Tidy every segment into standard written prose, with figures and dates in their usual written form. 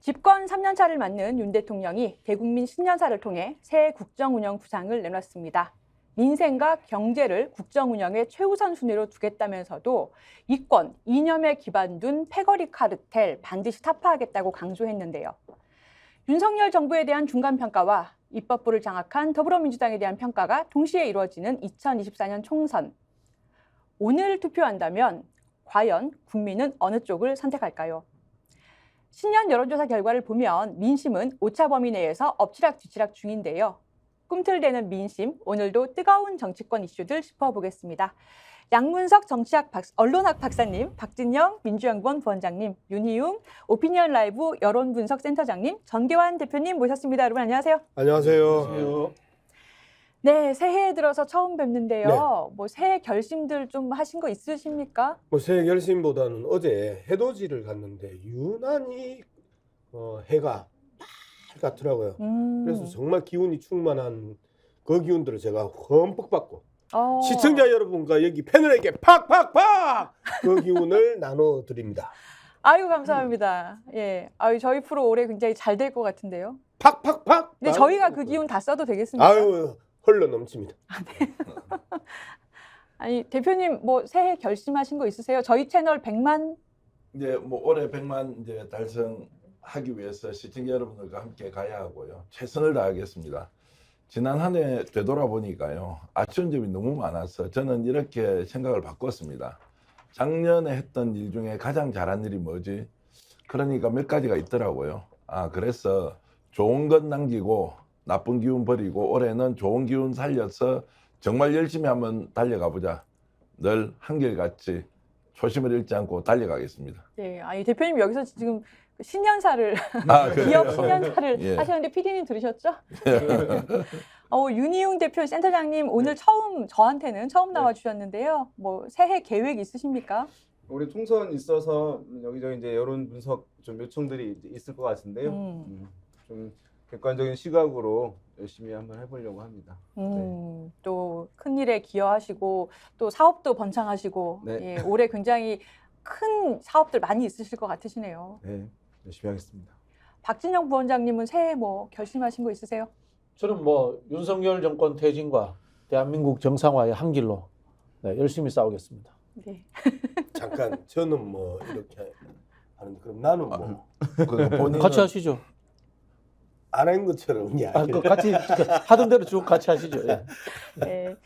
집권 3년차를 맞는 윤 대통령이 대국민 신년사를 통해 새 국정운영 구상을 내놨습니다. 민생과 경제를 국정운영의 최우선 순위로 두겠다면서도 이권, 이념에 기반 둔 패거리 카르텔 반드시 타파하겠다고 강조했는데요. 윤석열 정부에 대한 중간평가와 입법부를 장악한 더불어민주당에 대한 평가가 동시에 이루어지는 2024년 총선. 오늘 투표한다면 과연 국민은 어느 쪽을 선택할까요? 신년 여론조사 결과를 보면 민심은 오차 범위 내에서 엎치락뒤치락 중인데요. 꿈틀대는 민심, 오늘도 뜨거운 정치권 이슈들 짚어보겠습니다. 양문석 언론학 박사님, 박진영 민주연구원 부원장님, 윤희웅 오피니언 라이브 여론분석센터장님, 전계환 대표님 모셨습니다. 여러분 안녕하세요. 안녕하세요. 네, 새해에 들어서 처음 뵙는데요. 뭐 새해 결심들 좀 하신 거 있으십니까? 뭐 새해 결심보다는 어제 해돋이를 갔는데 유난히 해가 밝았더라고요. 그래서 정말 기운이 충만한 그 기운들을 제가 흠뻑 받고 시청자 여러분과 여기 패널에게 팍팍팍 그 기운을 나눠드립니다. 아유 감사합니다. 예, 아유 저희 프로 올해 굉장히 잘 될 것 같은데요. 팍팍팍. 근데 저희가 그 기운 다 써도 되겠습니까? 아유 흘러 넘칩니다. 아니 대표님 뭐 새해 결심하신 거 있으세요? 저희 채널 100만 이제 뭐 올해 100만 이제 달성하기 위해서 시청자 여러분들과 함께 가야 하고요. 최선을 다하겠습니다. 지난 한 해 되돌아보니까요. 아쉬운 점이 너무 많아서 저는 이렇게 생각을 바꿨습니다. 작년에 했던 일 중에 가장 잘한 일이 뭐지? 그러니까 몇 가지가 있더라고요. 그래서 좋은 건 남기고 나쁜 기운 버리고 올해는 좋은 기운 살려서 정말 열심히 한번 달려가 보자. 늘 한결같이 초심을 잃지 않고 달려가겠습니다. 네, 아니 대표님 여기서 지금 신년사를 기업 신년사를 예. 하셨는데 PD님 들으셨죠? 윤희웅 대표 센터장님 오늘 저한테는 처음 나와주셨는데요. 뭐 새해 계획 있으십니까? 올해 총선 있어서 여기저기 이제 여론 분석 좀 요청들이 이제 있을 것 같은데요. 좀 객관적인 시각으로 열심히 한번 해보려고 합니다. 또 큰일에 기여하시고 또 사업도 번창하시고 네. 예, 올해 굉장히 큰 사업들 많이 있으실 것 같으시네요. 네, 열심히 하겠습니다. 박진영 부원장님은 새해 뭐 결심하신 거 있으세요? 저는 뭐 윤석열 정권 퇴진과 대한민국 정상화의 한 길로 열심히 싸우겠습니다. 네. 잠깐 저는 뭐 이렇게 하는데 그럼 나는 뭐 본인은 같이 하시죠. 안 한 것처럼 같이 하던 대로 쭉 같이 하시죠. 예. 네.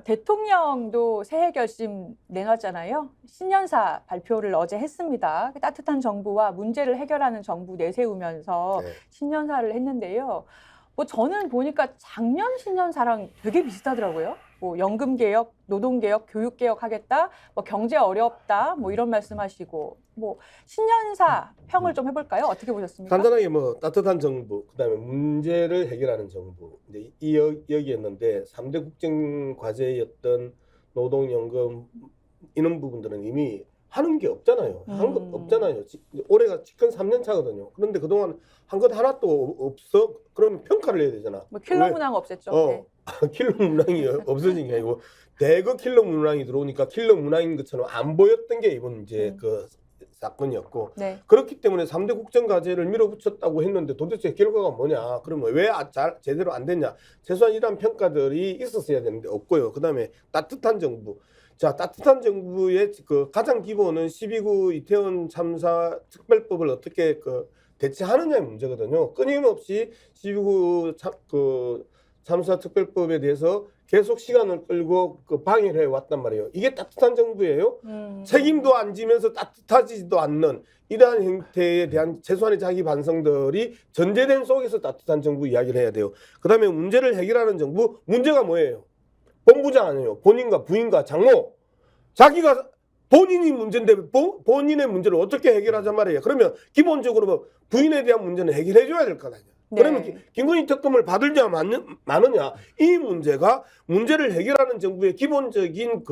대통령도 새해 결심 내놨잖아요. 신년사 발표를 어제 했습니다. 따뜻한 정부와 문제를 해결하는 정부 내세우면서 네. 신년사를 했는데요. 뭐 저는 보니까 작년 신년사랑 되게 비슷하더라고요. 뭐 연금 개혁, 노동 개혁, 교육 개혁 하겠다. 뭐 경제 어렵다. 뭐 이런 말씀하시고 뭐 신년사 평을 좀 해볼까요? 어떻게 보셨습니까? 간단하게 뭐 따뜻한 정부, 그다음에 문제를 해결하는 정부 이제 여기였는데 3대 국정 과제였던 노동연금 이런 부분들은 이미 하는 게 없잖아요. 한 것 없잖아요. 올해가 집권 3년 차거든요. 그런데 그동안 한 것 하나도 없어? 그러면 평가를 해야 되잖아. 뭐 킬러 문항 없앴죠. 네. 킬러 문항이 없어진 게 아니고 대거 킬러 문항이 들어오니까 킬러 문항인 것처럼 안 보였던 게 이번 이제 그 사건이었고 네. 그렇기 때문에 3대 국정과제를 밀어붙였다고 했는데 도대체 결과가 뭐냐? 그러면 왜 제대로 안 됐냐? 최소한 이런 평가들이 있었어야 되는데 없고요. 그다음에 따뜻한 정부. 자, 따뜻한 정부의 그 가장 기본은 12구 이태원 참사 특별법을 어떻게 대체하느냐의 문제거든요. 끊임없이 12구 참사 특별법에 대해서 계속 시간을 끌고 방해를 해왔단 말이에요. 이게 따뜻한 정부예요? 책임도 안 지면서 따뜻하지도 않는 이러한 행태에 대한 최소한의 자기 반성들이 전제된 속에서 따뜻한 정부 이야기를 해야 돼요. 그 다음에 문제를 해결하는 정부, 문제가 뭐예요? 본부장 아니에요. 본인과 부인과 장모. 자기가 본인이 문제인데 본인의 문제를 어떻게 해결하자 말이에요. 그러면 기본적으로 부인에 대한 문제는 해결해 줘야 될 거 아니에요. 네. 그러면 김건희 특검을 받으냐 마느냐 이 문제가 문제를 해결하는 정부의 기본적인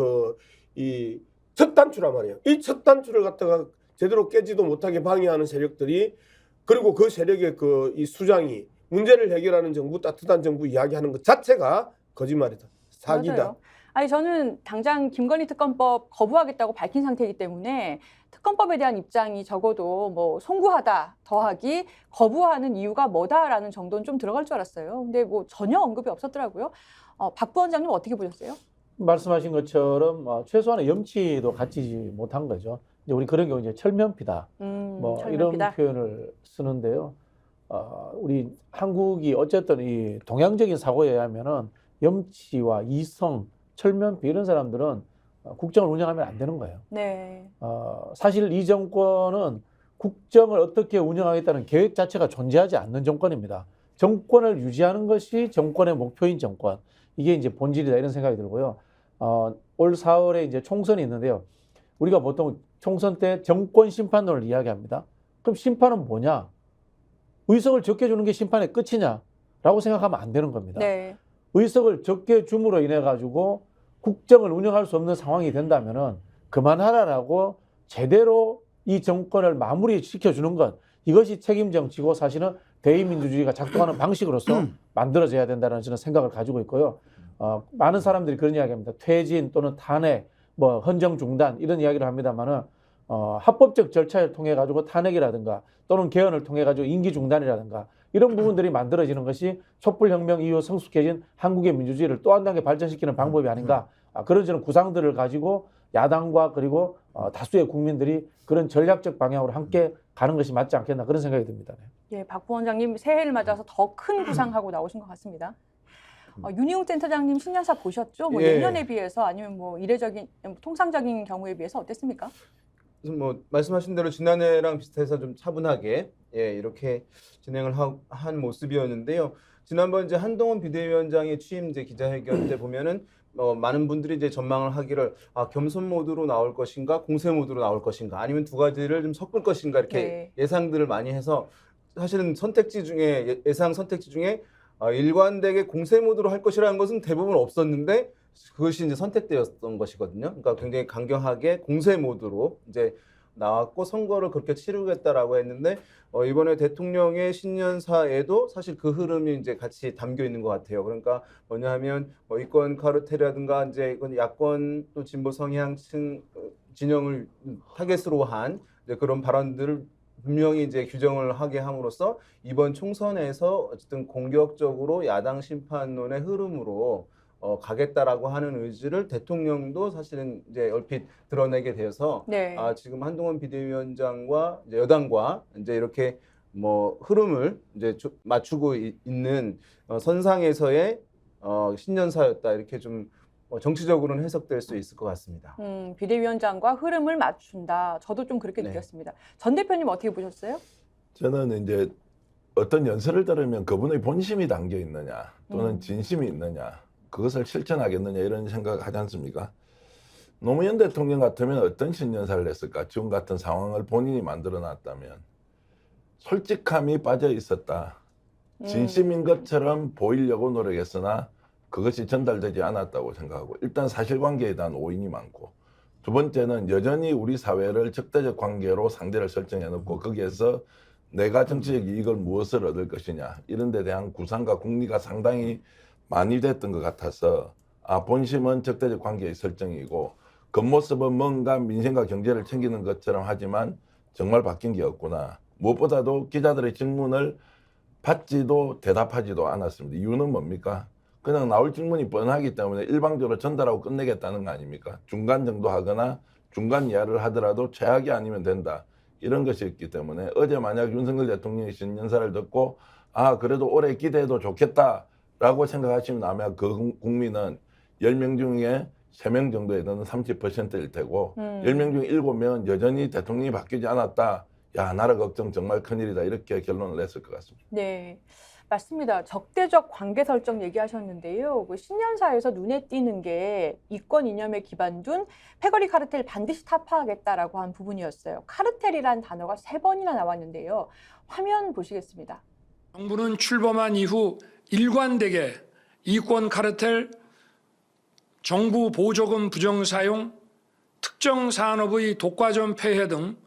이 첫 단추란 말이에요. 이 첫 단추를 갖다가 제대로 깨지도 못하게 방해하는 세력들이 그리고 그 세력의 이 수장이 문제를 해결하는 정부 따뜻한 정부 이야기하는 것 자체가 거짓말이다. 사기다. 맞아요. 아니 저는 당장 김건희 특검법 거부하겠다고 밝힌 상태이기 때문에 특검법에 대한 입장이 적어도 뭐 송구하다 더하기 거부하는 이유가 뭐다라는 정도는 좀 들어갈 줄 알았어요. 근데 뭐 전혀 언급이 없었더라고요. 박 부원장님 어떻게 보셨어요? 말씀하신 것처럼 최소한의 염치도 갖지 못한 거죠. 이제 우리 그런 경우 이제 철면피다, 뭐 이런 철면피다. 표현을 쓰는데요. 우리 한국이 어쨌든 이 동양적인 사고에 의하면은 염치와 이성, 철면피 이런 사람들은 국정을 운영하면 안 되는 거예요. 네. 사실 이 정권은 국정을 어떻게 운영하겠다는 계획 자체가 존재하지 않는 정권입니다. 정권을 유지하는 것이 정권의 목표인 정권. 이게 이제 본질이다 이런 생각이 들고요. 올 4월에 이제 총선이 있는데요. 우리가 보통 총선 때 정권 심판론을 이야기합니다. 그럼 심판은 뭐냐? 의석을 적게 주는 게 심판의 끝이냐라고 생각하면 안 되는 겁니다. 네. 의석을 적게 줌으로 인해 가지고 국정을 운영할 수 없는 상황이 된다면은 그만하라라고 제대로 이 정권을 마무리시켜 주는 것, 이것이 책임 정치고 사실은 대의민주주의가 작동하는 방식으로서 만들어져야 된다는 저는 생각을 가지고 있고요. 많은 사람들이 그런 이야기합니다. 퇴진 또는 탄핵, 뭐 헌정 중단 이런 이야기를 합니다만은 합법적 절차를 통해 가지고 탄핵이라든가 또는 개헌을 통해 가지고 임기 중단이라든가 이런 부분들이 만들어지는 것이 촛불혁명 이후 성숙해진 한국의 민주주의를 또 한 단계 발전시키는 방법이 아닌가. 그런 저는 구상들을 가지고 야당과 그리고 다수의 국민들이 그런 전략적 방향으로 함께 가는 것이 맞지 않겠나 그런 생각이 듭니다. 예, 박 부원장님 새해를 맞아서 더 큰 구상하고 나오신 것 같습니다. 윤희용 센터장님 신년사 보셨죠? 뭐 예. 예년에 비해서 아니면 뭐 이례적인 통상적인 경우에 비해서 어땠습니까? 뭐 말씀하신 대로 지난해랑 비슷해서 좀 차분하게 이렇게 진행을 한 모습이었는데요. 지난번 이제 한동훈 비대위원장의 취임 이제 기자회견 때 보면은 많은 분들이 이제 전망을 하기를 겸손 모드로 나올 것인가 공세 모드로 나올 것인가 아니면 두 가지를 좀 섞을 것인가 이렇게 네. 예상들을 많이 해서 사실은 선택지 중에 예상 선택지 중에 일관되게 공세 모드로 할 것이라는 것은 대부분 없었는데 그것이 이제 선택되었던 것이거든요. 그러니까 굉장히 강경하게 공세 모드로 이제 나왔고 선거를 그렇게 치르겠다라고 했는데 이번에 대통령의 신년사에도 사실 그 흐름이 이제 같이 담겨 있는 것 같아요. 그러니까 뭐냐 하면 이권 카르텔이라든가 이제 이건 야권 또 진보 성향층 진영을 타겟으로 한 이제 그런 발언들을 분명히 이제 규정을 하게 함으로써 이번 총선에서 어쨌든 공격적으로 야당 심판론의 흐름으로 가겠다라고 하는 의지를 대통령도 사실은 이제 얼핏 드러내게 되어서 네. 지금 한동훈 비대위원장과 이제 여당과 이제 이렇게 뭐 흐름을 이제 맞추고 있는 선상에서의 신년사였다 이렇게 좀 정치적으로는 해석될 수 있을 것 같습니다. 비대위원장과 흐름을 맞춘다. 저도 좀 그렇게 네. 느꼈습니다. 전 대표님 어떻게 보셨어요? 저는 이제 어떤 연설을 들으면 그분의 본심이 담겨 있느냐 또는 진심이 있느냐 그것을 실천하겠느냐 이런 생각하지 않습니까? 노무현 대통령 같으면 어떤 신년사를 했을까? 지금 같은 상황을 본인이 만들어 놨다면 솔직함이 빠져 있었다. 진심인 것처럼 보이려고 노력했으나 그것이 전달되지 않았다고 생각하고 일단 사실관계에 대한 오인이 많고 두 번째는 여전히 우리 사회를 적대적 관계로 상대를 설정해 놓고 거기에서 내가 정치적 이익을 무엇을 얻을 것이냐 이런 데 대한 구상과 궁리가 상당히 많이 됐던 것 같아서 본심은 적대적 관계의 설정이고 겉모습은 뭔가 민생과 경제를 챙기는 것처럼 하지만 정말 바뀐 게 없구나. 무엇보다도 기자들의 질문을 받지도 대답하지도 않았습니다. 이유는 뭡니까? 그냥 나올 질문이 뻔하기 때문에 일방적으로 전달하고 끝내겠다는 거 아닙니까? 중간 정도 하거나 중간 이하를 하더라도 최악이 아니면 된다. 이런 것이었기 때문에 어제 만약 윤석열 대통령의 신년사를 듣고 그래도 올해 기대해도 좋겠다라고 생각하시면 아마 그 국민은 10명 중에 3명 정도에 드는 30%일 테고 10명 중에 7명은 여전히 대통령이 바뀌지 않았다. 야, 나라 걱정 정말 큰일이다. 이렇게 결론을 냈을 것 같습니다. 네. 맞습니다. 적대적 관계 설정 얘기하셨는데요. 그 신년사에서 눈에 띄는 게 이권 이념에 기반 둔 패거리 카르텔 반드시 타파하겠다라고 한 부분이었어요. 카르텔이란 단어가 3번이나 나왔는데요. 화면 보시겠습니다. 정부는 출범한 이후 일관되게 이권 카르텔, 정부 보조금 부정사용, 특정 산업의 독과점 폐해 등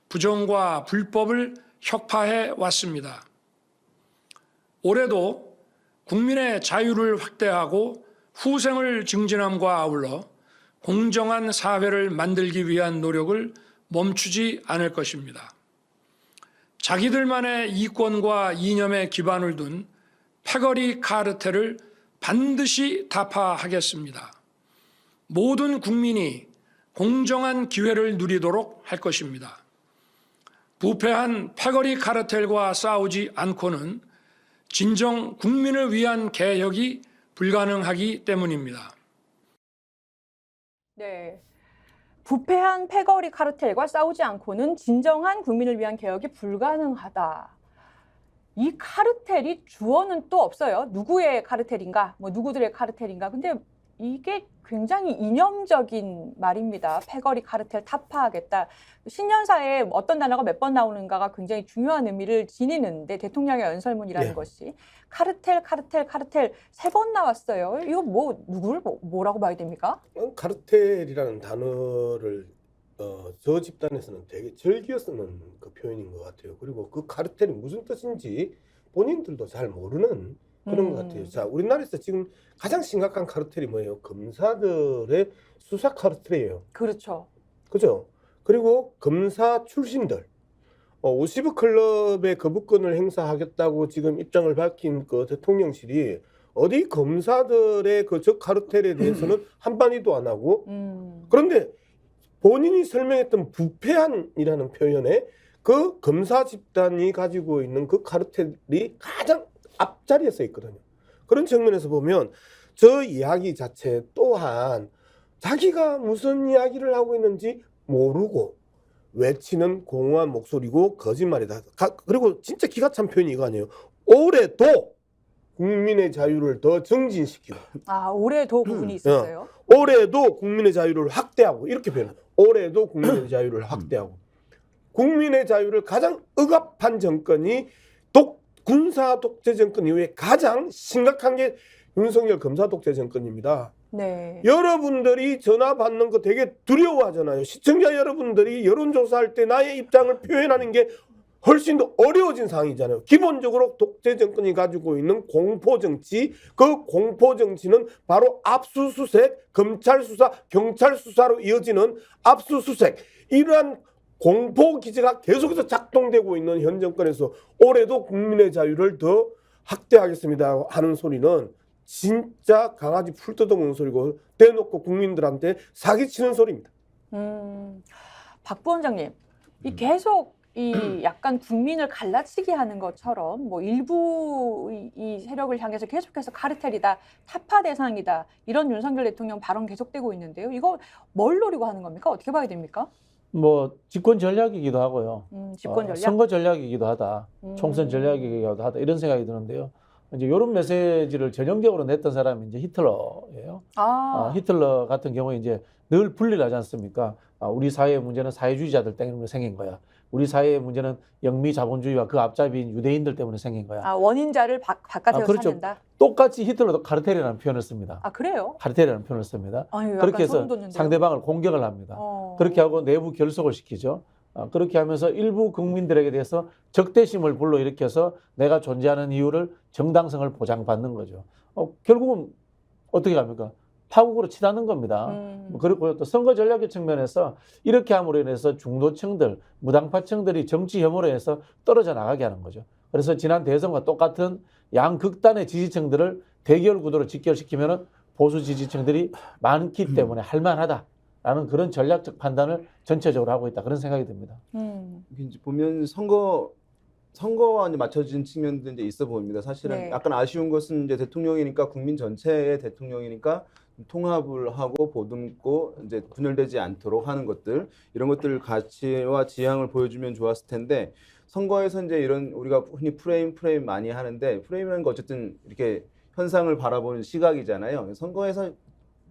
부정과 불법을 혁파해 왔습니다. 올해도 국민의 자유를 확대하고 후생을 증진함과 아울러 공정한 사회를 만들기 위한 노력을 멈추지 않을 것입니다. 자기들만의 이권과 이념에 기반을 둔 패거리 카르텔을 반드시 타파하겠습니다. 모든 국민이 공정한 기회를 누리도록 할 것입니다. 부패한 패거리 카르텔과 싸우지 않고는 진정 국민을 위한 개혁이 불가능하기 때문입니다. 네. 부패한 패거리 카르텔과 싸우지 않고는 진정한 국민을 위한 개혁이 불가능하다. 이 카르텔이 주어는 또 없어요. 누구의 카르텔인가, 뭐 누구들의 카르텔인가. 근데 이게 굉장히 이념적인 말입니다. 패거리 카르텔 타파하겠다. 신년사에 어떤 단어가 몇 번 나오는가가 굉장히 중요한 의미를 지니는데 대통령의 연설문이라는 예. 것이 카르텔 3번 나왔어요. 이거 뭐 누구를 뭐라고 봐야 됩니까? 카르텔이라는 단어를 저 집단에서는 되게 즐겨 쓰는 그 표현인 것 같아요. 그리고 그 카르텔이 무슨 뜻인지 본인들도 잘 모르는 그런 것 같아요. 자, 우리나라에서 지금 가장 심각한 카르텔이 뭐예요? 검사들의 수사 카르텔이에요. 그렇죠. 그죠? 그리고 검사 출신들 50억 클럽의 거부권을 행사하겠다고 지금 입장을 밝힌 그 대통령실이 어디 검사들의 그 적 카르텔에 대해서는 한마디도 안 하고 그런데 본인이 설명했던 부패한이라는 표현에 그 검사 집단이 가지고 있는 그 카르텔이 가장 앞자리에 서 있거든요. 그런 측면에서 보면 저 이야기 자체 또한 자기가 무슨 이야기를 하고 있는지 모르고 외치는 공허한 목소리고 거짓말이다. 그리고 진짜 기가 찬 표현이 이거 아니에요. 올해도 국민의 자유를 더 증진시키고 아, 올해도 부분이 있었어요. 올해도 국민의 자유를 확대하고 이렇게 표현해요. 올해도 국민의 자유를 확대하고 국민의 자유를 가장 억압한 정권이 군사 독재 정권 이후에 가장 심각한 게 윤석열 검사 독재 정권입니다. 네. 여러분들이 전화 받는 거 되게 두려워하잖아요. 시청자 여러분들이 여론조사할 때 나의 입장을 표현하는 게 훨씬 더 어려워진 상황이잖아요. 기본적으로 독재 정권이 가지고 있는 공포정치, 그 공포정치는 바로 압수수색, 검찰 수사, 경찰 수사로 이어지는 압수수색, 이러한 공포기제가 계속해서 작동되고 있는 현 정권에서 올해도 국민의 자유를 더 확대하겠습니다 하는 소리는 진짜 강아지 풀 뜯어먹는 소리고 대놓고 국민들한테 사기치는 소리입니다. 박 부원장님, 이 계속 이 약간 국민을 갈라치게 하는 것처럼 뭐 일부 이 세력을 향해서 계속해서 카르텔이다, 타파 대상이다 이런 윤석열 대통령 발언 계속되고 있는데요. 이거 뭘 노리고 하는 겁니까? 어떻게 봐야 됩니까? 뭐 집권 전략이기도 하고요. 집권 전략? 선거 전략이기도 하다. 총선 전략이기도 하다. 이런 생각이 드는데요. 이제 이런 메시지를 전형적으로 냈던 사람이 이제 히틀러예요. 히틀러 같은 경우에 이제 늘 분리를 하지 않습니까? 우리 사회의 문제는 사회주의자들 때문에 생긴 거야. 우리 사회의 문제는 영미 자본주의와 그 앞잡이인 유대인들 때문에 생긴 거야. 원인자를 바깥에서 그렇죠. 찾는다? 똑같이 히틀러도 카르텔이라는 표현을 씁니다. 그래요? 카르텔이라는 표현을 씁니다. 아유, 그렇게 해서 소름 돋는데요. 상대방을 공격을 합니다. 그렇게 하고 내부 결속을 시키죠. 그렇게 하면서 일부 국민들에게 대해서 적대심을 불러일으켜서 내가 존재하는 이유를 정당성을 보장받는 거죠. 결국은 어떻게 합니까? 파국으로 치닫는 겁니다. 그리고 또 선거 전략의 측면에서 이렇게 함으로 인해서 중도층들, 무당파층들이 정치 혐오로 해서 떨어져 나가게 하는 거죠. 그래서 지난 대선과 똑같은 양극단의 지지층들을 대결 구도로 직결시키면 보수 지지층들이 많기 때문에 할만하다라는 그런 전략적 판단을 전체적으로 하고 있다. 그런 생각이 듭니다. 이제 보면 선거와 이제 맞춰진 측면도 이제 있어 보입니다. 사실은 네. 약간 아쉬운 것은 이제 대통령이니까 국민 전체의 대통령이니까 통합을 하고 보듬고 이제 분열되지 않도록 하는 것들, 이런 것들 가치와 지향을 보여주면 좋았을 텐데, 선거에서 이제 이런 우리가 흔히 프레임 많이 하는데, 프레임이라는 거 어쨌든 이렇게 현상을 바라보는 시각이잖아요. 선거에서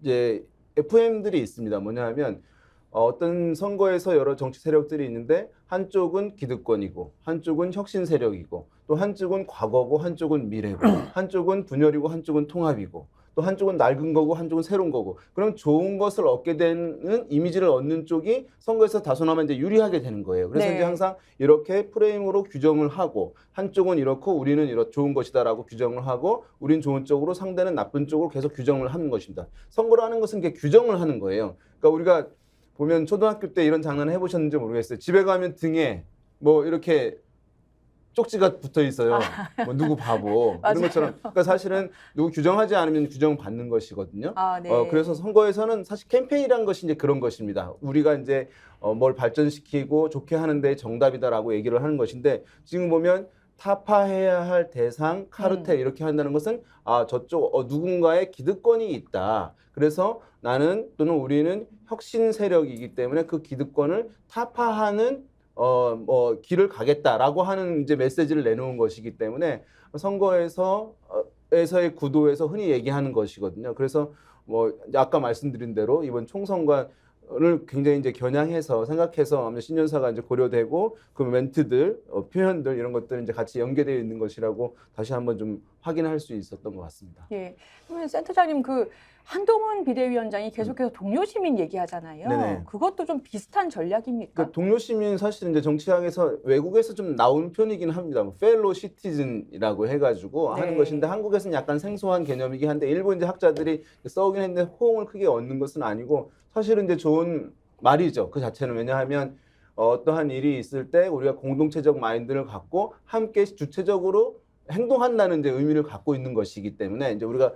이제 FM들이 있습니다. 뭐냐 하면 어떤 선거에서 여러 정치 세력들이 있는데 한쪽은 기득권이고 한쪽은 혁신 세력이고 또 한쪽은 과거고 한쪽은 미래고 한쪽은 분열이고 한쪽은 통합이고 또 한쪽은 낡은 거고 한쪽은 새로운 거고. 그럼 좋은 것을 얻게 되는 이미지를 얻는 쪽이 선거에서 다소나마 이제 유리하게 되는 거예요. 그래서 네. 이제 항상 이렇게 프레임으로 규정을 하고 한쪽은 이렇고 우리는 이렇 좋은 것이다라고 규정을 하고 우린 좋은 쪽으로 상대는 나쁜 쪽으로 계속 규정을 하는 것입니다. 선거라는 것은 이게 규정을 하는 거예요. 그러니까 우리가 보면 초등학교 때 이런 장난 해보셨는지 모르겠어요. 집에 가면 등에 뭐 이렇게 쪽지가 붙어 있어요. 뭐 누구 바보 맞아요. 이런 것처럼. 그러니까 사실은 누구 규정하지 않으면 규정받는 것이거든요. 아, 네. 그래서 선거에서는 사실 캠페인이라는 것이 이제 그런 것입니다. 우리가 이제 뭘 발전시키고 좋게 하는데 정답이다라고 얘기를 하는 것인데 지금 보면 타파해야 할 대상 카르텔 이렇게 한다는 것은 저쪽 누군가의 기득권이 있다. 그래서 나는 또는 우리는 혁신 세력이기 때문에 그 기득권을 타파하는 길을 가겠다라고 하는 이제 메시지를 내놓은 것이기 때문에 선거에서의 구도에서 흔히 얘기하는 것이거든요. 그래서 뭐 아까 말씀드린 대로 이번 총선과를 굉장히 이제 겨냥해서 생각해서 아마 신년사가 이제 고려되고 그 멘트들, 표현들 이런 것들은 이제 같이 연계되어 있는 것이라고 다시 한번 좀 확인할 수 있었던 것 같습니다. 예. 그러면 센터장님 그 한동훈 비대위원장이 계속해서 동료 시민 얘기하잖아요. 네네. 그것도 좀 비슷한 전략입니까? 그러니까 동료 시민 사실 이제 정치학에서 외국에서 좀 나온 표현이긴 합니다. fellow citizen이라고 해가지고 네. 하는 것인데 한국에서는 약간 생소한 개념이긴 한데 일본 이제 학자들이 써오긴 했는데 호응을 크게 얻는 것은 아니고 사실은 이제 좋은 말이죠. 그 자체는 왜냐하면 어떠한 일이 있을 때 우리가 공동체적 마인드를 갖고 함께 주체적으로 행동한다는 이제 의미를 갖고 있는 것이기 때문에 이제 우리가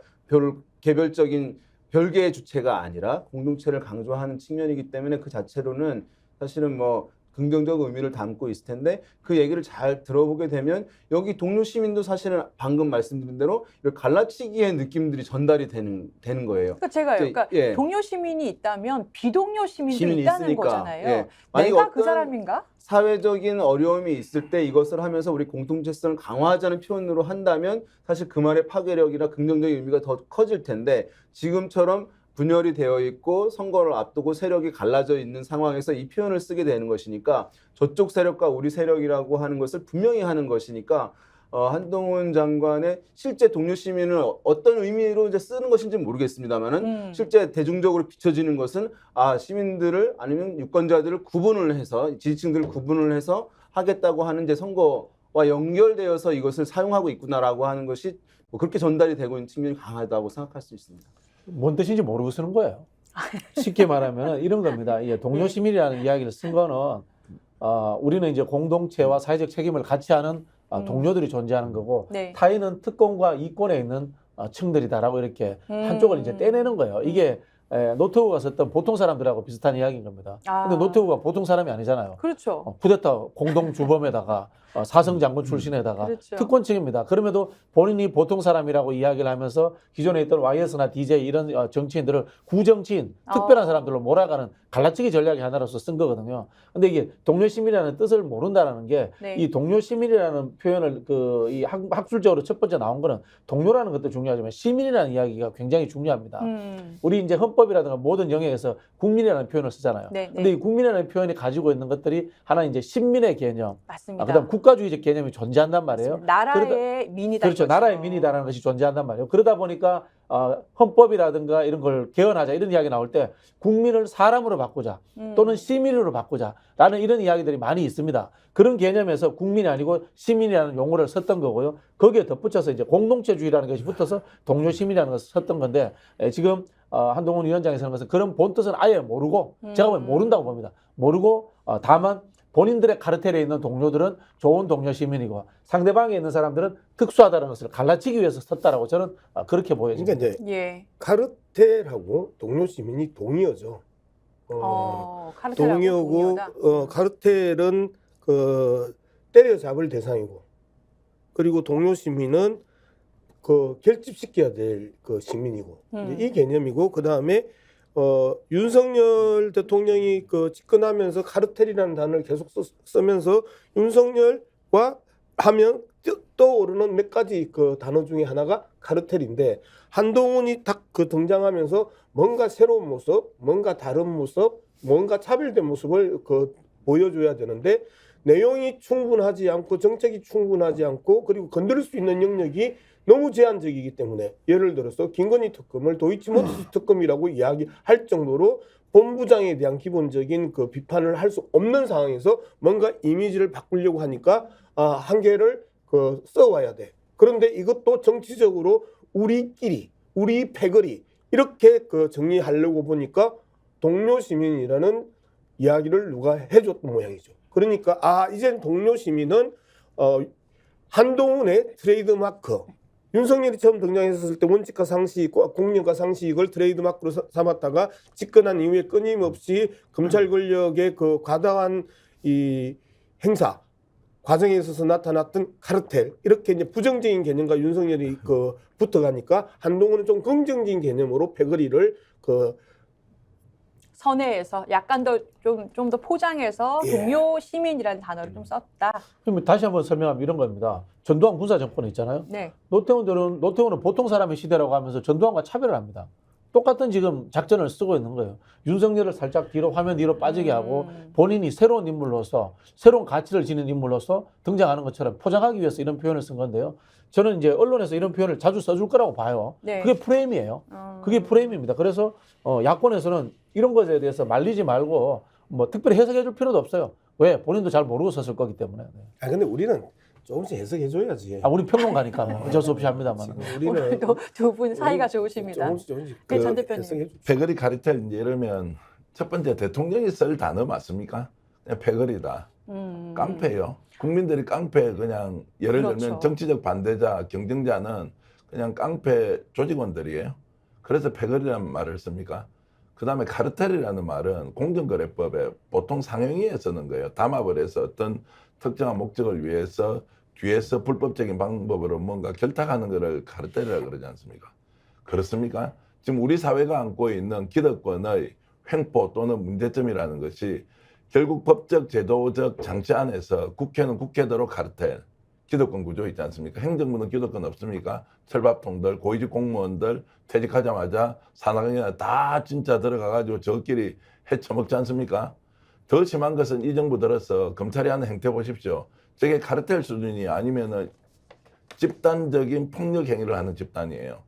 개별적인 별개의 주체가 아니라 공동체를 강조하는 측면이기 때문에 그 자체로는 사실은 뭐 긍정적 의미를 담고 있을 텐데 그 얘기를 잘 들어보게 되면 여기 동료 시민도 사실은 방금 말씀드린 대로 이렇게 갈라치기의 느낌들이 전달이 되는 거예요. 그러니까 제가 그러니까 예. 동료 시민이 있다면 비동료 시민도 시민이 있다는 있으니까. 거잖아요. 예. 만약에 내가 그 어떤 사람인가? 사회적인 어려움이 있을 때 이것을 하면서 우리 공동체성을 강화하자는 표현으로 한다면 사실 그 말의 파괴력이나 긍정적인 의미가 더 커질 텐데 지금처럼 분열이 되어 있고 선거를 앞두고 세력이 갈라져 있는 상황에서 이 표현을 쓰게 되는 것이니까 저쪽 세력과 우리 세력이라고 하는 것을 분명히 하는 것이니까 한동훈 장관의 실제 동료 시민을 어떤 의미로 이제 쓰는 것인지 모르겠습니다만은 실제 대중적으로 비춰지는 것은 시민들을 아니면 유권자들을 구분을 해서 지지층들을 구분을 해서 하겠다고 하는 이제 선거와 연결되어서 이것을 사용하고 있구나라고 하는 것이 뭐 그렇게 전달이 되고 있는 측면이 강하다고 생각할 수 있습니다. 뭔 뜻인지 모르고 쓰는 거예요. 쉽게 말하면 이런 겁니다. 동료 시민이라는 이야기를 쓴 거는 우리는 이제 공동체와 사회적 책임을 같이 하는 동료들이 존재하는 거고 네. 타인은 특권과 이권에 있는 층들이다라고 이렇게 한쪽을 이제 떼내는 거예요. 이게 노태우가 썼던 보통 사람들하고 비슷한 이야기인 겁니다. 근데 노태우가 보통 사람이 아니잖아요. 그렇죠. 쿠데타 공동주범에다가 사성장군 출신에다가 그렇죠. 특권층입니다. 그럼에도 본인이 보통 사람이라고 이야기를 하면서 기존에 있던 YS나 DJ 이런 정치인들을 구정치인, 특별한 사람들로 몰아가는 갈라치기 전략의 하나로서 쓴 거거든요. 근데 이게 동료 시민이라는 뜻을 모른다라는 게 이 네. 동료 시민이라는 표현을 이 학술적으로 첫 번째 나온 거는 동료라는 것도 중요하지만 시민이라는 이야기가 굉장히 중요합니다. 우리 이제 헌법이라든가 모든 영역에서 국민이라는 표현을 쓰잖아요. 네, 근데 네. 이 국민이라는 표현이 가지고 있는 것들이 하나 이제 신민의 개념, 맞습니다. 그다음 국가주의적 개념이 존재한단 말이에요. 나라의 민이다. 그렇죠. 이거죠. 나라의 민이다라는 것이 존재한단 말이에요. 그러다 보니까 헌법이라든가 이런 걸 개헌하자 이런 이야기 나올 때 국민을 사람으로 바꾸자 또는 시민으로 바꾸자라는 이런 이야기들이 많이 있습니다. 그런 개념에서 국민이 아니고 시민이라는 용어를 썼던 거고요. 거기에 덧붙여서 이제 공동체주의라는 것이 붙어서 동료 시민이라는 것을 썼던 건데 지금 한동훈 위원장이 쓰는 것은 그런 본 뜻은 아예 모르고 제가 보면 모른다고 봅니다. 모르고 다만 본인들의 카르텔에 있는 동료들은 좋은 동료 시민이고 상대방에 있는 사람들은 특수하다는 것을 갈라치기 위해서 썼다라고 저는 그렇게 보여집니다. 그러니까 이제 예. 카르텔하고 동료 시민이 동의어죠. 카르텔하고 동의어고 동의어다. 카르텔은 때려잡을 대상이고 그리고 동료 시민은 결집시켜야 될 시민이고 이 개념이고 그 다음에 윤석열 대통령이 집권하면서 카르텔이라는 단어를 계속 쓰면서 윤석열과 하면 떠오르는 몇 가지 단어 중에 하나가 카르텔인데 한동훈이 딱 등장하면서 뭔가 새로운 모습, 뭔가 다른 모습, 뭔가 차별된 모습을 보여줘야 되는데 내용이 충분하지 않고 정책이 충분하지 않고 그리고 건드릴 수 있는 영역이 너무 제한적이기 때문에 예를 들어서 김건희 특검을 도이치모터스 특검이라고 이야기할 정도로 본부장에 대한 기본적인 그 비판을 할 수 없는 상황에서 뭔가 이미지를 바꾸려고 하니까 한계를 그 써와야 돼. 그런데 이것도 정치적으로 우리끼리 우리 패거리 이렇게 그 정리하려고 보니까 동료 시민이라는 이야기를 누가 해줬던 모양이죠. 그러니까 이젠 동료 시민은 한동훈의 트레이드 마크. 윤석열이 처음 등장했을 때 원칙과 상식, 공론과 상식을 트레이드 마크로 삼았다가 집권한 이후에 끊임없이 검찰 권력의 그 과다한 이 행사 과정에 있어서 나타났던 카르텔 이렇게 이제 부정적인 개념과 윤석열이 그 붙어가니까 한동훈은 좀 긍정적인 개념으로 패거리를 그 선회에서 약간 더 좀 더 포장해서 예. 동료 시민이라는 단어를 좀 썼다. 그럼 다시 한번 설명하면 이런 겁니다. 전두환 군사 정권 있잖아요. 네. 노태우는 보통 사람의 시대라고 하면서 전두환과 차별을 합니다. 똑같은 지금 작전을 쓰고 있는 거예요. 윤석열을 살짝 뒤로 화면 뒤로 빠지게 하고 본인이 새로운 인물로서 새로운 가치를 지닌 인물로서 등장하는 것처럼 포장하기 위해서 이런 표현을 쓴 건데요. 저는 이제 언론에서 이런 표현을 자주 써줄 거라고 봐요. 네. 그게 프레임이에요. 그게 프레임입니다. 그래서 야권에서는 이런 것에 대해서 말리지 말고 뭐 특별히 해석해 줄 필요도 없어요. 왜? 본인도 잘 모르고 썼을 거기 때문에. 네. 근데 우리는 조금씩 해석해줘야지. 우리 평론가니까 어쩔 수 없이 합니다만. 지금 우리는 오늘도 두 분 사이가 좋으십니다. 조금씩 네, 전 대표님. 해석해줘. 패거리 카르텔 이제 이러면 첫 번째 대통령이 쓸 단어 맞습니까? 그냥 패거리다. 깡패예요. 국민들이 깡패 그냥 예를 그렇죠. 들면 정치적 반대자, 경쟁자는 그냥 깡패 조직원들이에요. 그래서 패거리라는 말을 씁니까? 그 다음에 카르텔이라는 말은 공정거래법에 보통 상행위에 쓰는 거예요. 담합을 해서 어떤 특정한 목적을 위해서 뒤에서 불법적인 방법으로 뭔가 결탁하는 것을 카르텔이라고 그러지 않습니까? 그렇습니까? 지금 우리 사회가 안고 있는 기득권의 횡포 또는 문제점이라는 것이 결국 법적 제도적 장치 안에서 국회는 국회대로 카르텔, 기득권 구조 있지 않습니까? 행정부는 기득권 없습니까? 철밥통들, 고위직 공무원들 퇴직하자마자 산악인이나 다 진짜 들어가가지고 저끼리 해쳐먹지 않습니까? 더 심한 것은 이 정부 들어서 검찰이 하는 행태 보십시오. 저게 카르텔 수준이 아니면은 집단적인 폭력 행위를 하는 집단이에요.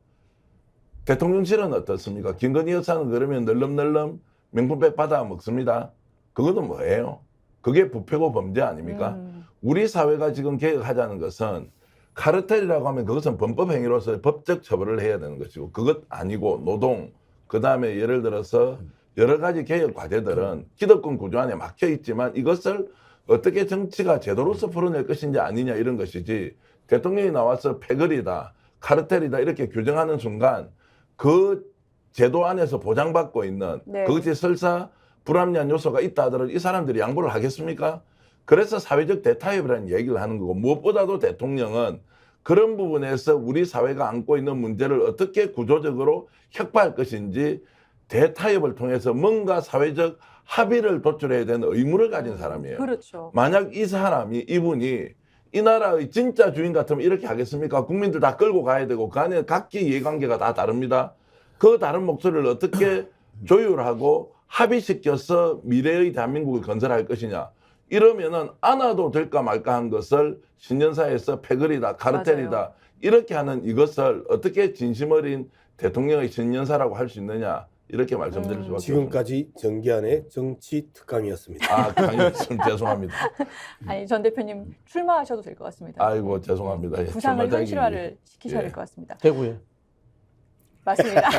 대통령실은 어떻습니까? 김건희 여사는 그러면 널름널름 명품백 받아 먹습니다. 그것은 뭐예요? 그게 부패고 범죄 아닙니까? 우리 사회가 지금 개혁하자는 것은 카르텔이라고 하면 그것은 범법 행위로서 법적 처벌을 해야 되는 것이고 그것 아니고 노동, 그 다음에 예를 들어서 여러 가지 개혁 과제들은 기득권 구조 안에 막혀 있지만 이것을 어떻게 정치가 제도로서 풀어낼 것인지 아니냐 이런 것이지 대통령이 나와서 패거리다, 카르텔이다 이렇게 규정하는 순간 그 제도 안에서 보장받고 있는 네. 그것이 설사 불합리한 요소가 있다 하더라도 이 사람들이 양보를 하겠습니까? 그래서 사회적 대타협이라는 얘기를 하는 거고 무엇보다도 대통령은 그런 부분에서 우리 사회가 안고 있는 문제를 어떻게 구조적으로 혁파할 것인지 대타협을 통해서 뭔가 사회적 합의를 도출해야 되는 의무를 가진 사람이에요. 그렇죠. 만약 이분이 이 나라의 진짜 주인 같으면 이렇게 하겠습니까? 국민들 다 끌고 가야 되고 그 안에 각기 이해관계가 다 다릅니다. 그 다른 목소리를 어떻게 조율하고 합의시켜서 미래의 대한민국을 건설할 것이냐. 이러면은 안아도 될까 말까 한 것을 신년사에서 패거리다, 카르텔이다 맞아요. 이렇게 하는 이것을 어떻게 진심 어린 대통령의 신년사라고 할 수 있느냐 이렇게 말씀드릴 수밖에 없습니다. 지금까지 정기안의 정치 특강이었습니다. 강의했으면 죄송합니다. 아니 전 대표님 출마하셔도 될 것 같습니다. 아이고 죄송합니다. 예, 구상을 출마자기. 현실화를 시키셔야 예. 될 것 같습니다. 대구에. 맞습니다.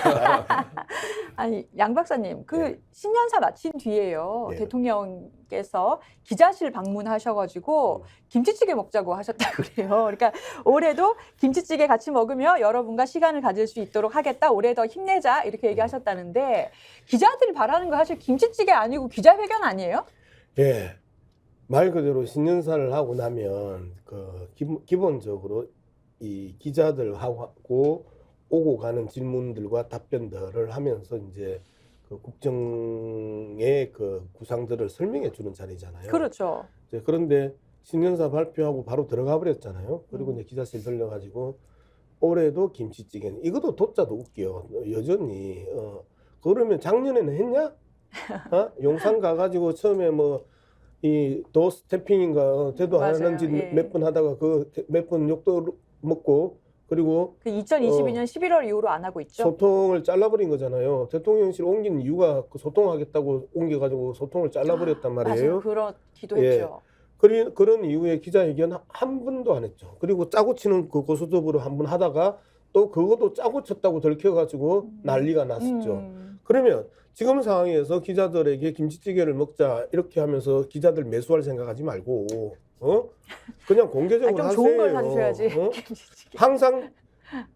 아니 양 박사님 그 신년사 마친 뒤에요 네. 대통령께서 기자실 방문하셔가지고 김치찌개 먹자고 하셨다고 그래요. 그러니까 올해도 김치찌개 같이 먹으며 여러분과 시간을 가질 수 있도록 하겠다. 올해 더 힘내자 이렇게 얘기하셨다는데 기자들이 바라는 거 사실 김치찌개 아니고 기자회견 아니에요? 예. 말 그대로 신년사를 하고 나면 그 기본적으로 이 기자들하고 오고 가는 질문들과 답변들을 하면서 이제 그 국정의 그 구상들을 설명해 주는 자리잖아요. 그렇죠. 이제 그런데 신년사 발표하고 바로 들어가 버렸잖아요. 그리고 이제 기자실 들려가지고 올해도 김치찌개는 이것도 도짜도 웃겨. 여전히 그러면 작년에는 했냐? 용산 가가지고 처음에 뭐 이 도 스태핑인가 대도 안 맞아요. 하는지 예. 몇 번 하다가 그 몇 번 욕도 먹고 그리고 그 2022년 11월 이후로 안 하고 있죠. 소통을 잘라버린 거잖아요. 대통령실 옮긴 이유가 그 소통하겠다고 옮겨가지고 소통을 잘라버렸단 말이에요. 맞아요. 그렇기도 예. 했죠. 그런 이후에 기자회견 한 번도 안 했죠. 그리고 짜고 치는 그 고수톱으로 한 번 하다가 또 그것도 짜고 쳤다고 들켜가지고 난리가 났었죠. 그러면 지금 상황에서 기자들에게 김치찌개를 먹자 이렇게 하면서 기자들 매수할 생각하지 말고 그냥 공개적으로 좀 하세요. 좋은 걸 사주셔야지. 김치찌개. 항상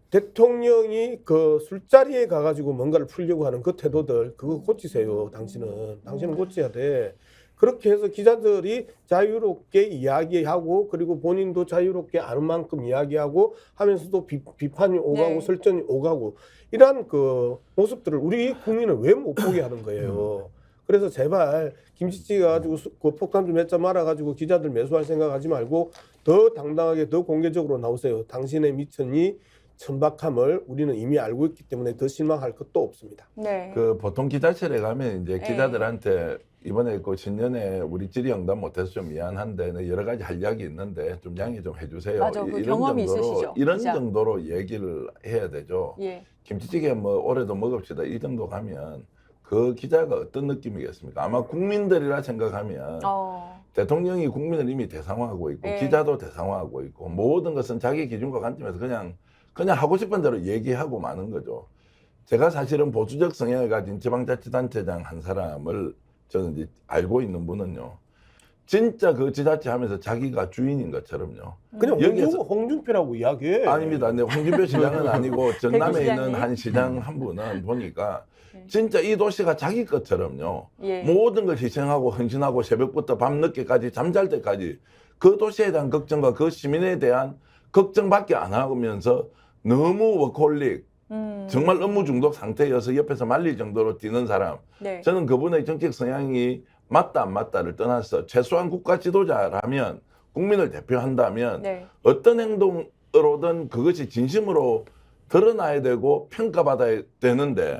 대통령이 그 술자리에 가가지고 뭔가를 풀려고 하는 그 태도들 그거 고치세요. 당신은 고쳐야 돼. 그렇게 해서 기자들이 자유롭게 이야기하고 그리고 본인도 자유롭게 아는 만큼 이야기하고 하면서도 비판이 오가고 네. 설전이 오가고 이러한 그 모습들을 우리 국민은 왜 못 보게 하는 거예요. 그래서 제발 김치찌개 가지고 그 폭탄 좀 몇 점 말아가지고 기자들 매수할 생각하지 말고 더 당당하게 더 공개적으로 나오세요. 당신의 미천이 천박함을 우리는 이미 알고 있기 때문에 더 실망할 것도 없습니다. 네. 그 보통 기자실에 가면 이제 네. 기자들한테 이번에 그 신년에 우리 질의응답 못해서 좀 미안한데 여러 가지 할 이야기 있는데 좀 양해 좀 해주세요. 맞아, 그 경험이 있으시죠, 이런 기자. 정도로 얘기를 해야 되죠. 예. 김치찌개 뭐 올해도 먹읍시다 이 정도 가면 그 기자가 어떤 느낌이겠습니까? 아마 국민들이라 생각하면 대통령이 국민을 이미 대상화하고 있고 네. 기자도 대상화하고 있고 모든 것은 자기 기준과 관점에서 그냥 하고 싶은 대로 얘기하고 마는 거죠. 제가 사실은 보수적 성향을 가진 지방자치단체장 한 사람을 저는 이제 알고 있는 분은요. 진짜 그 지자체 하면서 자기가 주인인 것처럼요. 그냥 여기에서- 홍준표라고 이야기해. 아닙니다. 네, 홍준표 시장은 아니고 전남에 있는 대구시장님. 한 시장 한 분은 보니까 네. 진짜 이 도시가 자기 것처럼요. 예. 모든 걸 희생하고 헌신하고 새벽부터 밤늦게까지 잠잘 때까지 그 도시에 대한 걱정과 그 시민에 대한 걱정밖에 안 하면서 너무 워커홀릭 정말 업무 중독 상태여서 옆에서 말릴 정도로 뛰는 사람. 네. 저는 그분의 정책 성향이 맞다 안 맞다를 떠나서 최소한 국가 지도자라면 국민을 대표한다면 네. 어떤 행동으로든 그것이 진심으로 드러나야 되고 평가받아야 되는데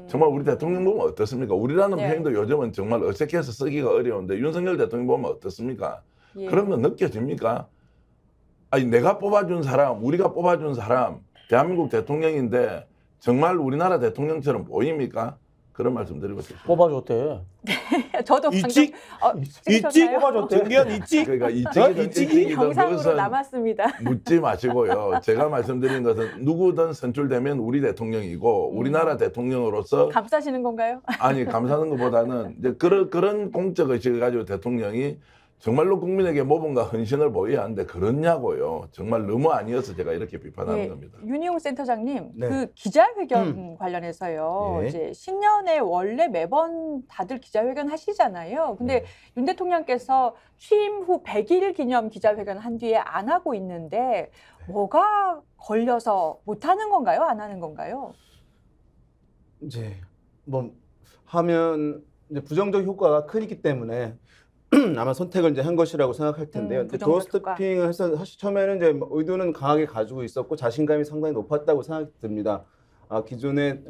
정말 우리 대통령 보면 어떻습니까? 우리라는 네. 표현도 요즘은 정말 어색해서 쓰기가 어려운데 윤석열 대통령 보면 어떻습니까? 예. 그런 거 느껴집니까? 아니 내가 뽑아준 사람, 우리가 뽑아준 사람, 대한민국 대통령인데 정말 우리나라 대통령처럼 보입니까? 그런 말씀 드리고 싶습니다. 뽑아줬대. 저도 있지? 있지? 찍으셨나요? 정기한 있지? 그러니까 일찍이든 일찍이든 경상으로 그것은 남았습니다. 묻지 마시고요. 제가 말씀드린 것은 누구든 선출되면 우리 대통령이고 우리나라 대통령으로서 감싸시는 건가요? 아니 감사하는 것보다는 이제 그런 공적 의식을 가지고 대통령이 정말로 국민에게 모범과 헌신을 보여야 하는데 그렇냐고요. 정말 너무 아니어서 제가 이렇게 비판하는 예, 겁니다. 윤희용 센터장님, 네. 그 기자회견 관련해서요. 예. 이제 신년에 원래 매번 다들 기자회견 하시잖아요. 근데 윤 대통령께서 취임 후 100일 기념 기자회견 한 뒤에 안 하고 있는데 뭐가 걸려서 못 하는 건가요? 안 하는 건가요? 이제 뭐 하면 이제 부정적 효과가 크기 때문에 아마 선택을 이제 한 것이라고 생각할 텐데요. 이제 도어 부정적 효과. 스토핑을 해서 사실 처음에는 이제 뭐 의도는 강하게 가지고 있었고 자신감이 상당히 높았다고 생각이 듭니다. 기존의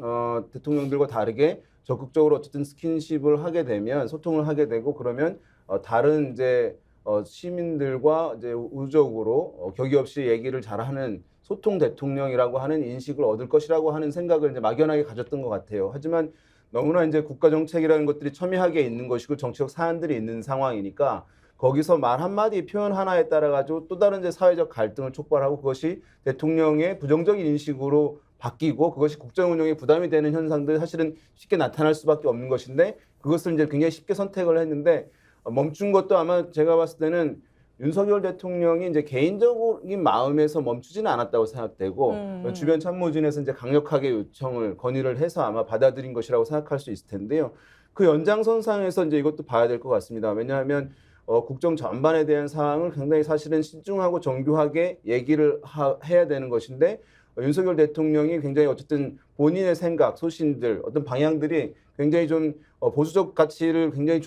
대통령들과 다르게 적극적으로 어쨌든 스킨십을 하게 되면 소통을 하게 되고 그러면 다른 이제 시민들과 이제 우적으로 격의 없이 얘기를 잘하는 소통 대통령이라고 하는 인식을 얻을 것이라고 하는 생각을 이제 막연하게 가졌던 것 같아요. 하지만 너무나 이제 국가 정책이라는 것들이 첨예하게 있는 것이고 정치적 사안들이 있는 상황이니까 거기서 말 한마디 표현 하나에 따라 가지고 또 다른 이제 사회적 갈등을 촉발하고 그것이 대통령의 부정적인 인식으로 바뀌고 그것이 국정 운영에 부담이 되는 현상들 사실은 쉽게 나타날 수밖에 없는 것인데 그것을 이제 굉장히 쉽게 선택을 했는데 멈춘 것도 아마 제가 봤을 때는 윤석열 대통령이 이제 개인적인 마음에서 멈추지는 않았다고 생각되고 주변 참모진에서 이제 강력하게 요청을 건의를 해서 아마 받아들인 것이라고 생각할 수 있을 텐데요. 그 연장선상에서 이제 이것도 봐야 될 것 같습니다. 왜냐하면 국정 전반에 대한 사항을 굉장히 사실은 신중하고 정교하게 얘기를 해야 되는 것인데 윤석열 대통령이 굉장히 어쨌든 본인의 생각, 소신들, 어떤 방향들이 굉장히 좀 보수적 가치를 굉장히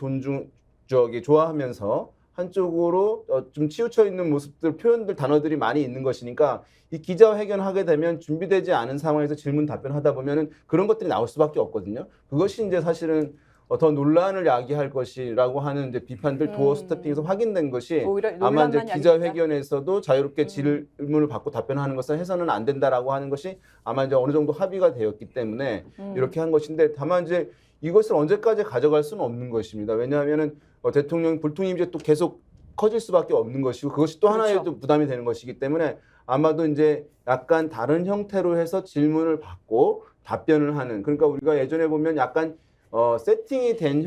좋아하면서 한쪽으로 좀 치우쳐 있는 모습들, 표현들, 단어들이 많이 있는 것이니까 이 기자회견 하게 되면 준비되지 않은 상황에서 질문 답변하다 보면은 그런 것들이 나올 수밖에 없거든요. 그것이 이제 사실은 더 논란을 야기할 것이라고 하는 이제 비판들 도어 스태핑에서 확인된 것이 오히려 아마 이제 논란만 기자회견에서도 자유롭게 질문을 받고 답변하는 것은 해서는 안 된다라고 하는 것이 아마 이제 어느 정도 합의가 되었기 때문에 이렇게 한 것인데 다만 이제 이것을 언제까지 가져갈 수는 없는 것입니다. 왜냐하면은 대통령 불통이 이제 또 계속 커질 수밖에 없는 것이고 그것이 또 하나의 그렇죠. 또 부담이 되는 것이기 때문에 아마도 이제 약간 다른 형태로 해서 질문을 받고 답변을 하는 그러니까 우리가 예전에 보면 약간 세팅이 된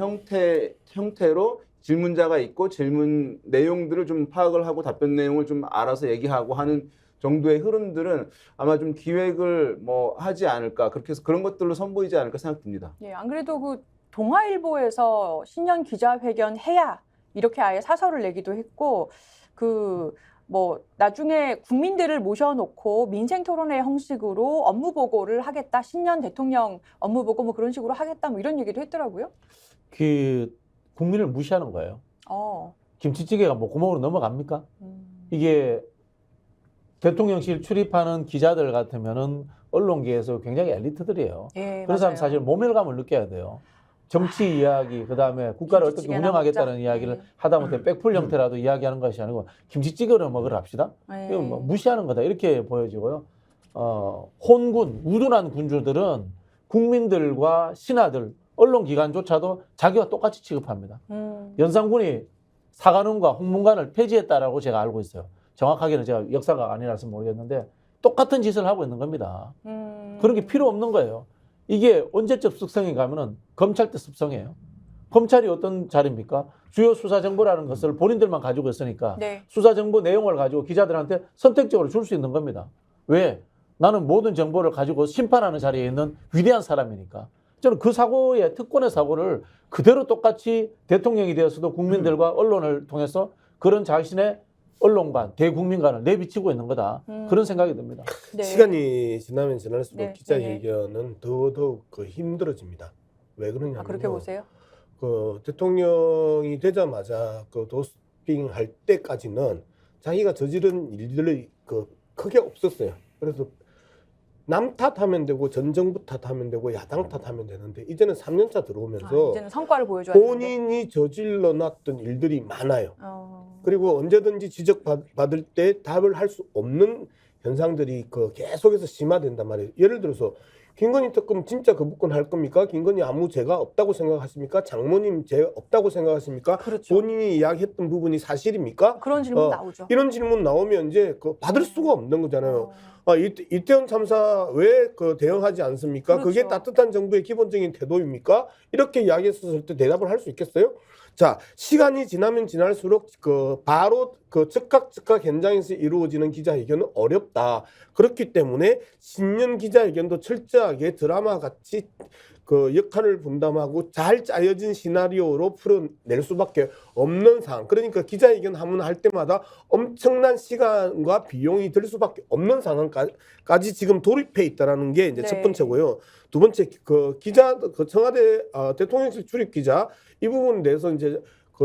형태로 질문자가 있고 질문 내용들을 좀 파악을 하고 답변 내용을 좀 알아서 얘기하고 하는 정도의 흐름들은 아마 좀 기획을 뭐 하지 않을까 그렇게 해서 그런 것들로 선보이지 않을까 생각됩니다. 예, 안 그래도 그 동아일보에서 신년 기자회견 해야 이렇게 아예 사설을 내기도 했고 그 뭐 나중에 국민들을 모셔놓고 민생 토론회 형식으로 업무 보고를 하겠다. 신년 대통령 업무 보고 뭐 그런 식으로 하겠다. 뭐 이런 얘기도 했더라고요. 그 국민을 무시하는 거예요. 어. 김치찌개가 뭐 구멍으로 넘어갑니까? 음. 이게 대통령실 출입하는 기자들 같으면은 언론계에서 굉장히 엘리트들이에요. 예, 그래서 맞아요. 사실 모멸감을 느껴야 돼요. 정치 이야기, 그다음에 국가를 어떻게 김치찌개나 운영하겠다는 먹자. 이야기를 하다못해 백풀 형태라도 이야기하는 것이 아니고 김치찌개를 먹으러 합시다. 예. 이거 뭐 무시하는 거다 이렇게 보여지고요. 혼군, 우둔한 군주들은 국민들과 신하들, 언론기관조차도 자기와 똑같이 취급합니다. 연산군이 사관원과 홍문관을 폐지했다라고 제가 알고 있어요. 정확하게는 제가 역사가 아니라서 모르겠는데 똑같은 짓을 하고 있는 겁니다. 그런 게 필요 없는 거예요. 이게 언제적 습성이 가면은 검찰 때 습성이에요. 검찰이 어떤 자리입니까? 주요 수사 정보라는 것을 본인들만 가지고 있으니까 네. 수사 정보 내용을 가지고 기자들한테 선택적으로 줄 수 있는 겁니다. 왜? 나는 모든 정보를 가지고 심판하는 자리에 있는 위대한 사람이니까. 저는 그 사고의 특권의 사고를 그대로 똑같이 대통령이 되어서도 국민들과 언론을 통해서 그런 자신의 언론관, 대국민관을 내비치고 있는 거다. 그런 생각이 듭니다. 네. 시간이 지나면 지날수록 네, 기자회견은 더더욱 힘들어집니다. 왜 그러냐면 그렇게 보세요. 그 대통령이 되자마자 그 도스팅 할 때까지는 자기가 저지른 일들이 크게 없었어요. 그래서 남 탓하면 되고 전 정부 탓하면 되고 야당 탓하면 되는데 이제는 3년차 들어오면서 이제는 성과를 보여줘야 되는데. 본인이 저질러 놨던 일들이 많아요. 어. 그리고 언제든지 지적받을 때 답을 할 수 없는 현상들이 계속해서 심화된단 말이에요. 예를 들어서 김건희 특검 진짜 거부권 할 겁니까? 김건희 아무 죄가 없다고 생각하십니까? 장모님 죄 없다고 생각하십니까? 그렇죠. 본인이 이야기했던 부분이 사실입니까? 그런 질문 나오죠. 이런 질문 나오면 이제 받을 수가 없는 거잖아요. 어. 이태원 참사 왜 대응하지 않습니까? 그렇죠. 그게 따뜻한 정부의 기본적인 태도입니까? 이렇게 이야기했을 때 대답을 할 수 있겠어요? 자, 시간이 지나면 지날수록 바로 즉각 현장에서 이루어지는 기자회견은 어렵다. 그렇기 때문에 신년 기자회견도 철저하게 드라마 같이 역할을 분담하고 잘 짜여진 시나리오로 풀어낼 수밖에 없는 상황. 그러니까 기자회견 한번 할 때마다 엄청난 시간과 비용이 들 수밖에 없는 상황까지 지금 돌입해 있다라는 게 이제 네. 첫 번째고요. 두 번째 청와대 대통령실 출입 기자 이 부분에 대해서 이제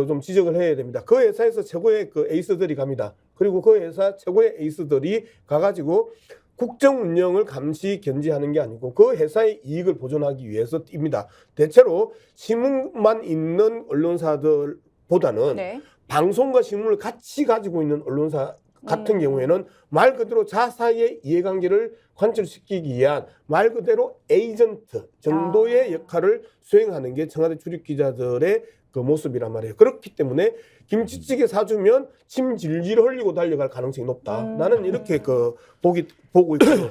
좀 지적을 해야 됩니다. 그 회사에서 최고의 에이스들이 갑니다. 그리고 그 회사 최고의 에이스들이 가가지고 국정 운영을 감시 견지하는 게 아니고 그 회사의 이익을 보존하기 위해서 뜁니다. 대체로 신문만 있는 언론사들보다는 네. 방송과 신문을 같이 가지고 있는 언론사 같은 경우에는 말 그대로 자사의 이해관계를 관철시키기 위한 말 그대로 에이전트 정도의 역할을 수행하는 게 청와대 출입기자들의 모습이란 말이에요. 그렇기 때문에 김치찌개 사주면 침 질질 흘리고 달려갈 가능성이 높다. 나는 이렇게 보고 있고요.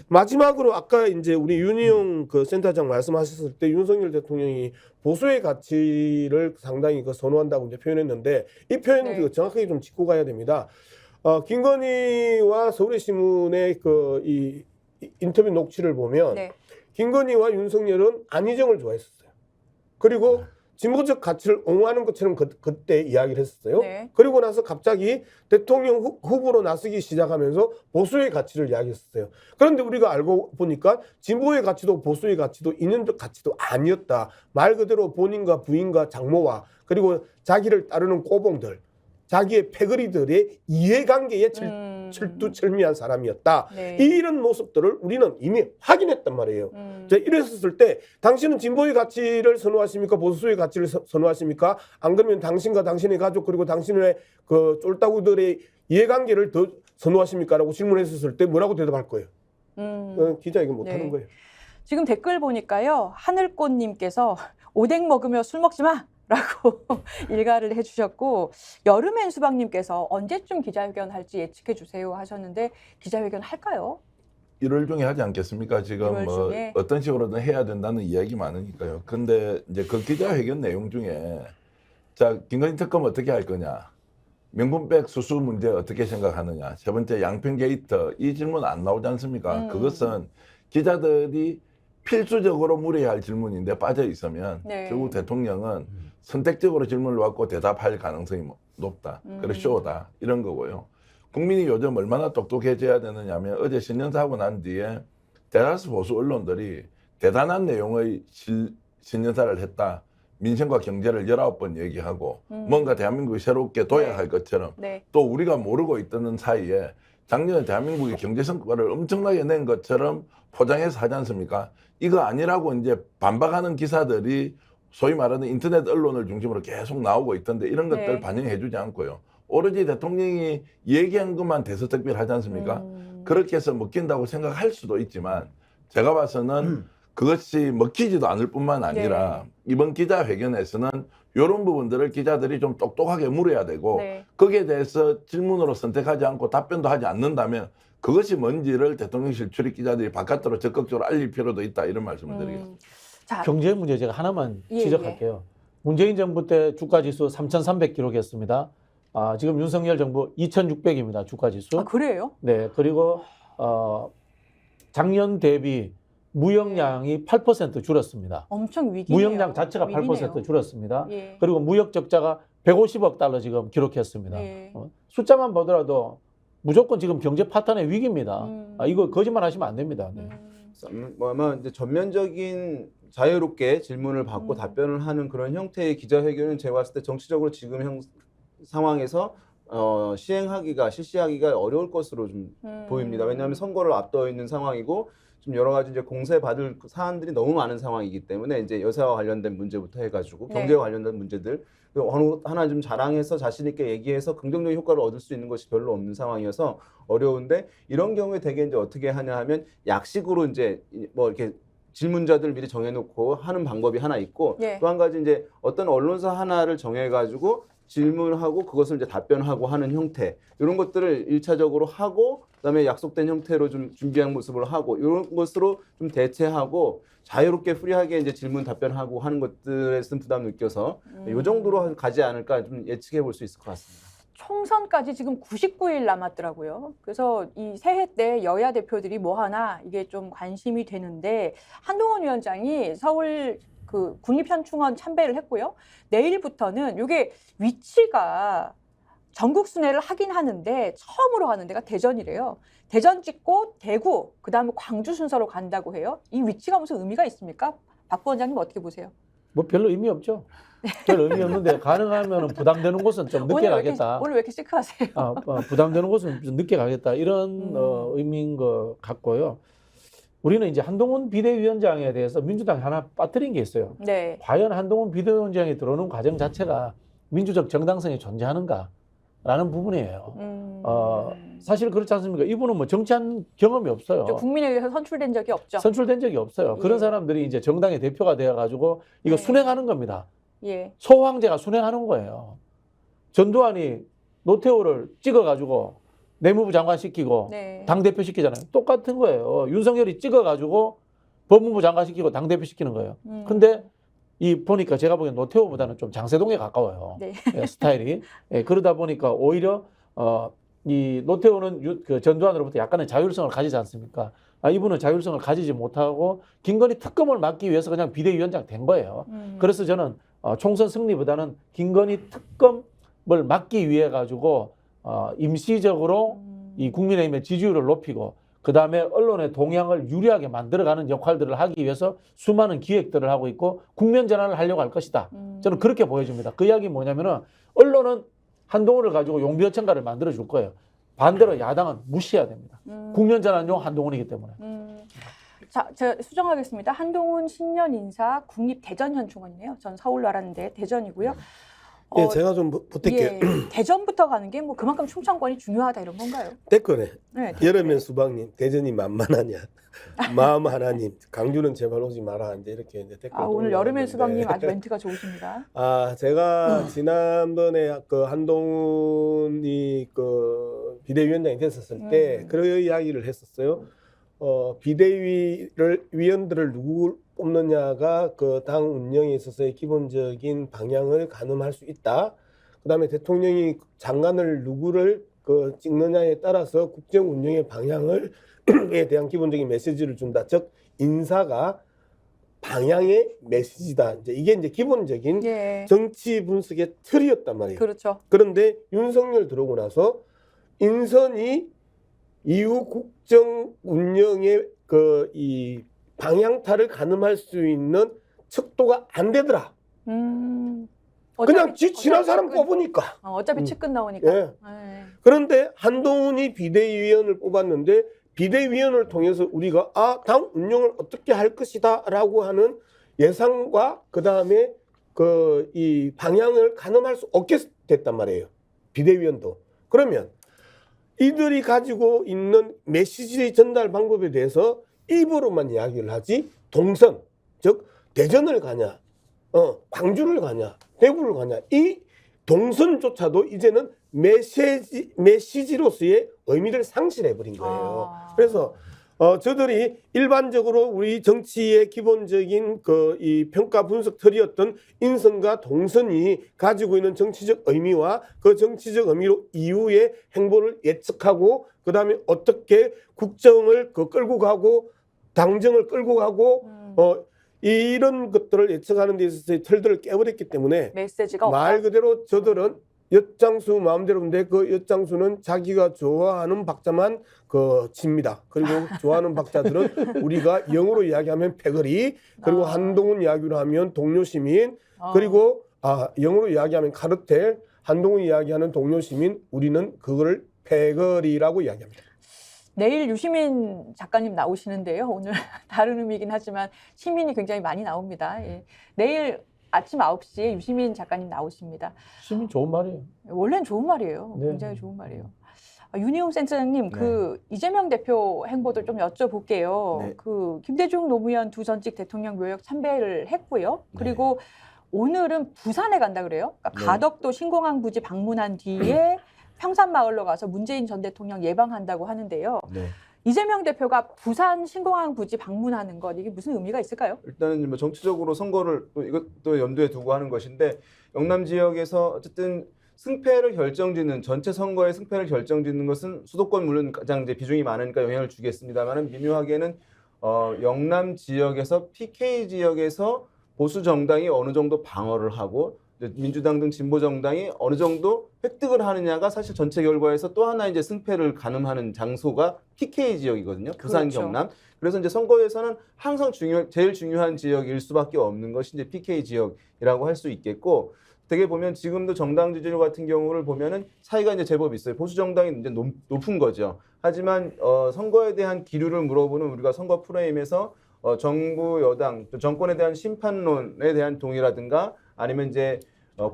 마지막으로 아까 이제 우리 윤희영 센터장 말씀하셨을 때 윤석열 대통령이 보수의 가치를 상당히 선호한다고 이제 표현했는데 이 표현은 네. 정확하게 좀 짚고 가야 됩니다. 김건희와 서울신문의 이 인터뷰 녹취를 보면 네. 김건희와 윤석열은 안희정을 좋아했었어요. 그리고 진보적 가치를 옹호하는 것처럼 그때 이야기를 했었어요. 네. 그리고 나서 갑자기 대통령 후보로 나서기 시작하면서 보수의 가치를 이야기했었어요. 그런데 우리가 알고 보니까 진보의 가치도 보수의 가치도 이념적 가치도 아니었다. 말 그대로 본인과 부인과 장모와 그리고 자기를 따르는 꼬봉들, 자기의 패거리들의 이해관계에 철두철미한 사람이었다. 네. 이런 모습들을 우리는 이미 확인했단 말이에요. 자, 이랬을 때 당신은 진보의 가치를 선호하십니까? 보수의 가치를 선호하십니까? 안 그러면 당신과 당신의 가족 그리고 당신의 그 쫄따구들의 이해관계를 더 선호하십니까? 라고 질문했을 때 뭐라고 대답할 거예요? 기자회견 못하는 네. 거예요. 지금 댓글 보니까요. 하늘꽃님께서 오뎅 먹으며 술 먹지 마! 라고 일가를 해주셨고, 여름엔 수박님께서 언제쯤 기자회견 할지 예측해 주세요 하셨는데, 기자회견 할까요? 1월 중에 하지 않겠습니까? 지금 1월 뭐 중에? 어떤 식으로든 해야 된다는 이야기 많으니까요. 근데 이제 그 기자회견 내용 중에 자, 김건희 특검 어떻게 할 거냐? 명분백 수수 문제 어떻게 생각하느냐? 세 번째 양평 게이트 이 질문 안 나오지 않습니까? 그것은 기자들이 필수적으로 물어야 할 질문인데 빠져 있으면 네. 결국 대통령은 선택적으로 질문을 받고 대답할 가능성이 높다. 그래서 쇼다. 이런 거고요. 국민이 요즘 얼마나 똑똑해져야 되느냐면 어제 신년사 하고 난 뒤에 대다수 보수 언론들이 대단한 내용의 신년사를 했다. 민생과 경제를 19번 얘기하고 뭔가 대한민국이 새롭게 도약할 것처럼 네. 또 우리가 모르고 있던 사이에 작년에 대한민국이 경제 성과를 엄청나게 낸 것처럼 포장해서 하지 않습니까? 이거 아니라고 이제 반박하는 기사들이 소위 말하는 인터넷 언론을 중심으로 계속 나오고 있던데 이런 것들 네. 반영해주지 않고요. 오로지 대통령이 얘기한 것만 대서특필하지 않습니까? 그렇게 해서 먹힌다고 생각할 수도 있지만 제가 봐서는 그것이 먹히지도 않을 뿐만 아니라 이번 기자회견에서는 이런 부분들을 기자들이 좀 똑똑하게 물어야 되고 네. 거기에 대해서 질문으로 선택하지 않고 답변도 하지 않는다면 그것이 뭔지를 대통령실 출입 기자들이 바깥으로 적극적으로 알릴 필요도 있다 이런 말씀을 드리겠습니다. 자, 경제 문제 제가 하나만 예, 지적할게요. 문재인 정부 때 주가지수 3,300 기록했습니다. 지금 윤석열 정부 2,600입니다. 주가지수. 아, 그래요? 네, 그리고 작년 대비 무역량이 8% 줄었습니다. 엄청 위기네요. 무역량 자체가 8% 위기네요. 줄었습니다. 예. 그리고 무역 적자가 150억 달러 지금 기록했습니다. 네. 숫자만 보더라도 무조건 지금 경제 파탄의 위기입니다. 이거 거짓말 하시면 안 됩니다. 네. 뭐 아마 이제 전면적인 자유롭게 질문을 받고 답변을 하는 그런 형태의 기자회견은 제가 봤을 때 정치적으로 지금 상황에서 실시하기가 어려울 것으로 좀 보입니다. 왜냐하면 선거를 앞두어 있는 상황이고 좀 여러 가지 이제 공세 받을 사안들이 너무 많은 상황이기 때문에 이제 여사와 관련된 문제부터 해가지고 네. 경제와 관련된 문제들 어느 하나 좀 자랑해서 자신 있게 얘기해서 긍정적인 효과를 얻을 수 있는 것이 별로 없는 상황이어서 어려운데 이런 경우에 되게 이제 어떻게 하냐 하면 약식으로 이제 뭐 이렇게 질문자들 미리 정해놓고 하는 방법이 하나 있고 예. 또 한 가지 이제 어떤 언론사 하나를 정해가지고 질문하고 그것을 이제 답변하고 하는 형태 이런 것들을 1차적으로 하고 그다음에 약속된 형태로 좀 준비한 모습을 하고 이런 것으로 좀 대체하고 자유롭게 프리하게 이제 질문 답변하고 하는 것들에 쓴 부담 느껴서 이 정도로 가지 않을까 좀 예측해 볼 수 있을 것 같습니다. 총선까지 지금 99일 남았더라고요. 그래서 이 새해 때 여야 대표들이 뭐 하나 이게 좀 관심이 되는데 한동훈 위원장이 서울 그 국립현충원 참배를 했고요. 내일부터는 이게 위치가 전국 순회를 하긴 하는데 처음으로 하는 데가 대전이래요. 대전 찍고 대구, 그다음에 광주 순서로 간다고 해요. 이 위치가 무슨 의미가 있습니까? 박 부원장님 어떻게 보세요? 뭐 별로 의미 없죠. 별 의미 없는데 가능하면 부담되는 곳은 좀 늦게 가겠다. 오늘 왜 이렇게 시크하세요? 부담되는 곳은 좀 늦게 가겠다. 이런 의미인 것 같고요. 우리는 이제 한동훈 비대위원장에 대해서 민주당이 하나 빠뜨린 게 있어요. 네. 과연 한동훈 비대위원장이 들어오는 과정 자체가 민주적 정당성이 존재하는가라는 부분이에요. 사실 그렇지 않습니까? 이분은 뭐 정치한 경험이 없어요. 국민에 의해서 선출된 적이 없죠. 선출된 적이 없어요. 예. 그런 사람들이 이제 정당의 대표가 되어가지고 이거 네. 순행하는 겁니다. 예. 소황제가 순행하는 거예요. 전두환이 노태우를 찍어가지고 내무부 장관 시키고 네. 당대표 시키잖아요. 똑같은 거예요. 윤석열이 찍어가지고 법무부 장관 시키고 당대표 시키는 거예요. 근데 이 보니까 제가 보기엔 노태우보다는 좀 장세동에 가까워요. 네. 예, 스타일이. 예, 그러다 보니까 오히려 이 노태우는 그 전두환으로부터 약간의 자율성을 가지지 않습니까? 이분은 자율성을 가지지 못하고 김건희 특검을 막기 위해서 그냥 비대위원장 된 거예요. 그래서 저는 총선 승리보다는 김건희 특검을 막기 위해 가지고 임시적으로 이 국민의힘의 지지율을 높이고 그 다음에 언론의 동향을 유리하게 만들어가는 역할들을 하기 위해서 수많은 기획들을 하고 있고 국면 전환을 하려고 할 것이다. 저는 그렇게 보여집니다. 그 이야기 뭐냐면은 언론은 한동훈을 가지고 용비어천가를 만들어줄 거예요. 반대로 야당은 무시해야 됩니다. 음. 국면전환용 한동훈이기 때문에. 자, 제가 수정하겠습니다. 한동훈 신년 인사 국립대전현충원이네요. 전 서울로 알았는데 대전이고요. 예, 제가 좀 보탤게요. 예, 대전부터 가는 게 뭐 그만큼 충청권이 중요하다 이런 건가요? 댓글에 네, 여름엔 수박님, 대전이 만만하냐, 마음 하나님, 강주는 제발 오지 마라. 이제 이렇게 이제 댓글. 오늘 여름엔 수박님 올라왔는데. 아주 멘트가 좋으십니다. 제가 지난번에 그 한동훈이 그 비대위원장이 됐었을 때 그 이야기를 했었어요. 비대위원들을 누구 뽑느냐가 그 당 운영에 있어서의 기본적인 방향을 가늠할 수 있다. 그다음에 대통령이 장관을 누구를 그 찍느냐에 따라서 국정 운영의 방향을 에 대한 기본적인 메시지를 준다. 즉 인사가 방향의 메시지다. 이게 이제 기본적인 예, 정치 분석의 틀이었단 말이에요. 그렇죠. 그런데 윤석열 들어오고 나서 인선이 이후 국정 운영의 그 이 방향타를 가늠할 수 있는 척도가 안 되더라. 그냥 지난 사람 뽑으니까. 어차피 측근 나오니까. 예. 예. 그런데 한동훈이 비대위원을 뽑았는데 비대위원을 통해서 우리가 당 운영을 어떻게 할 것이다라고 하는 예상과 그 다음에 그 이 방향을 가늠할 수 없게 됐단 말이에요. 비대위원도. 그러면 이들이 가지고 있는 메시지의 전달 방법에 대해서 입으로만 이야기를 하지 동선, 즉 대전을 가냐, 광주를 가냐, 대구를 가냐 이 동선조차도 이제는 메시지로서의 의미를 상실해 버린 거예요. 그래서 저들이 일반적으로 우리 정치의 기본적인 그 이 평가 분석 틀이었던 인선과 동선이 가지고 있는 정치적 의미와 그 정치적 의미로 이후의 행보를 예측하고 그 다음에 어떻게 국정을 끌고 가고 당정을 끌고 가고 이런 것들을 예측하는 데 있어서의 틀들을 깨버렸기 때문에 메시지가 말 없다. 그대로 저들은 엿장수 마음대로인데 그 엿장수는 자기가 좋아하는 박자만 칩니다. 그리고 좋아하는 박자들은 우리가 영어로 이야기하면 패거리, 그리고 한동훈 이야기로 하면 동료 시민, 그리고 영어로 이야기하면 카르텔, 한동훈 이야기하는 동료 시민, 우리는 그거를 패거리라고 이야기합니다. 내일 유시민 작가님 나오시는데요. 오늘 다른 의미이긴 하지만 시민이 굉장히 많이 나옵니다. 예. 내일 아침 9시에 유시민 작가님 나오십니다. 시민 좋은 말이에요. 원래는 좋은 말이에요. 네. 굉장히 좋은 말이에요. 윤희용 센터장님, 네. 그 이재명 대표 행보도 좀 여쭤볼게요. 네. 그 김대중 노무현 두 전직 대통령 묘역 참배를 했고요. 그리고 오늘은 부산에 간다 그래요. 그러니까 네. 가덕도 신공항 부지 방문한 뒤에 평산마을로 가서 문재인 전 대통령 예방한다고 하는데요. 네. 이재명 대표가 부산 신공항 부지 방문하는 것 이게 무슨 의미가 있을까요? 일단은 뭐 정치적으로 선거를 또 이것도 염두에 두고 하는 것인데 영남 지역에서 어쨌든 승패를 결정짓는 전체 선거의 승패를 결정짓는 것은 수도권 물론 가장 이제 비중이 많으니까 영향을 주겠습니다만은 미묘하게는 영남 지역에서 PK 지역에서 보수 정당이 어느 정도 방어를 하고 민주당 등 진보 정당이 어느 정도 획득을 하느냐가 사실 전체 결과에서 또 하나 이제 승패를 가늠하는 장소가 PK 지역이거든요. 부산, 그렇죠. 경남. 그래서 이제 선거에서는 항상 제일 중요한 지역일 수밖에 없는 것이 이제 PK 지역이라고 할 수 있겠고, 되게 보면 지금도 정당 지지율 같은 경우를 보면은 차이가 이제 제법 있어요. 보수 정당이 이제 높은 거죠. 하지만 선거에 대한 기류를 물어보는 우리가 선거 프레임에서 정부 여당 또 정권에 대한 심판론에 대한 동의라든가 아니면 이제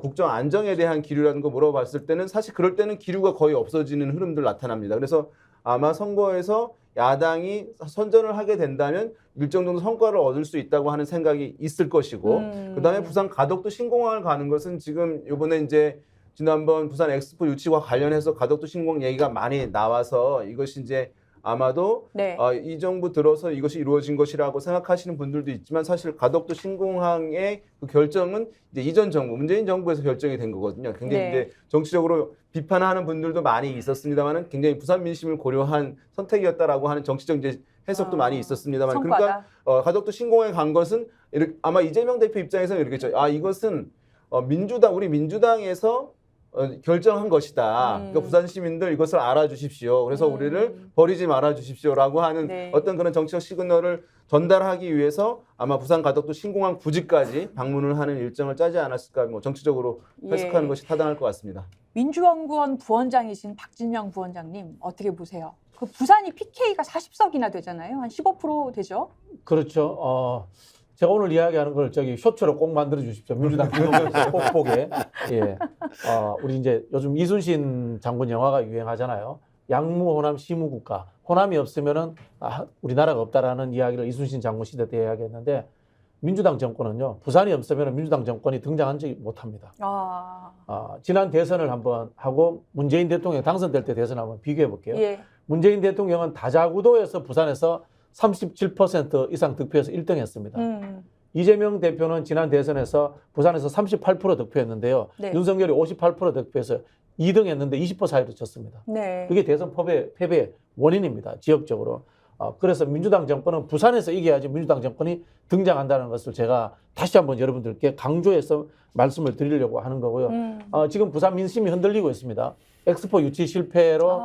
국정 안정에 대한 기류라든가 물어봤을 때는 사실 그럴 때는 기류가 거의 없어지는 흐름들 나타납니다. 그래서 아마 선거에서 야당이 선전을 하게 된다면 일정 정도 성과를 얻을 수 있다고 하는 생각이 있을 것이고, 그다음에 부산 가덕도 신공항을 가는 것은 지금 이번에 이제 지난번 부산 엑스포 유치와 관련해서 가덕도 신공항 얘기가 많이 나와서 이것이 이제 아마도 네. 이 정부 들어서 이것이 이루어진 것이라고 생각하시는 분들도 있지만 사실 가덕도 신공항의 그 결정은 이제 이전 정부, 문재인 정부에서 결정이 된 거거든요. 굉장히 네. 이제 정치적으로 비판하는 분들도 많이 있었습니다만은 굉장히 부산 민심을 고려한 선택이었다라고 하는 정치적 이제 해석도 많이 있었습니다만, 성과다. 그러니까 가덕도 신공항에 간 것은 아마 이재명 대표 입장에서는 이렇겠죠. 이것은 우리 민주당에서 결정한 것이다. 그러니까 부산 시민들 이것을 알아주십시오. 그래서 우리를 버리지 말아주십시오라고 하는 네. 어떤 그런 정치적 시그널을 전달하기 위해서 아마 부산 가덕도 신공항 부지까지 방문을 하는 일정을 짜지 않았을까, 뭐 정치적으로 해석하는 예. 것이 타당할 것 같습니다. 민주연구원 부원장이신 박진영 부원장님 어떻게 보세요? 그 부산이 PK가 40석이나 되잖아요. 한 15% 되죠? 그렇죠. 제가 오늘 이야기하는 걸 저기 쇼츠로 꼭 만들어 주십시오. 민주당 지도부에서 꼭 보게. 예. 우리 이제 요즘 이순신 장군 영화가 유행하잖아요. 양무, 호남, 시무국가. 호남이 없으면은 우리나라가 없다라는 이야기를 이순신 장군 시대 때 이야기했는데 민주당 정권은요. 부산이 없으면 민주당 정권이 등장한 적이 못합니다. 지난 대선을 한번 하고 문재인 대통령 당선될 때 대선 한번 비교해 볼게요. 예. 문재인 대통령은 다자구도에서 부산에서 37% 이상 득표해서 1등했습니다. 이재명 대표는 지난 대선에서 부산에서 38% 득표했는데요. 네. 윤석열이 58% 득표해서 2등했는데 20% 사이로 졌습니다. 네. 그게 대선 패배의 원인입니다. 지역적으로. 그래서 민주당 정권은 부산에서 이겨야지 민주당 정권이 등장한다는 것을 제가 다시 한번 여러분들께 강조해서 말씀을 드리려고 하는 거고요. 지금 부산 민심이 흔들리고 있습니다. 엑스포 유치 실패로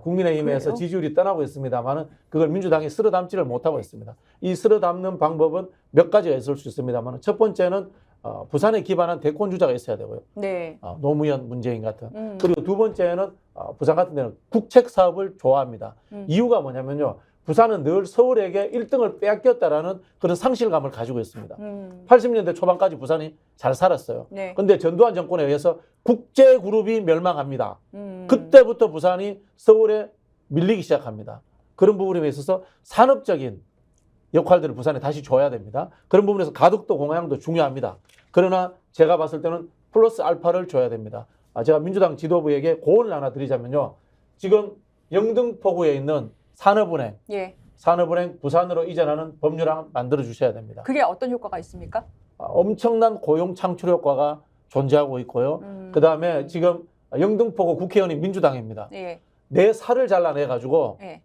국민의힘에서 그래요? 지지율이 떠나고 있습니다만은 그걸 민주당이 쓸어 담지를 못하고 있습니다. 이 쓸어 담는 방법은 몇 가지가 있을 수 있습니다만 첫 번째는 부산에 기반한 대권 주자가 있어야 되고요. 네. 노무현, 문재인 같은. 그리고 두 번째는 부산 같은 데는 국책 사업을 좋아합니다. 이유가 뭐냐면요. 부산은 늘 서울에게 1등을 빼앗겼다라는 그런 상실감을 가지고 있습니다. 80년대 초반까지 부산이 잘 살았어요. 네. 그런데 전두환 정권에 의해서 국제그룹이 멸망합니다. 그때부터 부산이 서울에 밀리기 시작합니다. 그런 부분에 있어서 산업적인 역할들을 부산에 다시 줘야 됩니다. 그런 부분에서 가덕도 공항도 중요합니다. 그러나 제가 봤을 때는 플러스 알파를 줘야 됩니다. 제가 민주당 지도부에게 고언을 하나 드리자면요. 지금 영등포구에 있는 산업은행, 예. 산업은행 부산으로 이전하는 법률안 만들어 주셔야 됩니다. 그게 어떤 효과가 있습니까? 엄청난 고용 창출 효과가 존재하고 있고요. 그다음에 지금 영등포구 국회의원이 민주당입니다. 예. 내 살을 잘라내가지고 예.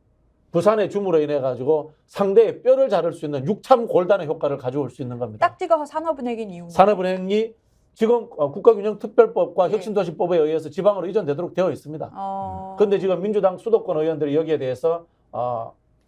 부산의 줌으로 인해가지고 상대의 뼈를 자를 수 있는 육참 골단의 효과를 가져올 수 있는 겁니다. 딱 찍어서 산업은행인 이유. 산업은행이 지금 국가균형특별법과 예. 혁신도시법에 의해서 지방으로 이전되도록 되어 있습니다. 그런데 지금 민주당 수도권 의원들이 여기에 대해서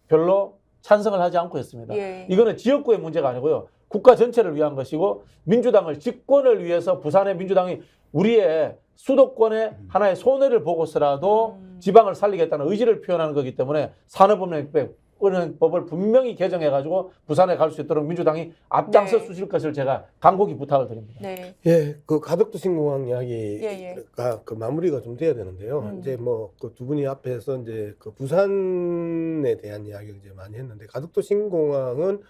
별로 찬성을 하지 않고 있습니다. 예. 이거는 지역구의 문제가 아니고요. 국가 전체를 위한 것이고 민주당을 집권을 위해서 부산의 민주당이 우리의 수도권의 하나의 손해를 보고서라도 지방을 살리겠다는 의지를 표현하는 거기 때문에 산업은행법을 분명히 개정해가지고 부산에 갈 수 있도록 민주당이 앞장서 네. 주실 것을 제가 간곡히 부탁을 드립니다. 네. 예, 그 가덕도 신공항 이야기가 예, 그 마무리가 좀 돼야 되는데요. 이제 뭐 그 두 분이 앞에서 이제 그 부산에 대한 이야기를 이제 많이 했는데 가덕도 신공항은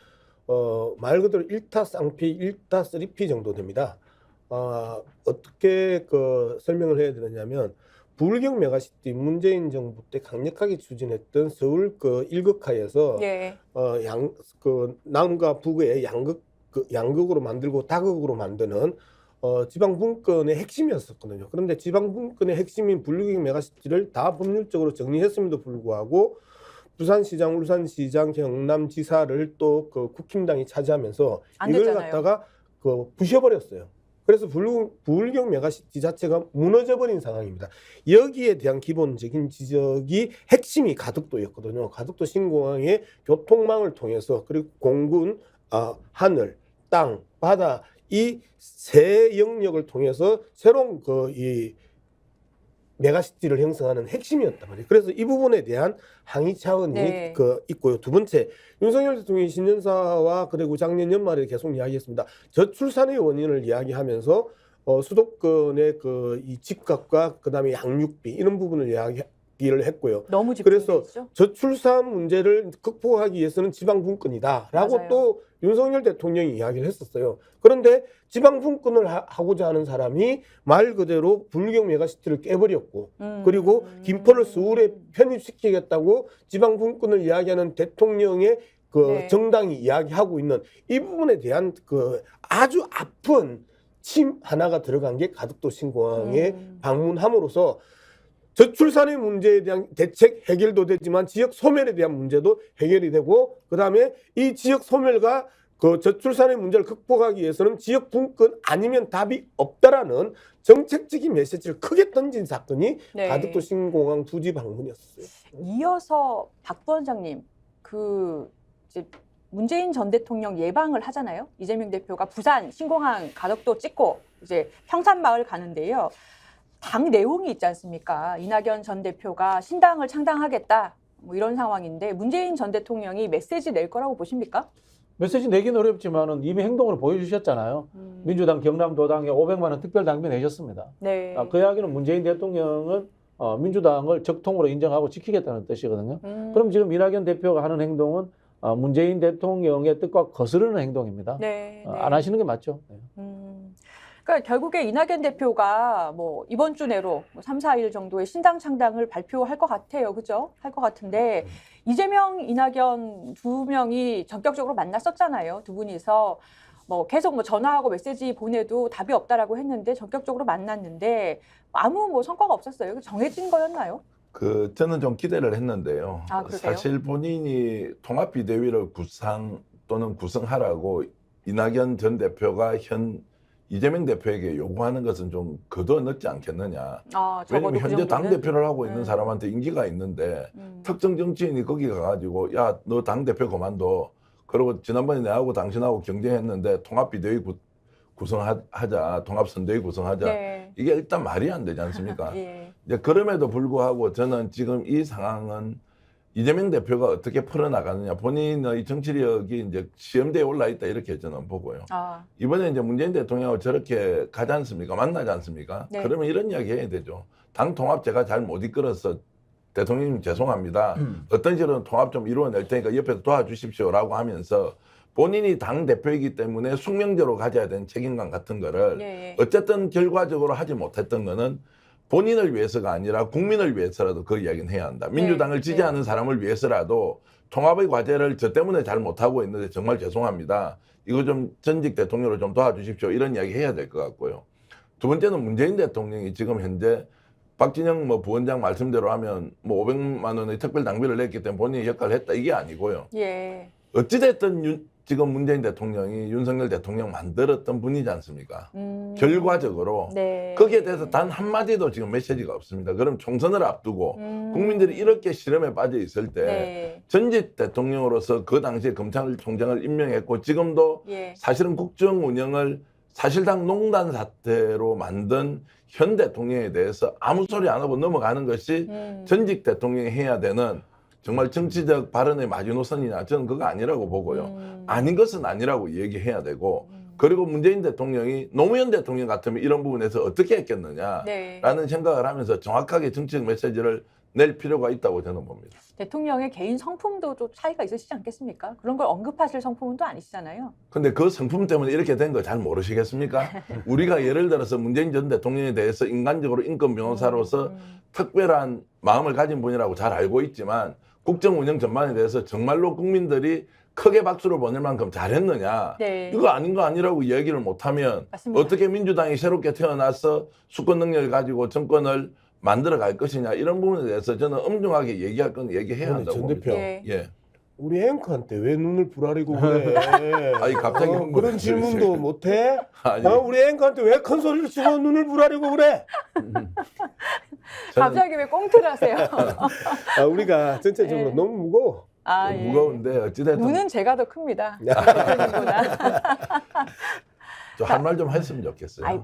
말 그대로 1타 쌍피, 1타 3피 정도 됩니다. 어떻게 그 설명을 해야 되느냐면 부울경 메가시티 문재인 정부 때 강력하게 추진했던 서울 그 일극하에서 예. 남과 북의 양극으로 만들고 다극으로 만드는 지방 분권의 핵심이었었거든요. 그런데 지방 분권의 핵심인 부울경 메가시티를 다 법률적으로 정리했음에도 불구하고 부산시장, 울산시장, 경남지사를 또 그 국힘당이 차지하면서 안 이걸 됐잖아요. 갖다가 그 부셔버렸어요. 그래서 부울경 메가시티 자체가 무너져버린 상황입니다. 여기에 대한 기본적인 지적이 핵심이 가덕도였거든요. 가덕도 신공항의 교통망을 통해서 그리고 공군, 하늘, 땅, 바다 이 세 영역을 통해서 새로운 이 메가시티를 형성하는 핵심이었단 말이에요. 그래서 이 부분에 대한 항의 차원이 네. 있고요. 두 번째, 윤석열 대통령이 신년사와 그리고 작년 연말에 계속 이야기했습니다. 저출산의 원인을 이야기하면서 수도권의 이 집값과 그다음에 양육비 이런 부분을 이야기를 했고요. 너무 그래서 집중됐죠. 저출산 문제를 극복하기 위해서는 지방 분권이다라고 맞아요. 또 윤석열 대통령이 이야기를 했었어요. 그런데 지방 분권을 하고자 하는 사람이 말 그대로 부울경 메가시티를 깨버렸고 그리고 김포를 서울에 편입시키겠다고 지방 분권을 이야기하는 대통령의 네. 정당이 이야기하고 있는 이 부분에 대한 아주 아픈 침 하나가 들어간 게 가덕도 신공항에 방문함으로써 저출산의 문제에 대한 대책 해결도 되지만 지역 소멸에 대한 문제도 해결이 되고 그다음에 이 지역 소멸과 그 저출산의 문제를 극복하기 위해서는 지역 분권 아니면 답이 없다라는 정책적인 메시지를 크게 던진 사건이 네. 가덕도 신공항 부지 방문이었어요. 이어서 박 부원장님, 이제 문재인 전 대통령 예방을 하잖아요. 이재명 대표가 부산 신공항 가덕도 찍고 이제 평산마을 가는데요. 당 내용이 있지 않습니까? 이낙연 전 대표가 신당을 창당하겠다 뭐 이런 상황인데 문재인 전 대통령이 메시지 낼 거라고 보십니까? 메시지 내기는 어렵지만은 이미 행동으로 보여주셨잖아요. 민주당 경남도당에 500만 원 특별 당비 내셨습니다. 네. 그 이야기는 문재인 대통령은 민주당을 적통으로 인정하고 지키겠다는 뜻이거든요. 그럼 지금 이낙연 대표가 하는 행동은 문재인 대통령의 뜻과 거스르는 행동입니다. 네. 네. 안 하시는 게 맞죠. 네. 그러니까 결국에 이낙연 대표가 뭐 이번 주 내로 3, 4일 정도의 신당 창당을 발표할 것 같아요. 그죠? 할 것 같은데 이재명, 이낙연 두 명이 전격적으로 만났었잖아요. 두 분이서 뭐 계속 뭐 전화하고 메시지 보내도 답이 없다라고 했는데 전격적으로 만났는데 아무 뭐 성과가 없었어요. 정해진 거였나요? 저는 좀 기대를 했는데요. 아, 그러세요? 사실 본인이 통합비대위를 구성하라고 이낙연 전 대표가 현 이재명 대표에게 요구하는 것은 좀 거둬 넣지 않겠느냐. 적어도 왜냐면 그 현재 정도는? 당대표를 하고 있는 음. 사람한테 인기가 있는데 특정 정치인이 거기 가가지고 야, 너 당대표 그만둬. 그리고 지난번에 내하고 당신하고 경쟁했는데 통합비대위 구성하자. 통합선대위 구성하자. 네. 이게 일단 말이 안 되지 않습니까? 예. 이제 그럼에도 불구하고 저는 지금 이 상황은 이재명 대표가 어떻게 풀어나가느냐. 본인의 정치력이 이제 시험대에 올라 있다 이렇게 저는 보고요. 이번에 이제 문재인 대통령하고 저렇게 가지 않습니까? 만나지 않습니까? 네. 그러면 이런 이야기 해야 되죠. 당 통합 제가 잘 못 이끌어서 대통령님 죄송합니다. 어떤 식으로 통합 좀 이루어낼 테니까 옆에서 도와주십시오라고 하면서 본인이 당 대표이기 때문에 숙명적으로 가져야 되는 책임감 같은 거를 예. 어쨌든 결과적으로 하지 못했던 거는 본인을 위해서가 아니라 국민을 위해서라도 그 이야기는 해야 한다. 민주당을 지지하는 사람을 위해서라도 통합의 과제를 저 때문에 잘 못하고 있는데 정말 죄송합니다. 이거 좀 전직 대통령으로 좀 도와주십시오. 이런 이야기 해야 될 것 같고요. 두 번째는 문재인 대통령이 지금 현재 박진영 부원장 말씀대로 하면 500만 원의 특별 당비를 냈기 때문에 본인이 역할을 했다. 이게 아니고요. 예. 어찌됐든 지금 문재인 대통령이 윤석열 대통령 만들었던 분이지 않습니까? 결과적으로 네. 거기에 대해서 단 한마디도 지금 메시지가 없습니다. 그럼 총선을 앞두고 국민들이 이렇게 실험에 빠져 있을 때 네. 전직 대통령으로서 그 당시에 검찰총장을 임명했고 지금도 예. 사실은 국정 운영을 사실상 농단 사태로 만든 현 대통령에 대해서 아무 소리 안 하고 넘어가는 것이 전직 대통령이 해야 되는 정말 정치적 발언의 마지노선이냐, 저는 그거 아니라고 보고요. 아닌 것은 아니라고 얘기해야 되고, 그리고 문재인 대통령이 노무현 대통령 같으면 이런 부분에서 어떻게 했겠느냐라는 네. 생각을 하면서 정확하게 정치적 메시지를 낼 필요가 있다고 저는 봅니다. 대통령의 개인 성품도 좀 차이가 있으시지 않겠습니까? 그런 걸 언급하실 성품은 또 아니시잖아요. 근데 그 성품 때문에 이렇게 된 거 잘 모르시겠습니까? 우리가 예를 들어서 문재인 전 대통령에 대해서 인간적으로 인권 변호사로서 특별한 마음을 가진 분이라고 잘 알고 있지만 국정 운영 전반에 대해서 정말로 국민들이 크게 박수를 보낼 만큼 잘했느냐. 네. 이거 아닌 거 아니라고 이야기를 못하면 맞습니다. 어떻게 민주당이 새롭게 태어나서 수권 능력을 가지고 정권을 만들어 갈 것이냐. 이런 부분에 대해서 저는 엄중하게 얘기할 건 얘기해야 아니, 한다고 전 봅니다. 대표. 예. 예. 우리 앵커한테 왜 눈을 부라리고 그래? 아니, 갑자기 그런 흥분을 질문도 못해? 아니, 우리 앵커한테 왜 큰 소리를 치고 눈을 부라리고 그래? 갑자기 왜 꽁트를 하세요? 우리가 전체적으로 예. 너무 무거워. 예. 무거운데 어찌됐든 눈은 제가 더 큽니다. 대통령보다. 할 말 좀 했으면 좋겠어요.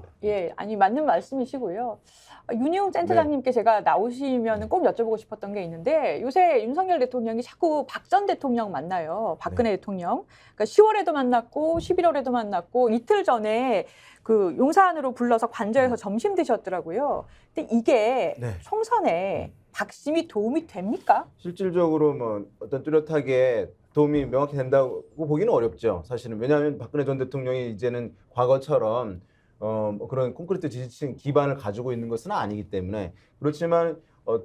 아니 맞는 말씀이시고요. 윤희용 센터장님께 제가 나오시면 꼭 여쭤보고 싶었던 게 있는데 요새 윤석열 대통령이 자꾸 박 전 대통령 만나요. 박근혜 대통령. 그러니까 10월에도 만났고 11월에도 만났고 이틀 전에 그 용산으로 불러서 관저에서 점심 드셨더라고요. 근데 이게 네. 총선에 박심이 도움이 됩니까? 실질적으로 뭐 어떤 뚜렷하게 도움이 명확히 된다고 보기는 어렵죠. 사실은 왜냐하면 박근혜 전 대통령이 이제는 과거처럼 뭐 그런 콘크리트 지지층 기반을 가지고 있는 것은 아니기 때문에 그렇지만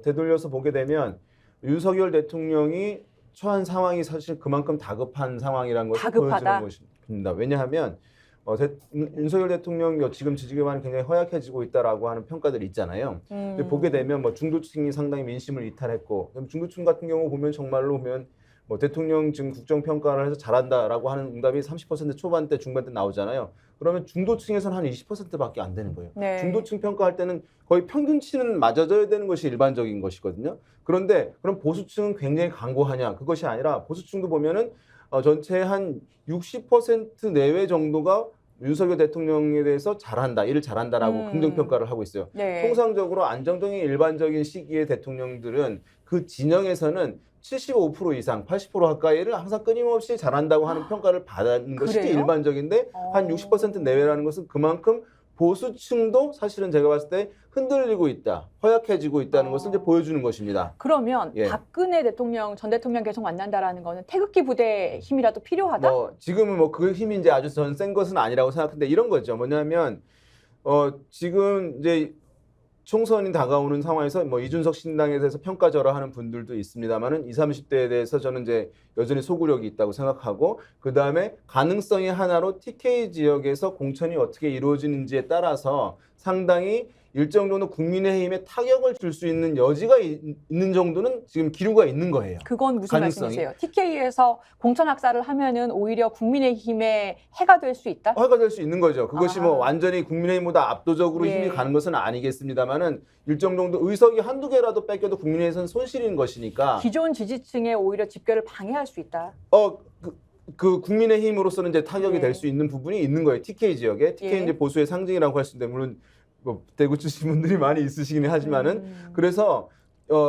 되돌려서 보게 되면 윤석열 대통령이 처한 상황이 사실 그만큼 다급한 상황이라는 것을 다급하다. 보여주는 것입니다. 왜냐하면 윤석열 대통령 지금 지지 기반이 굉장히 허약해지고 있다라고 하는 평가들이 있잖아요. 근데 보게 되면 뭐 중도층이 상당히 민심을 이탈했고 중도층 같은 경우 보면 정말로 보면 뭐 대통령 지금 국정평가를 해서 잘한다라고 하는 응답이 30% 초반대 중반대 나오잖아요. 그러면 중도층에서는 한 20%밖에 안 되는 거예요. 네. 중도층 평가할 때는 거의 평균치는 맞아져야 되는 것이 일반적인 것이거든요. 그런데 그럼 보수층은 굉장히 강고하냐? 그것이 아니라 보수층도 보면은 전체 한 60% 내외 정도가 윤석열 대통령에 대해서 잘한다, 일을 잘한다라고 긍정평가를 하고 있어요. 네. 통상적으로 안정적인 일반적인 시기의 대통령들은 그 진영에서는 75% 이상, 80% 가까이를 항상 끊임없이 잘한다고 하는 평가를 받는 것이 그래요? 일반적인데 한 60% 내외라는 것은 그만큼 보수층도 사실은 제가 봤을 때 흔들리고 있다, 허약해지고 있다는 것을 이제 보여주는 것입니다. 그러면 예. 박근혜 대통령, 전 대통령 계속 만난다라는 거는 태극기 부대 힘이라도 필요하다? 뭐 지금은 뭐 그 힘이 이제 아주 전 센 것은 아니라고 생각하는데 이런 거죠. 뭐냐면 지금 이제 총선이 다가오는 상황에서 뭐 이준석 신당에 대해서 평가절하하는 분들도 있습니다만은 20, 30대에 대해서 저는 이제 여전히 소구력이 있다고 생각하고 그 다음에 가능성이 하나로 TK 지역에서 공천이 어떻게 이루어지는지에 따라서 상당히 일정 정도 국민의힘에 타격을 줄 수 있는 여지가 있는 정도는 지금 기류가 있는 거예요. 그건 무슨 가능성이. 말씀이세요? TK에서 공천 학살을 하면은 오히려 국민의힘에 해가 될 수 있다? 허가 될 수 있는 거죠. 그것이 뭐 완전히 국민의힘보다 압도적으로 예. 힘이 가는 것은 아니겠습니다만은 일정 정도 의석이 한두 개라도 뺏겨도 국민의힘에서는 손실인 것이니까 기존 지지층에 오히려 집결을 방해할 수 있다. 그 국민의힘으로서는 이제 타격이 예. 될 수 있는 부분이 있는 거예요. TK 지역에. TK 예. 이제 보수의 상징이라고 할 수 있는데 물론 뭐 대구 출신 분들이 많이 있으시긴 하지만은 그래서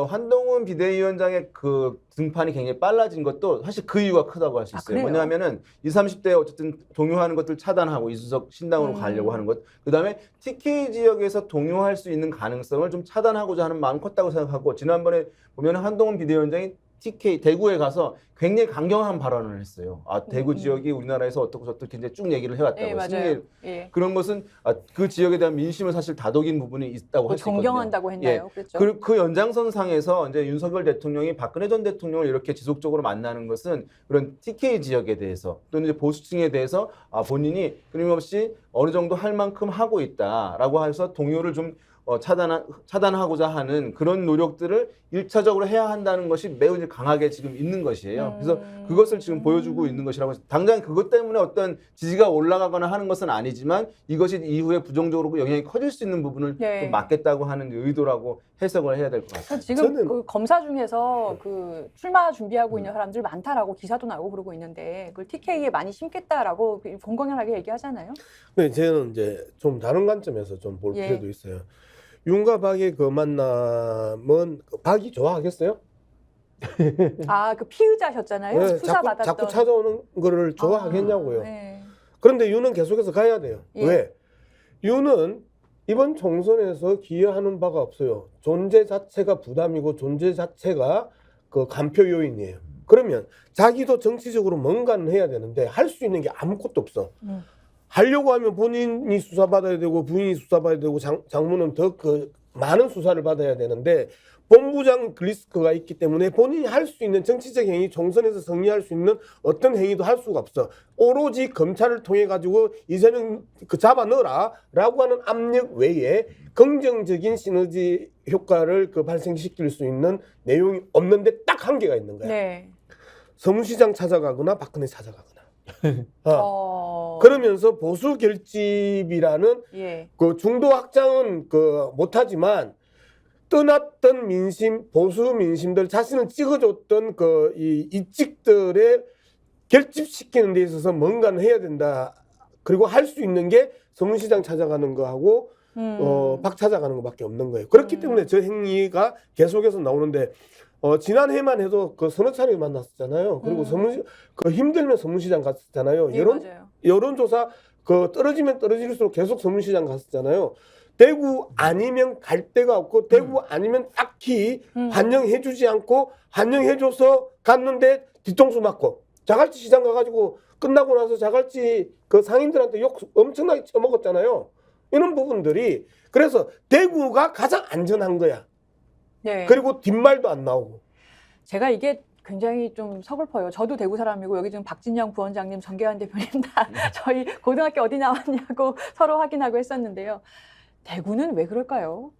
한동훈 비대위원장의 그 등판이 굉장히 빨라진 것도 사실 그 이유가 크다고 할 수 있어요. 그래요? 뭐냐면은 20, 30대 어쨌든 동요하는 것들 차단하고 이준석 신당으로 가려고 하는 것. 그다음에 TK 지역에서 동요할 수 있는 가능성을 좀 차단하고자 하는 마음이 컸다고 생각하고 지난번에 보면 한동훈 비대위원장이 TK 대구에 가서 굉장히 강경한 발언을 했어요. 대구 지역이 우리나라에서 어떻고 저떻게 이제 쭉 얘기를 해왔다고. 예, 맞아요. 예. 그런 것은 그 지역에 대한 민심을 사실 다독인 부분이 있다고 할 수 있거든요. 존경한다고 했나요? 그렇죠. 그 연장선상에서 이제 윤석열 대통령이 박근혜 전 대통령을 이렇게 지속적으로 만나는 것은 그런 TK 지역에 대해서 또는 이제 보수층에 대해서 본인이 끊임없이 어느 정도 할 만큼 하고 있다라고 해서 동요를 좀 차단하고자 하는 그런 노력들을 1차적으로 해야 한다는 것이 매우 이제 강하게 지금 있는 것이에요. 그래서 그것을 지금 보여주고 있는 것이라고 해서 당장 그것 때문에 어떤 지지가 올라가거나 하는 것은 아니지만 이것이 이후에 부정적으로 영향이 커질 수 있는 부분을 네. 좀 막겠다고 하는 의도라고 해석을 해야 될 것 같습니다. 지금 저는- 그 검사 중에서 그 출마 준비하고 있는 사람들 많다라고 기사도 나오고 그러고 있는데 그걸 TK에 많이 심겠다라고 공공연하게 얘기하잖아요. 네, 저는 이제 좀 다른 관점에서 좀 볼 예. 필요도 있어요. 윤과 박의 그 만남은 박이 좋아하겠어요? 그 피의자셨잖아요. 네, 수사받았던. 자꾸 찾아오는 거를 좋아하겠냐고요. 네. 그런데 윤은 계속해서 가야 돼요. 예. 왜? 윤은 이번 총선에서 기여하는 바가 없어요. 존재 자체가 부담이고 존재 자체가 그 간표 요인이에요. 그러면 자기도 정치적으로 뭔가는 해야 되는데 할 수 있는 게 아무것도 없어. 하려고 하면 본인이 수사받아야 되고 부인이 수사받아야 되고 장모는 더 그 많은 수사를 받아야 되는데 본부장 리스크가 있기 때문에 본인이 할 수 있는 정치적 행위, 총선에서 승리할 수 있는 어떤 행위도 할 수가 없어. 오로지 검찰을 통해 가지고 이재명 그 잡아 넣어라라고 하는 압력 외에 긍정적인 시너지 효과를 그 발생시킬 수 있는 내용이 없는데 딱 한계가 있는 거야. 네. 서울시장 찾아가거나 박근혜 찾아가거나. 그러면서 보수 결집이라는 예. 그 중도 확장은 그 못하지만 떠났던 민심, 보수 민심들 자신을 찍어줬던 그 이 이직들의 결집시키는 데 있어서 뭔가는 해야 된다. 그리고 할 수 있는 게 서문시장 찾아가는 거하고 박 찾아가는 것밖에 없는 거예요. 그렇기 때문에 저 행위가 계속해서 나오는데 지난해만 해도 그 서너 차례 만났었잖아요. 그리고 그 힘들면 서문시장 갔었잖아요. 예, 맞아요. 여론조사 그 떨어지면 떨어질수록 계속 서문시장 갔었잖아요. 대구 아니면 갈 데가 없고 대구 아니면 딱히 환영해주지 않고 환영해줘서 갔는데 뒤통수 맞고 자갈치 시장 가가지고 끝나고 나서 자갈치 그 상인들한테 욕 엄청나게 쳐먹었잖아요. 이런 부분들이 그래서 대구가 가장 안전한 거야. 네. 그리고 뒷말도 안 나오고. 제가 이게 굉장히 좀 서글퍼요. 저도 대구 사람이고 여기 지금 박진영 부원장님, 정계환 대표님 다 저희 고등학교 어디 나왔냐고 서로 확인하고 했었는데요. 대구는 왜 그럴까요?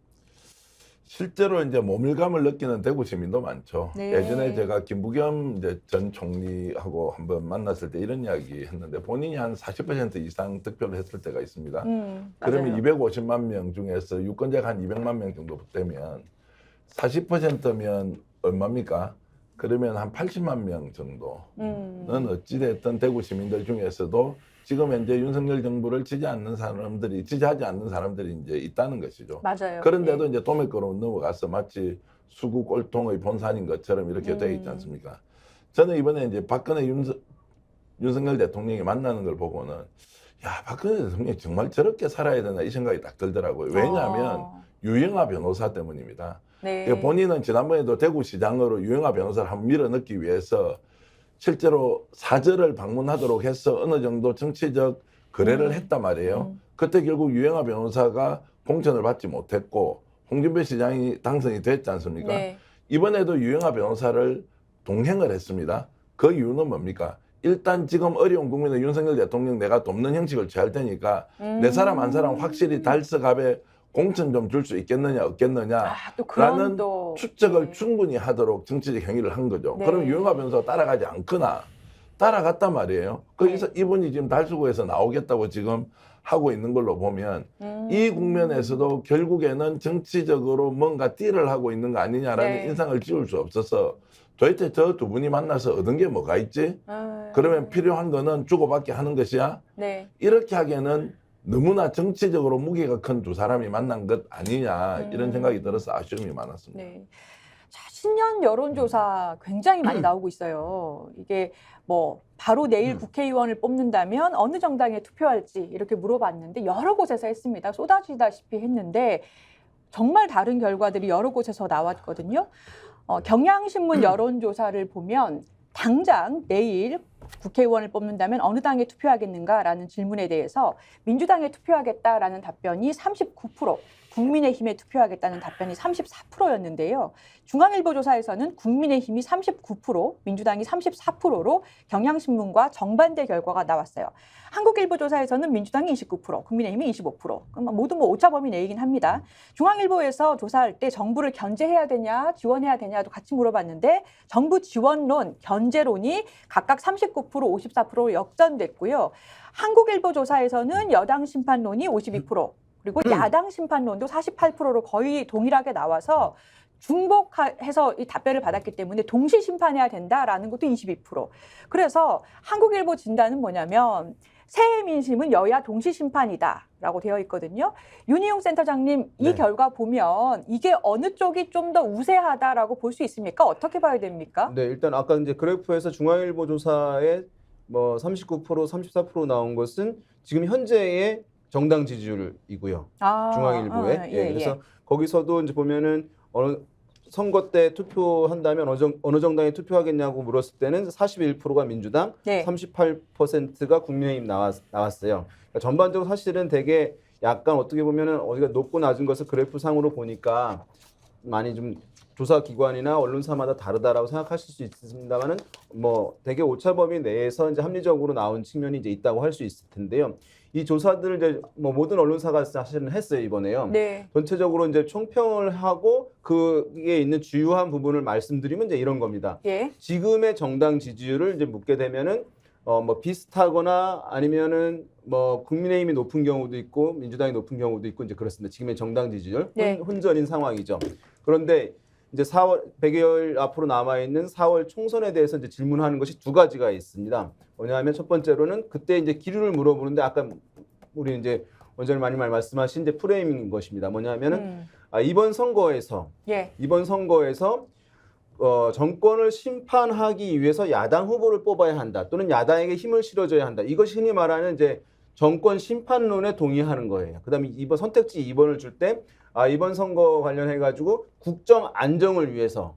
실제로 이제 모밀감을 느끼는 대구 시민도 많죠. 네. 예전에 제가 김부겸 이제 전 총리하고 한번 만났을 때 이런 이야기 했는데 본인이 한 40% 이상 득표를 했을 때가 있습니다. 그러면 맞아요. 250만 명 중에서 유권자가 한 200만 명 정도 되면 40%면 얼마입니까? 그러면 한 80만 명 정도는 음. 어찌됐든 대구 시민들 중에서도 지금 현재 윤석열 정부를 지지하지 않는 사람들이 이제 있다는 것이죠. 맞아요. 그런데도 예. 이제 도매가로 넘어가서 마치 수구 꼴통의 본산인 것처럼 이렇게 돼 있지 않습니까? 저는 이번에 이제 박근혜 윤석열 대통령이 만나는 걸 보고는 야, 박근혜 대통령이 정말 저렇게 살아야 되나 이 생각이 딱 들더라고요. 왜냐하면 유영하 변호사 때문입니다. 네. 그러니까 본인은 지난번에도 대구시장으로 유영하 변호사를 한번 밀어넣기 위해서 실제로 사저를 방문하도록 해서 어느 정도 정치적 거래를 했단 말이에요. 그때 결국 유영하 변호사가 공천을 받지 못했고 홍준표 시장이 당선이 됐지 않습니까? 네. 이번에도 유영하 변호사를 동행을 했습니다. 그 이유는 뭡니까? 일단 지금 어려운 국민의 윤석열 대통령 내가 돕는 형식을 취할 테니까 내 사람 한 사람 확실히 달서갑에 공천 좀 줄 수 있겠느냐 없겠느냐 아, 또 그런 라는 또 추적을 네. 충분히 하도록 정치적 행위를 한 거죠. 네. 그럼 유영하 변호사가 따라가지 않거나 따라갔단 말이에요. 거기서 네. 이분이 지금 달수구에서 나오겠다고 지금 하고 있는 걸로 보면 이 국면에서도 결국에는 정치적으로 뭔가 딜을 하고 있는 거 아니냐라는 네. 인상을 지울 수 없어서 도대체 저 두 분이 만나서 얻은 게 뭐가 있지? 아, 그러면 필요한 거는 주고받기 하는 것이야? 네. 이렇게 하기에는 너무나 정치적으로 무게가 큰 두 사람이 만난 것 아니냐 이런 생각이 들어서 아쉬움이 많았습니다. 네. 자, 신년 여론조사 굉장히 많이 나오고 있어요. 이게 뭐 바로 내일 국회의원을 뽑는다면 어느 정당에 투표할지 이렇게 물어봤는데 여러 곳에서 했습니다. 쏟아지다시피 했는데 정말 다른 결과들이 여러 곳에서 나왔거든요. 경향신문 여론조사를 보면 당장 내일 국회의원을 뽑는다면 어느 당에 투표하겠는가라는 질문에 대해서 민주당에 투표하겠다라는 답변이 39%, 국민의힘에 투표하겠다는 답변이 34%였는데요. 중앙일보 조사에서는 국민의힘이 39%, 민주당이 34%로 경향신문과 정반대 결과가 나왔어요. 한국일보 조사에서는 민주당이 29%, 국민의힘이 25%. 모두 오차범위 내이긴 합니다. 중앙일보에서 조사할 때 정부를 견제해야 되냐, 지원해야 되냐도 같이 물어봤는데 정부 지원론, 견제론이 각각 39%, 54%로 역전됐고요. 한국일보 조사에서는 여당 심판론이 52%, 그리고 야당 심판론도 48%로 거의 동일하게 나와서 중복해서 이 답변을 받았기 때문에 동시 심판해야 된다라는 것도 22%. 그래서 한국일보 진단은 뭐냐면 새해 민심은 여야 동시 심판이다라고 되어 있거든요. 윤희용 센터장님, 이 네. 결과 결과 보면 이게 어느 쪽이 좀 더 우세하다라고 볼 수 있습니까? 어떻게 봐야 됩니까? 네, 일단 아까 이제 그래프에서 중앙일보 조사에 뭐 39%, 34% 나온 것은 지금 현재의 정당 지지율이고요. 중앙일보에. 그래서 거기서도 이제 보면은 선거 때 투표한다면 어느 정당에 투표하겠냐고 물었을 때는 41%가 민주당, 네. 38%가 국민의힘 나왔어요. 그러니까 전반적으로 사실은 되게 약간 어떻게 보면은 어디가 높고 낮은 것을 그래프상으로 보니까 많이 좀 조사 기관이나 언론사마다 다르다라고 생각하실 수 있습니다만은 뭐 되게 오차범위 내에서 이제 합리적으로 나온 측면이 이제 있다고 할 수 있을 텐데요. 이 조사들을 이제 뭐 모든 언론사가 사실은 했어요 이번에요. 네. 전체적으로 이제 총평을 하고 그게 있는 주요한 부분을 말씀드리면 이제 이런 겁니다. 예. 지금의 정당 지지율을 이제 묻게 되면은 뭐 비슷하거나 아니면은 뭐 국민의힘이 높은 경우도 있고 민주당이 높은 경우도 있고 이제 그렇습니다. 지금의 정당 지지율 네. 혼전인 상황이죠. 그런데 이제 100여일 앞으로 남아 있는 4월 총선에 대해서 이제 질문하는 것이 두 가지가 있습니다. 뭐냐면 첫 번째로는 그때 이제 기류를 물어보는데 아까 우리 이제 원장님 많이 말씀하신 이제 프레임인 것입니다. 뭐냐면은 이번 선거에서 예. 정권을 심판하기 위해서 야당 후보를 뽑아야 한다. 또는 야당에게 힘을 실어줘야 한다. 이것이 흔히 말하는 이제 정권 심판론에 동의하는 거예요. 그다음에 이번 선택지 2번을 줄 때 이번 선거 관련해 가지고 국정 안정을 위해서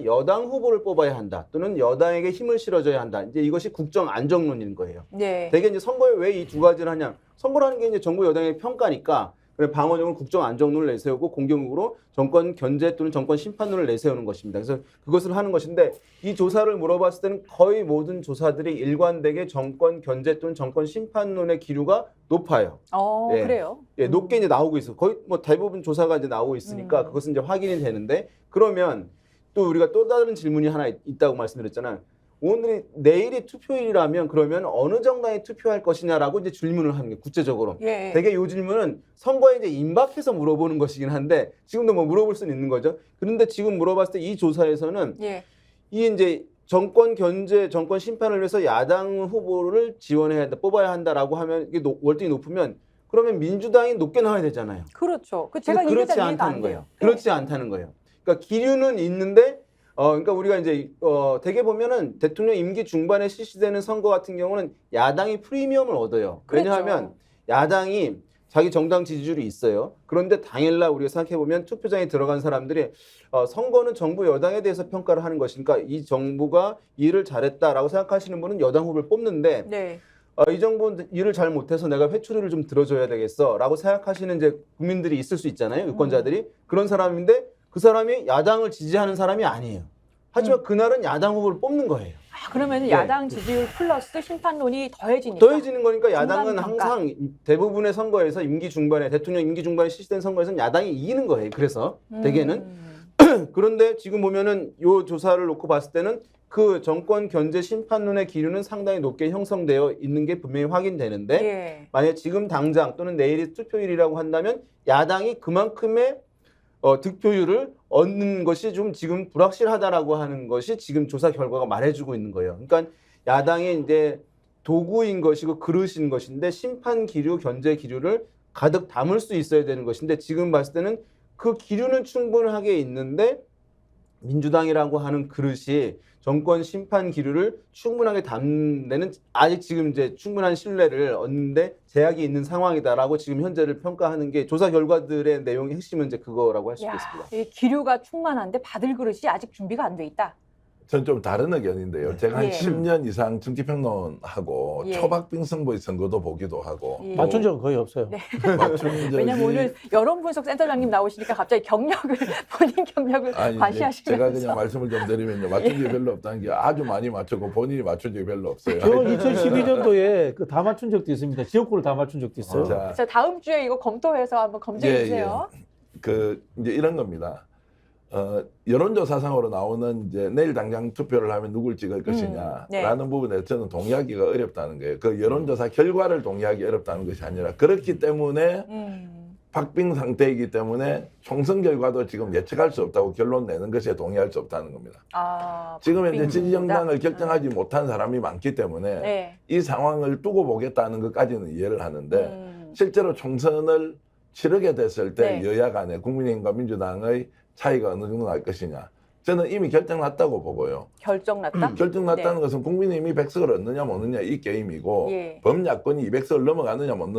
여당 후보를 뽑아야 한다. 또는 여당에게 힘을 실어줘야 한다. 이제 이것이 국정 안정론인 거예요. 네. 대개 이제 선거에 왜 이 두 가지를 하냐? 선거라는 게 이제 정부 여당의 평가니까 그래 방어적으로 국정 안정론을 내세우고 공격으로 정권 견제 또는 정권 심판론을 내세우는 것입니다. 그래서 그것을 하는 것인데 이 조사를 물어봤을 때는 거의 모든 조사들이 일관되게 정권 견제 또는 정권 심판론의 기류가 높아요. 예. 그래요. 예, 높게 이제 나오고 있어. 거의 뭐 대부분 조사가 이제 나오고 있으니까 그것은 이제 확인이 되는데 그러면 또 우리가 또 다른 질문이 하나 있다고 말씀드렸잖아요. 내일이 투표일이라면 그러면 어느 정당에 투표할 것이냐라고 이제 질문을 하는 게 구체적으로. 예. 되게 이 질문은 선거에 이제 임박해서 물어보는 것이긴 한데 지금도 뭐 물어볼 수는 있는 거죠. 그런데 지금 물어봤을 때 이 조사에서는 예. 이 이제 정권 견제, 정권 심판을 위해서 야당 후보를 지원해야 한다, 뽑아야 한다라고 하면 이게 월등히 높으면 그러면 민주당이 높게 나와야 되잖아요. 그렇죠. 제가 근데 그렇지 이해가 않다는 안 거예요. 돼요. 그렇지 않다는 거예요. 그러니까 기류는 있는데 그러니까 우리가 이제 대개 보면은 대통령 임기 중반에 실시되는 선거 같은 경우는 야당이 프리미엄을 얻어요. 그렇죠. 왜냐하면 야당이 자기 정당 지지율이 있어요. 그런데 당일날 우리가 생각해 보면 투표장에 들어간 사람들이 선거는 정부 여당에 대해서 평가를 하는 것이니까 이 정부가 일을 잘했다라고 생각하시는 분은 여당 후보를 뽑는데 네. 이 정부는 일을 잘 못해서 내가 회초리를 좀 들어줘야 되겠어라고 생각하시는 이제 국민들이 있을 수 있잖아요. 유권자들이 그런 사람인데 그 사람이 야당을 지지하는 사람이 아니에요. 하지만 그날은 야당 후보를 뽑는 거예요. 그러면 네. 야당 지지율 플러스 심판론이 더해지니까. 더해지는 거니까 야당은 중간 평가. 항상 대부분의 선거에서 임기 중반에 대통령 임기 중반에 실시된 선거에서는 야당이 이기는 거예요. 그래서 대개는 그런데 지금 보면은 요 조사를 놓고 봤을 때는 그 정권 견제 심판론의 기류는 상당히 높게 형성되어 있는 게 분명히 확인되는데 예. 만약 지금 당장 또는 내일이 투표일이라고 한다면 야당이 그만큼의 득표율을 얻는 것이 좀 지금 불확실하다라고 하는 것이 지금 조사 결과가 말해주고 있는 거예요. 그러니까 야당의 이제 도구인 것이고 그릇인 것인데 심판 기류, 견제 기류를 가득 담을 수 있어야 되는 것인데 지금 봤을 때는 그 기류는 충분하게 있는데 민주당이라고 하는 그릇이 정권 심판 기류를 충분하게 담는 아직 지금 이제 충분한 신뢰를 얻는데 제약이 있는 상황이다라고 지금 현재를 평가하는 게 조사 결과들의 내용의 핵심은 이제 그거라고 할 수 있겠습니다. 이 기류가 충만한데 받을 그릇이 아직 준비가 안 돼 있다. 전 좀 다른 의견인데요. 제가 한 예. 10년 이상 정치평론하고 예. 초박빙 선거의 선거도 보기도 하고 예. 맞춘 적은 거의 없어요. 네. 맞춘 적이 왜냐면 오늘 여론분석센터장님 나오시니까 갑자기 경력을 본인 경력을 아니, 이제 과시하시면서 제가 그냥 말씀을 좀 드리면요. 맞춘 적이 별로 없다는 게 아주 많이 맞췄고 본인이 맞춘 적이 별로 없어요. 저 2012년도에 그 다 맞춘 적도 있습니다. 지역구를 다 맞춘 적도 있어요. 자, 자, 다음 주에 이거 검토해서 한번 검증해 주세요. 그 이제 이런 겁니다. 여론조사상으로 나오는 이제 내일 당장 투표를 하면 누굴 찍을 것이냐라는 네. 부분에 저는 동의하기가 어렵다는 거예요. 그 여론조사 결과를 동의하기 어렵다는 것이 아니라 그렇기 때문에 박빙 상태이기 때문에 총선 결과도 지금 예측할 수 없다고 결론 내는 것에 동의할 수 없다는 겁니다. 지금 현재 지지정당을 결정하지 못한 사람이 많기 때문에 네. 이 상황을 두고 보겠다는 것까지는 이해를 하는데 실제로 총선을 치르게 됐을 때 네. 여야 간에 국민의힘과 민주당의 차이가 어느 정도 날 것이냐. 저는 이미 결정났다고 보고요. 결정났다. 결정났다는 네. 것은 국민의힘이 100석을 얻느냐 못 얻느냐 이 게임이고 예. 범야권이 200석을 넘어가느냐 못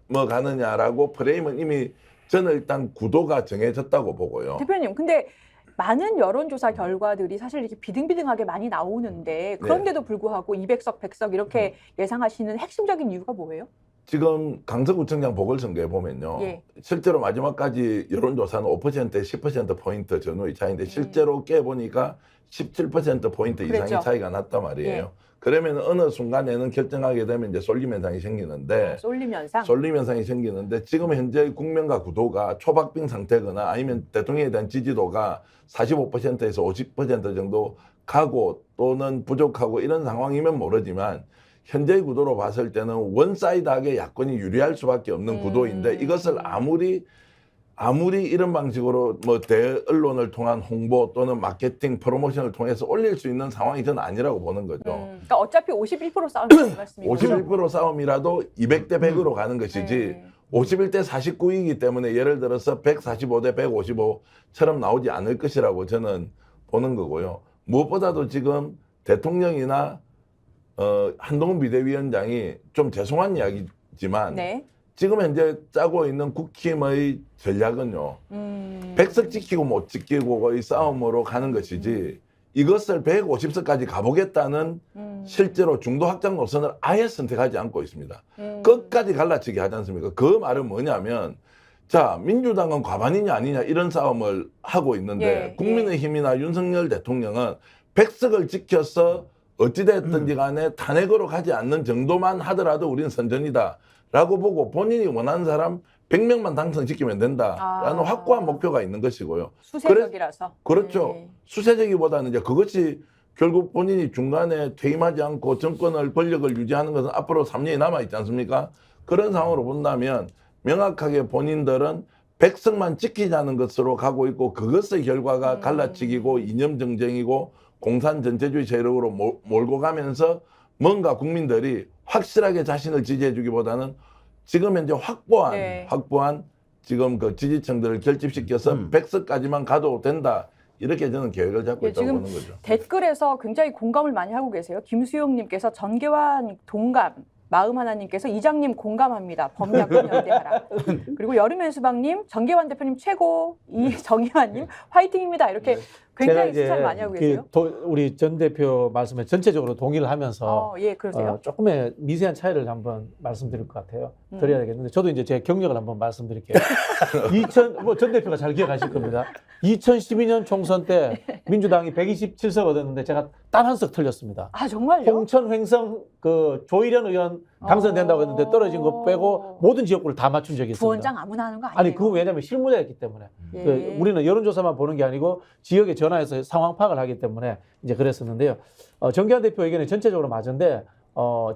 넘어가느냐라고 프레임은 이미 저는 일단 구도가 정해졌다고 보고요. 대표님, 근데 많은 여론조사 결과들이 사실 이렇게 비등비등하게 많이 나오는데 그런데도 불구하고 200석, 100석 이렇게 예상하시는 핵심적인 이유가 뭐예요? 지금 강서구청장 보궐선거에 보면요. 예. 실제로 마지막까지 여론조사는 5%, 10%포인트 전후의 차이인데 실제로 깨보니까 17%포인트 이상의 그랬죠. 차이가 났단 말이에요. 예. 그러면 어느 순간에는 결정하게 되면 이제 쏠림 현상이 생기는데 쏠림 현상. 쏠림 현상이 생기는데 지금 현재 국면과 구도가 초박빙 상태거나 아니면 대통령에 대한 지지도가 45%에서 50% 정도 가고 또는 부족하고 이런 상황이면 모르지만 현재의 구도로 봤을 때는 원사이드하게 야권이 유리할 수밖에 없는 구도인데 이것을 아무리 이런 방식으로 뭐 대언론을 통한 홍보 또는 마케팅 프로모션을 통해서 올릴 수 있는 상황이 저는 아니라고 보는 거죠. 그러니까 어차피 51% 싸움이라는 말씀이고 51% 싸움이라도 200대 100으로 가는 것이지 51대 49이기 때문에 예를 들어서 145대 155처럼 나오지 않을 것이라고 저는 보는 거고요. 무엇보다도 지금 대통령이나 한동훈 비대위원장이 좀 죄송한 이야기지만 네. 지금 현재 짜고 있는 국힘의 전략은요. 100석 지키고 못 지키고의 싸움으로 가는 것이지 이것을 150석까지 가보겠다는 실제로 중도 확장 노선을 아예 선택하지 않고 있습니다. 끝까지 갈라치기 하지 않습니까? 그 말은 뭐냐면 자 민주당은 과반이냐 아니냐 이런 싸움을 하고 있는데 국민의힘이나 윤석열 대통령은 100석을 지켜서 어찌됐든지 간에 탄핵으로 가지 않는 정도만 하더라도 우리는 선전이다 라고 보고 본인이 원하는 사람 100명만 당선시키면 된다라는 확고한 목표가 있는 것이고요. 수세적이라서. 그렇죠. 수세적이보다는 이제 그것이 결국 본인이 중간에 퇴임하지 않고 정권을 권력을 유지하는 것은 앞으로 3년이 남아있지 않습니까? 그런 상황으로 본다면 명확하게 본인들은 100석만 지키자는 것으로 가고 있고 그것의 결과가 갈라치기고 이념 정쟁이고 공산 전체주의 세력으로 몰고 가면서 뭔가 국민들이 확실하게 자신을 지지해주기보다는 지금 현재 확보한 지금 그 지지층들을 결집시켜서 100석까지만 가도 된다. 이렇게 저는 계획을 잡고 있다고 지금 보는 거죠. 댓글에서 굉장히 공감을 많이 하고 계세요. 김수용님께서 전개환 동감, 마음하나님께서 이장님 공감합니다. 법약은 연대하라. 그리고 여름의 수박님, 전개환 대표님 최고, 이 정의환님 화이팅입니다. 이렇게 굉장히 칭찬 많이 하고 계세요. 우리 전 대표 말씀에 전체적으로 동의를 하면서 예, 그러세요. 조금의 미세한 차이를 한번 말씀드릴 것 같아요. 드려야겠는데 저도 이제 제 경력을 한번 말씀드릴게요. 전 대표가 잘 기억하실 겁니다. 2012년 총선 때 민주당이 127석 얻었는데 제가 단 한 석 틀렸습니다. 아, 정말요? 홍천 횡성 그 조일현 의원 당선된다고 했는데 떨어진 거 빼고 모든 지역구를 다 맞춘 적이 있습니다. 부원장 아무나 하는 거 아니에요? 아니, 그거 왜냐하면 실무자였기 때문에. 예. 그 우리는 여론조사만 보는 게 아니고 지역에 전화해서 상황 파악을 하기 때문에 이제 그랬었는데요. 정기환 대표 의견이 전체적으로 맞은데,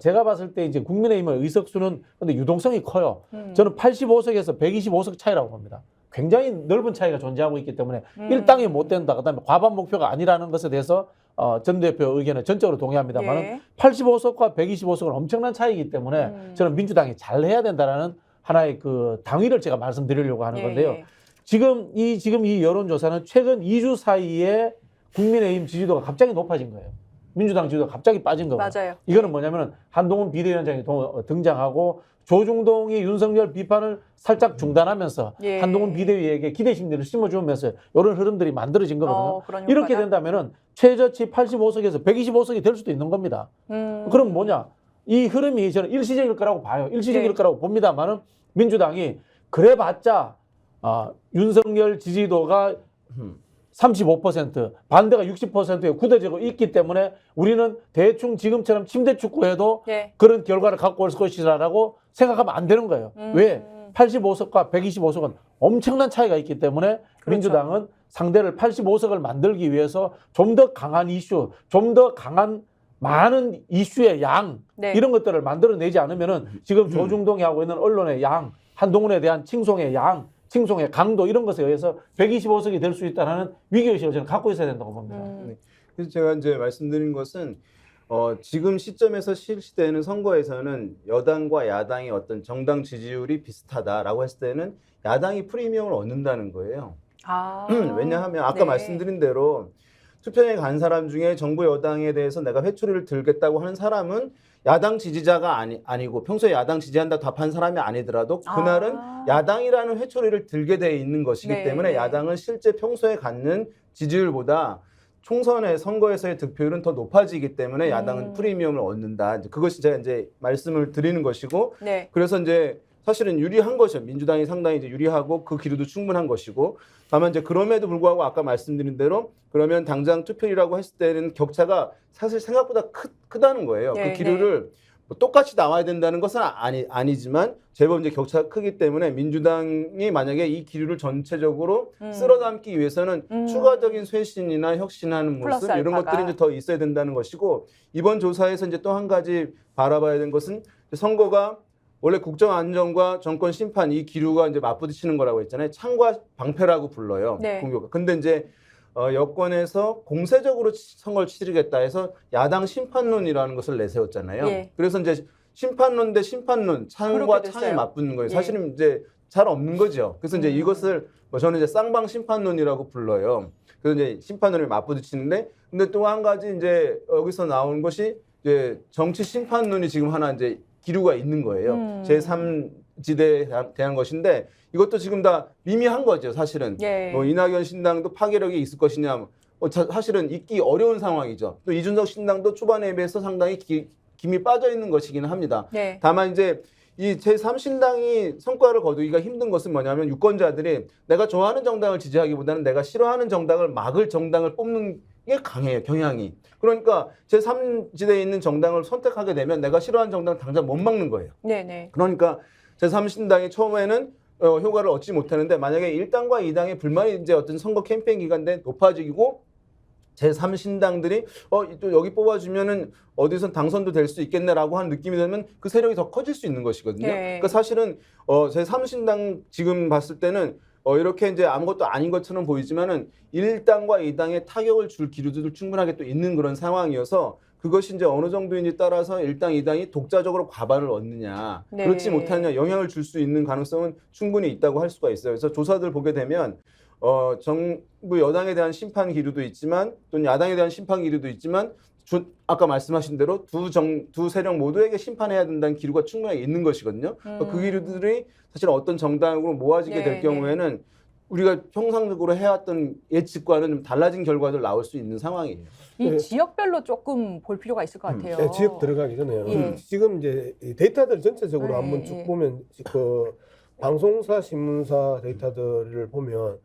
제가 봤을 때 이제 국민의힘의 의석수는 근데 유동성이 커요. 저는 85석에서 125석 차이라고 봅니다. 굉장히 넓은 차이가 존재하고 있기 때문에 일당이 못 된다. 그다음에 과반 목표가 아니라는 것에 대해서 전 대표 의견에 전적으로 동의합니다만 예. 85석과 125석은 엄청난 차이이기 때문에 저는 민주당이 잘해야 된다라는 하나의 그 당위를 제가 말씀드리려고 하는 건데요. 예. 지금 이 여론조사는 최근 2주 사이에 국민의힘 지지도가 갑자기 높아진 거예요. 민주당 지지도가 갑자기 빠진 거고요. 맞아요. 이거는 뭐냐면 한동훈 비대위원장이 등장하고 조중동이 윤석열 비판을 살짝 중단하면서 예. 한동훈 비대위에게 기대 심리를 심어주면서 이런 흐름들이 만들어진 거거든요. 그런 이렇게 효과가? 된다면은 최저치 85석에서 125석이 될 수도 있는 겁니다. 그럼 뭐냐? 이 흐름이 저는 일시적일 거라고 봐요. 일시적일 네. 거라고 봅니다만은 민주당이 그래봤자 윤석열 지지도가 35%, 반대가 60%에 굳어지고 있기 때문에 우리는 대충 지금처럼 침대 축구해도 예. 그런 결과를 갖고 올 것이라고 생각하면 안 되는 거예요. 왜? 85석과 125석은 엄청난 차이가 있기 때문에 그렇죠. 민주당은 상대를 85석을 만들기 위해서 좀 더 강한 이슈, 좀 더 강한 많은 이슈의 양 네. 이런 것들을 만들어내지 않으면은 지금 조중동이 하고 있는 언론의 양, 한동훈에 대한 칭송의 양, 칭송의 강도 이런 것에 의해서 125석이 될 수 있다는 위기의식을 저는 갖고 있어야 된다고 봅니다. 그래서 제가 이제 말씀드린 것은 지금 시점에서 실시되는 선거에서는 여당과 야당의 어떤 정당 지지율이 비슷하다라고 했을 때는 야당이 프리미엄을 얻는다는 거예요. 아. 왜냐하면 아까 네. 말씀드린 대로 투표장에 간 사람 중에 정부 여당에 대해서 내가 회초리를 들겠다고 하는 사람은 야당 지지자가 아니고 평소에 야당 지지한다 답한 사람이 아니더라도 그날은 야당이라는 회초리를 들게 돼 있는 것이기 네. 때문에 야당은 실제 평소에 갖는 지지율보다 총선의 선거에서의 득표율은 더 높아지기 때문에 야당은 프리미엄을 얻는다. 그것이 제가 이제 말씀을 드리는 것이고 네. 그래서 이제 사실은 유리한 것이죠. 민주당이 상당히 이제 유리하고 그 기류도 충분한 것이고 다만 이제 그럼에도 불구하고 아까 말씀드린 대로 그러면 당장 투표율이라고 했을 때는 격차가 사실 생각보다 크다는 거예요. 네, 그 기류를 뭐 똑같이 나와야 된다는 것은 아니지만 제법 이제 격차가 크기 때문에 민주당이 만약에 이 기류를 전체적으로 쓸어담기 위해서는 추가적인 쇄신이나 혁신하는 플러스 모습 이런 알파가. 것들이 이제 더 있어야 된다는 것이고 이번 조사에서 이제 또 한 가지 바라봐야 되는 것은 선거가 원래 국정 안정과 정권 심판 이 기류가 이제 맞부딪히는 거라고 했잖아요. 창과 방패라고 불러요. 네. 공교가. 근데 이제 여권에서 공세적으로 선거를 치르겠다 해서 야당 심판론이라는 것을 내세웠잖아요. 예. 그래서 이제 심판론 대 심판론, 창과 그렇게 창이 됐어요. 맞붙는 거예요. 예. 사실은 이제 잘 없는 거죠. 그래서 이제 이것을 저는 이제 쌍방 심판론이라고 불러요. 그래서 이제 심판론을 맞부딪히는데, 근데 또 한 가지 이제 여기서 나온 것이 이제 정치 심판론이 지금 하나 이제 기류가 있는 거예요. 제3지대에 대한 것인데 이것도 지금 다 미미한 거죠. 사실은 예. 뭐 이낙연 신당도 파괴력이 있을 것이냐, 사실은 있기 어려운 상황이죠. 또 이준석 신당도 초반에 비해서 상당히 김이 빠져 있는 것이기는 합니다. 네. 다만 이제 이 제3신당이 성과를 거두기가 힘든 것은 뭐냐면 유권자들이 내가 좋아하는 정당을 지지하기보다는 내가 싫어하는 정당을 막을 정당을 뽑는 게 강해요, 경향이. 그러니까 제3지대에 있는 정당을 선택하게 되면 내가 싫어하는 정당을 당장 못 막는 거예요. 네네. 그러니까 제3신당이 처음에는 효과를 얻지 못하는데 만약에 1당과 2당의 불만이 이제 어떤 선거 캠페인 기간 때 높아지고 제3신당들이 또 여기 뽑아주면은 어디선 당선도 될 수 있겠네라고 하는 느낌이 들면 그 세력이 더 커질 수 있는 것이거든요. 네. 그러니까 사실은 제3신당 지금 봤을 때는 이렇게 이제 아무것도 아닌 것처럼 보이지만은 1당과 2당에 타격을 줄 기류도 충분하게 또 있는 그런 상황이어서 그것이 이제 어느 정도인지 따라서 1당, 2당이 독자적으로 과반을 얻느냐, 네. 그렇지 못하느냐 영향을 줄 수 있는 가능성은 충분히 있다고 할 수가 있어요. 그래서 조사들 보게 되면 정부 여당에 대한 심판 기류도 있지만 또는 야당에 대한 심판 기류도 있지만 아까 말씀하신 대로 두 세력 모두에게 심판해야 된다는 기류가 충분하게 있는 것이거든요. 그 기류들이 사실 어떤 정당으로 모아지게 될 경우에는 우리가 평상적으로 해왔던 예측과는 좀 달라진 결과들 나올 수 있는 상황이에요. 이 지역별로 조금 볼 필요가 있을 것 같아요. 네, 지역 들어가기 전에요. 예. 지금 이제 이 데이터들 전체적으로 네, 한번 쭉 예. 보면 그 방송사, 신문사 데이터들을 보면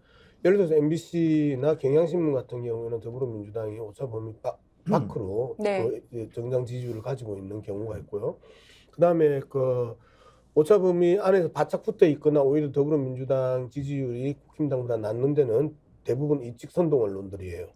예를 들어서 MBC나 경향신문 같은 경우에는 더불어민주당이 오차범위 밖으로 네. 그 정당 지지율을 가지고 있는 경우가 있고요. 그다음에 그 오차범위 안에서 바짝 붙어 있거나 오히려 더불어민주당 지지율이 국힘당보다 낮는 데는 대부분 이직선동 언론들이에요.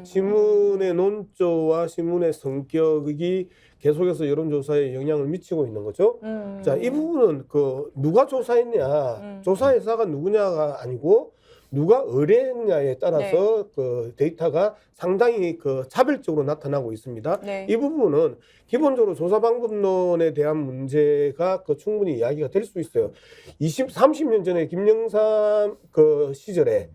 신문의 논조와 신문의 성격이 계속해서 여론조사에 영향을 미치고 있는 거죠. 자, 이 부분은 그 누가 조사했냐, 조사회사가 누구냐가 아니고 누가 의뢰했냐에 따라서 그 데이터가 상당히 그 차별적으로 나타나고 있습니다. 네. 이 부분은 기본적으로 조사 방법론에 대한 문제가 그 충분히 이야기가 될 수 있어요. 30년 전에 김영삼 그 시절에는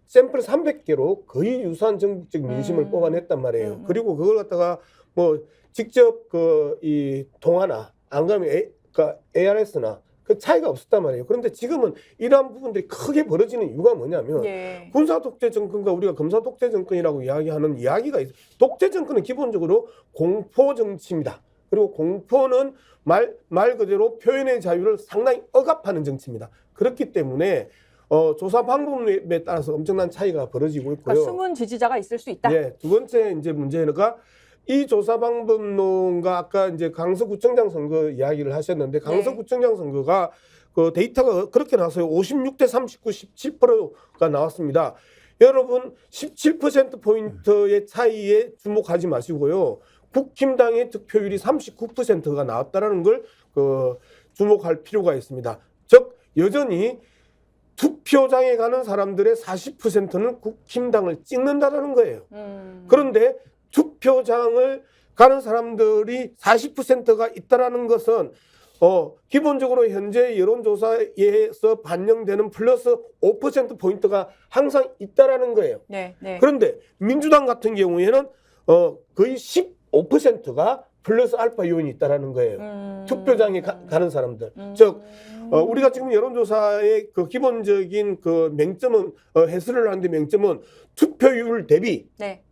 샘플 300개로 거의 유사한 전국적 민심을 뽑아냈단 말이에요. 그리고 그걸 갖다가 뭐 직접 그 이 통화나 안 그러면 ARS나 그 차이가 없었단 말이에요. 그런데 지금은 이러한 부분들이 크게 벌어지는 이유가 뭐냐면 군사 독재 정권과 우리가 검사 독재 정권이라고 이야기하는 이야기가 있어요. 독재 정권은 기본적으로 공포 정치입니다. 그리고 공포는 말 그대로 표현의 자유를 상당히 억압하는 정치입니다. 그렇기 때문에 조사 방법에 따라서 엄청난 차이가 벌어지고 있고요. 그러니까 숨은 지지자가 있을 수 있다. 예, 두 번째 이제 문제가 이 조사 방법론과 아까 이제 강서구청장 선거 이야기를 하셨는데 강서구청장 선거가 그 데이터가 그렇게 나왔어요. 56대 39, 17%가 나왔습니다. 여러분 17% 포인트의 차이에 주목하지 마시고요. 국힘당의 득표율이 39%가 나왔다라는 걸 주목할 필요가 있습니다. 즉 여전히 투표장에 가는 사람들의 40%는 국힘당을 찍는다라는 거예요. 그런데 투표장을 가는 사람들이 40%가 있다라는 것은 기본적으로 현재 여론조사에서 반영되는 플러스 5% 포인트가 항상 있다라는 거예요. 네, 네. 그런데 민주당 같은 경우에는 거의 15%가 플러스 알파 요인이 있다라는 거예요. 투표장에 가는 사람들. 즉 우리가 지금 여론조사의 그 기본적인 그 맹점은 해설을 하는데 맹점은 투표율 대비 네.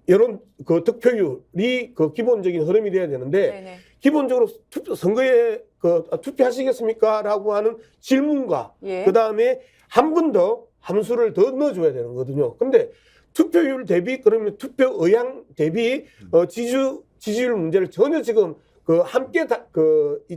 여론 그 득표율이 그 기본적인 흐름이 돼야 되는데 네네. 기본적으로 선거에 투표하시겠습니까?라고 하는 질문과 그 다음에 한 번 더 함수를 더 넣어줘야 되는 거거든요. 근데 투표율 대비 그러면 투표 의향 대비 지지율 문제를 전혀 지금 함께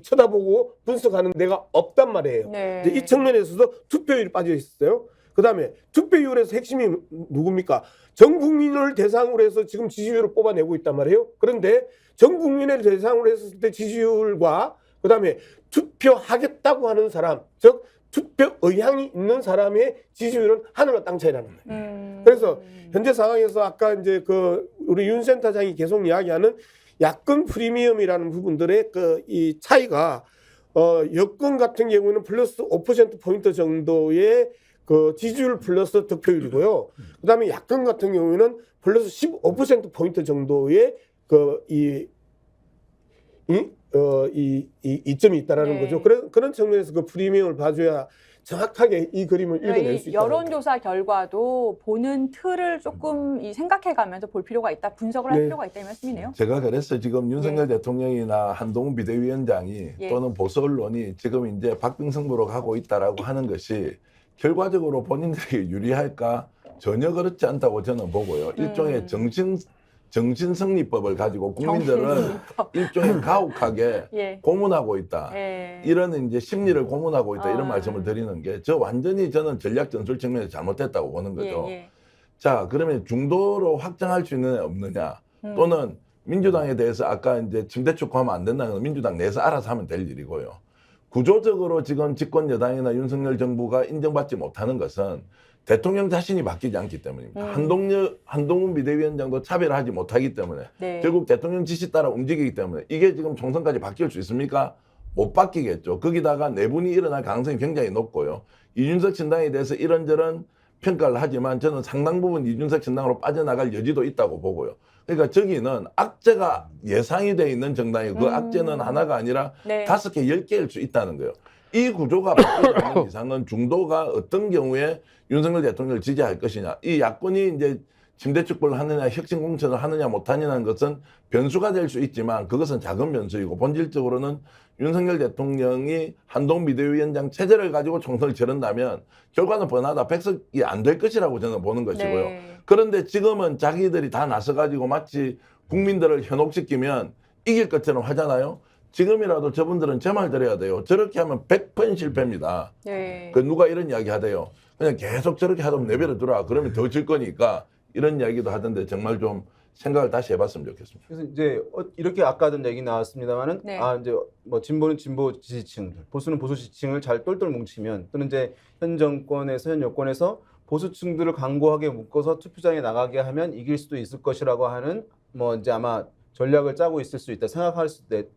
쳐다보고 분석하는 데가 없단 말이에요. 네. 이 측면에서도 투표율이 빠져 있어요. 그 다음에 투표율에서 핵심이 누굽니까? 전 국민을 대상으로 해서 지금 지지율을 뽑아내고 있단 말이에요. 그런데 전 국민을 대상으로 했을 때 지지율과 그 다음에 투표하겠다고 하는 사람, 즉 투표 의향이 있는 사람의 지지율은 하늘과 땅 차이라는 거예요. 그래서 현재 상황에서 아까 이제 우리 윤 센터장이 계속 이야기하는 야권 프리미엄이라는 부분들의 이 차이가 여권 같은 경우는 플러스 5% 포인트 정도의 지지율 플러스 득표율이고요. 그다음에 야권 같은 경우에는 플러스 15% 포인트 정도의 이점이 있다라는 거죠. 그런 측면에서 그 프리미엄을 봐줘야 정확하게 이 그림을 읽어낼 수 있다. 여론조사 결과도 보는 틀을 조금 생각해가면서 볼 필요가 있다, 분석을 할 필요가 있다 이 말씀이네요. 제가 그래서 지금 윤석열 대통령이나 한동훈 비대위원장이 또는 보수 언론이 지금 이제 박빙승부로 가고 있다라고 하는 것이 결과적으로 본인들에게 유리할까? 전혀 그렇지 않다고 저는 보고요. 일종의 정신승리법을 가지고 국민들은 일종의 가혹하게 고문하고 있다. 이런 이제 심리를 고문하고 있다. 이런 말씀을 드리는 게 완전히 저는 전략 전술 측면에서 잘못됐다고 보는 거죠. 자, 그러면 중도로 확장할 수 있느냐 없느냐 또는 민주당에 대해서 아까 이제 침대 축구하면 안 된다는 건 민주당 내에서 알아서 하면 될 일이고요. 구조적으로 지금 집권 여당이나 윤석열 정부가 인정받지 못하는 것은 대통령 자신이 바뀌지 않기 때문입니다. 한동훈 비대위원장도 차별하지 못하기 때문에 네. 결국 대통령 지시 따라 움직이기 때문에 이게 지금 총선까지 바뀔 수 있습니까? 못 바뀌겠죠. 거기다가 내분이 일어날 가능성이 굉장히 높고요. 이준석 신당에 대해서 이런저런 평가를 하지만 저는 상당 부분 이준석 신당으로 빠져나갈 여지도 있다고 보고요. 그러니까 저기는 악재가 예상이 돼 있는 정당이고 그 악재는 하나가 아니라 네. 5개, 10개일 수 있다는 거예요. 이 구조가 바뀌지 않는 이상은 중도가 어떤 경우에 윤석열 대통령을 지지할 것이냐. 이 야권이 이제 침대 축구를 하느냐, 혁신 공천을 하느냐 못하느냐는 것은 변수가 될 수 있지만 그것은 작은 변수이고 본질적으로는 윤석열 대통령이 한동훈 비대위원장 체제를 가지고 총선을 치른다면 결과는 뻔하다. 백석이 안 될 것이라고 저는 보는 것이고요. 네. 그런데 지금은 자기들이 다 나서가지고 마치 국민들을 현혹시키면 이길 것처럼 하잖아요. 지금이라도 저분들은 제 말 들어야 돼요. 저렇게 하면 100% 실패입니다. 네. 그 누가 이런 이야기 하대요. 그냥 계속 저렇게 하다 보면 내버려 두라. 그러면 더 질 거니까 이런 이야기도 하던데 정말 좀 생각을 다시 해봤으면 좋겠습니다. 그래서 이제 이렇게 아까도 얘기 나왔습니다만은 네. 이제 뭐 진보는 진보 지지층들, 보수는 보수 지지층을 잘 똘똘 뭉치면 또는 이제 현 정권에서 현 여권에서 보수층들을 강고하게 묶어서 투표장에 나가게 하면 이길 수도 있을 것이라고 하는 뭐 이제 아마 전략을 짜고 있을 수 있다 생각할 수 있다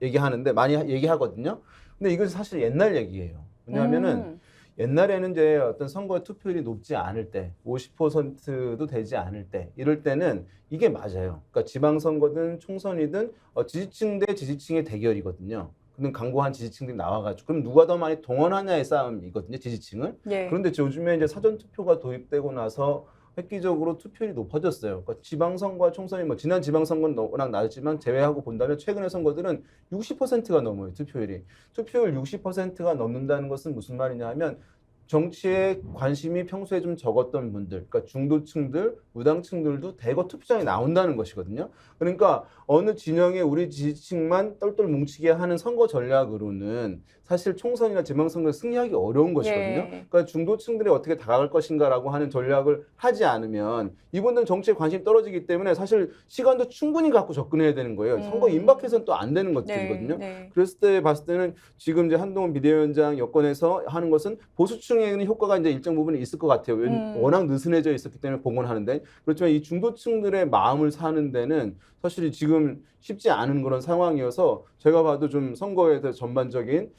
얘기하는데 많이 얘기하거든요. 근데 이건 사실 옛날 얘기예요. 왜냐하면은 옛날에는 이제 어떤 선거 투표율이 높지 않을 때, 50%도 되지 않을 때, 이럴 때는 이게 맞아요. 그러니까 지방선거든 총선이든 지지층 대 지지층의 대결이거든요. 그럼 강고한 지지층들이 나와가지고 그럼 누가 더 많이 동원하냐의 싸움이거든요, 지지층을. 네. 그런데 요즘에 이제 사전 투표가 도입되고 나서 획기적으로 투표율이 높아졌어요. 그러니까 지방선거와 총선이 뭐 지난 지방선거는 워낙 낮았지만 제외하고 본다면 최근의 선거들은 60%가 넘어요, 투표율이. 투표율 60%가 넘는다는 것은 무슨 말이냐 하면 정치에 관심이 평소에 좀 적었던 분들, 그러니까 중도층들, 무당층들도 대거 투표장에 나온다는 것이거든요. 그러니까 어느 진영의 우리 지지층만 똘똘 뭉치게 하는 선거 전략으로는 사실 총선이나 지방선거에 승리하기 어려운 것이거든요. 네. 그러니까 중도층들이 어떻게 다가갈 것인가라고 하는 전략을 하지 않으면 이분들은 정치에 관심이 떨어지기 때문에 사실 시간도 충분히 갖고 접근해야 되는 거예요. 선거 임박해서는 또 안 되는 것들이거든요. 네. 그랬을 때 봤을 때는 지금 이제 한동훈 비대위원장 여권에서 하는 것은 보수층에는 효과가 이제 일정 부분이 있을 것 같아요. 워낙 느슨해져 있었기 때문에 봉헌하는데 그렇지만 이 중도층들의 마음을 사는 데는 사실 지금 쉽지 않은 그런 상황이어서 제가 봐도 좀 선거에 대해 전반적인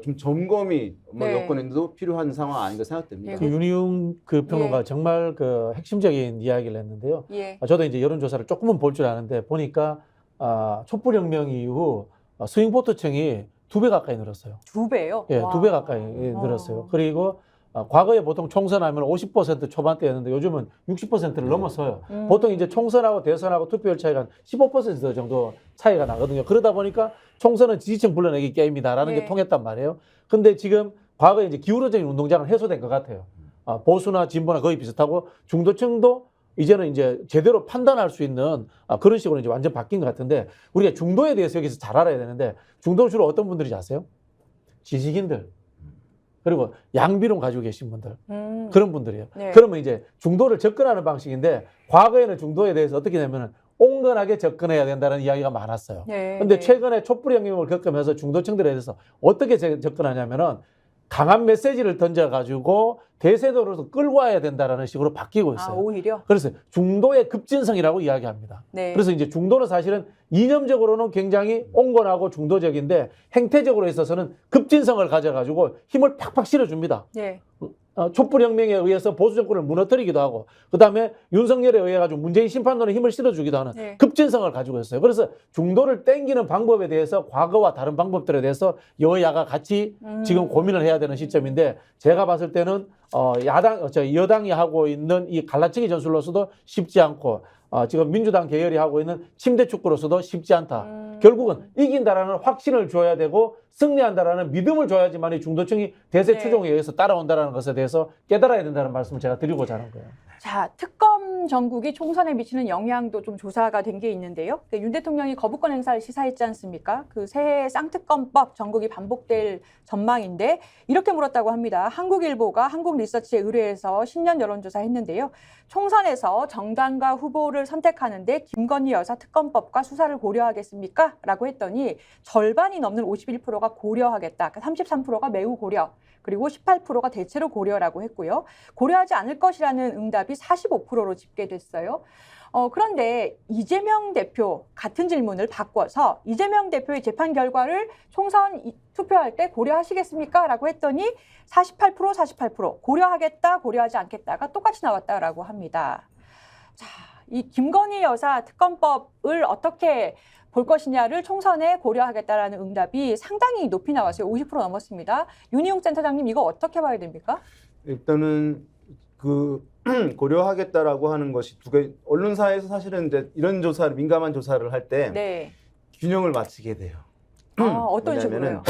좀 점검이 뭐 네. 여권에도 필요한 상황 아닌가 생각됩니다. 그 윤희웅 그 평론가 정말 그 핵심적인 이야기를 했는데요. 예. 저도 이제 여론조사를 조금은 볼 줄 아는데 보니까 촛불혁명 이후 스윙보트층이 2배 가까이 늘었어요. 2배요? 예, 2배 가까이 늘었어요. 그리고 과거에 보통 총선하면 50% 초반대였는데 요즘은 60%를 넘어서요. 보통 이제 총선하고 대선하고 투표율 차이가 한 15% 정도 차이가 나거든요. 그러다 보니까 총선은 지지층 불러내기 게임이다라는 네. 게 통했단 말이에요. 근데 지금 과거에 이제 기울어진 운동장은 해소된 것 같아요. 보수나 진보나 거의 비슷하고 중도층도 이제는 이제 제대로 판단할 수 있는 그런 식으로 이제 완전 바뀐 것 같은데 우리가 중도에 대해서 여기서 잘 알아야 되는데 중도는 주로 어떤 분들이 아세요? 지식인들. 그리고 양비론 가지고 계신 분들. 그런 분들이에요. 네. 그러면 이제 중도를 접근하는 방식인데 과거에는 중도에 대해서 어떻게 되면 온건하게 접근해야 된다는 이야기가 많았어요. 네. 근데 네. 최근에 촛불혁명을 겪으면서 중도층들에 대해서 어떻게 접근하냐면은 강한 메시지를 던져가지고 대세도로서 끌고 와야 된다는 식으로 바뀌고 있어요. 오히려? 그래서 중도의 급진성이라고 이야기합니다. 네. 그래서 이제 중도는 사실은 이념적으로는 굉장히 온건하고 중도적인데 행태적으로 있어서는 급진성을 가져가지고 힘을 팍팍 실어줍니다. 네. 촛불혁명에 의해서 보수 정권을 무너뜨리기도 하고 그다음에 윤석열에 의해 가지고 문재인 심판론에 힘을 실어주기도 하는 네. 급진성을 가지고 있어요. 그래서 중도를 땡기는 방법에 대해서 과거와 다른 방법들에 대해서 여야가 같이 지금 고민을 해야 되는 시점인데 제가 봤을 때는 여당이 하고 있는 이 갈라치기 전술로서도 쉽지 않고 지금 민주당 계열이 하고 있는 침대 축구로서도 쉽지 않다. 결국은 이긴다라는 확신을 줘야 되고 승리한다라는 믿음을 줘야지만 이 중도층이 대세 네. 추종에 의해서 따라온다는 것에 대해서 깨달아야 된다는 말씀을 제가 드리고자 하는 거예요. 자, 특검 전국이 총선에 미치는 영향도 좀 조사가 된 게 있는데요. 윤 대통령이 거부권 행사를 시사했지 않습니까? 그 새해 쌍특검법 전국이 반복될 전망인데 이렇게 물었다고 합니다. 한국일보가 한국리서치에 의뢰해서 신년 여론조사 했는데요. 총선에서 정당과 후보를 선택하는데 김건희 여사 특검법과 수사를 고려하겠습니까? 라고 했더니 절반이 넘는 51%가 고려하겠다. 33%가 매우 고려. 그리고 18%가 대체로 고려라고 했고요. 고려하지 않을 것이라는 응답이 45%로 집계됐어요. 그런데 이재명 대표 같은 질문을 바꿔서 이재명 대표의 재판 결과를 총선 투표할 때 고려하시겠습니까? 라고 했더니 48%, 고려하겠다, 고려하지 않겠다가 똑같이 나왔다라고 합니다. 자, 이 김건희 여사 특검법을 어떻게 볼 것이냐를 총선에 고려하겠다라는 응답이 상당히 높이 나왔어요. 50% 넘었습니다. 윤희용 센터장님 이거 어떻게 봐야 됩니까? 일단은 그 고려하겠다라고 하는 것이 두 개. 언론사에서 사실은 이제 이런 조사를 민감한 조사를 할 때 네. 균형을 맞추게 돼요. 어떤 식으로요?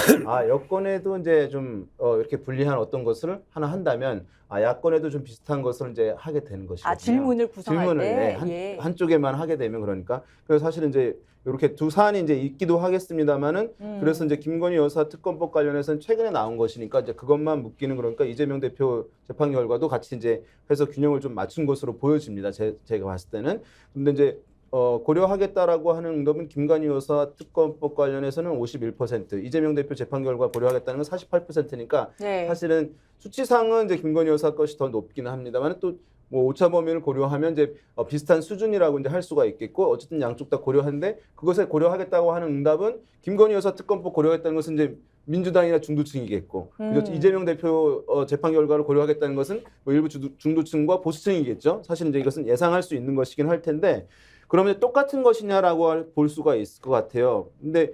여권에도 이제 좀 이렇게 불리한 어떤 것을 하나 한다면 야권에도 좀 비슷한 것을 이제 하게 되는 것이거든요. 질문을 구성할 질문을 때 네, 한쪽에만 하게 되면 그러니까 그래서 사실은 이제 이렇게 두 사안이 이제 있기도 하겠습니다만은 그래서 이제 김건희 여사 특검법 관련해서는 최근에 나온 것이니까 이제 그것만 묶이는 그러니까 이재명 대표 재판 결과도 같이 이제 해서 균형을 좀 맞춘 것으로 보여집니다. 제가 봤을 때는. 근데 이제 고려하겠다라고 하는 응답은 김건희 여사 특검법 관련해서는 51%, 이재명 대표 재판 결과 고려하겠다는 건 48%니까 네. 사실은 수치상은 이제 김건희 여사 것이 더 높기는 합니다만 또 뭐 오차 범위를 고려하면 이제 비슷한 수준이라고 이제 할 수가 있겠고 어쨌든 양쪽 다 고려하는데 그것에 고려하겠다고 하는 응답은 김건희 여사 특검법 고려하겠다는 것은 이제 민주당이나 중도층이겠고 그래서 이재명 대표 재판 결과를 고려하겠다는 것은 뭐 일부 중도층과 보수층이겠죠. 사실 이제 이것은 예상할 수 있는 것이긴 할 텐데 그러면 똑같은 것이냐라고 볼 수가 있을 것 같아요. 근데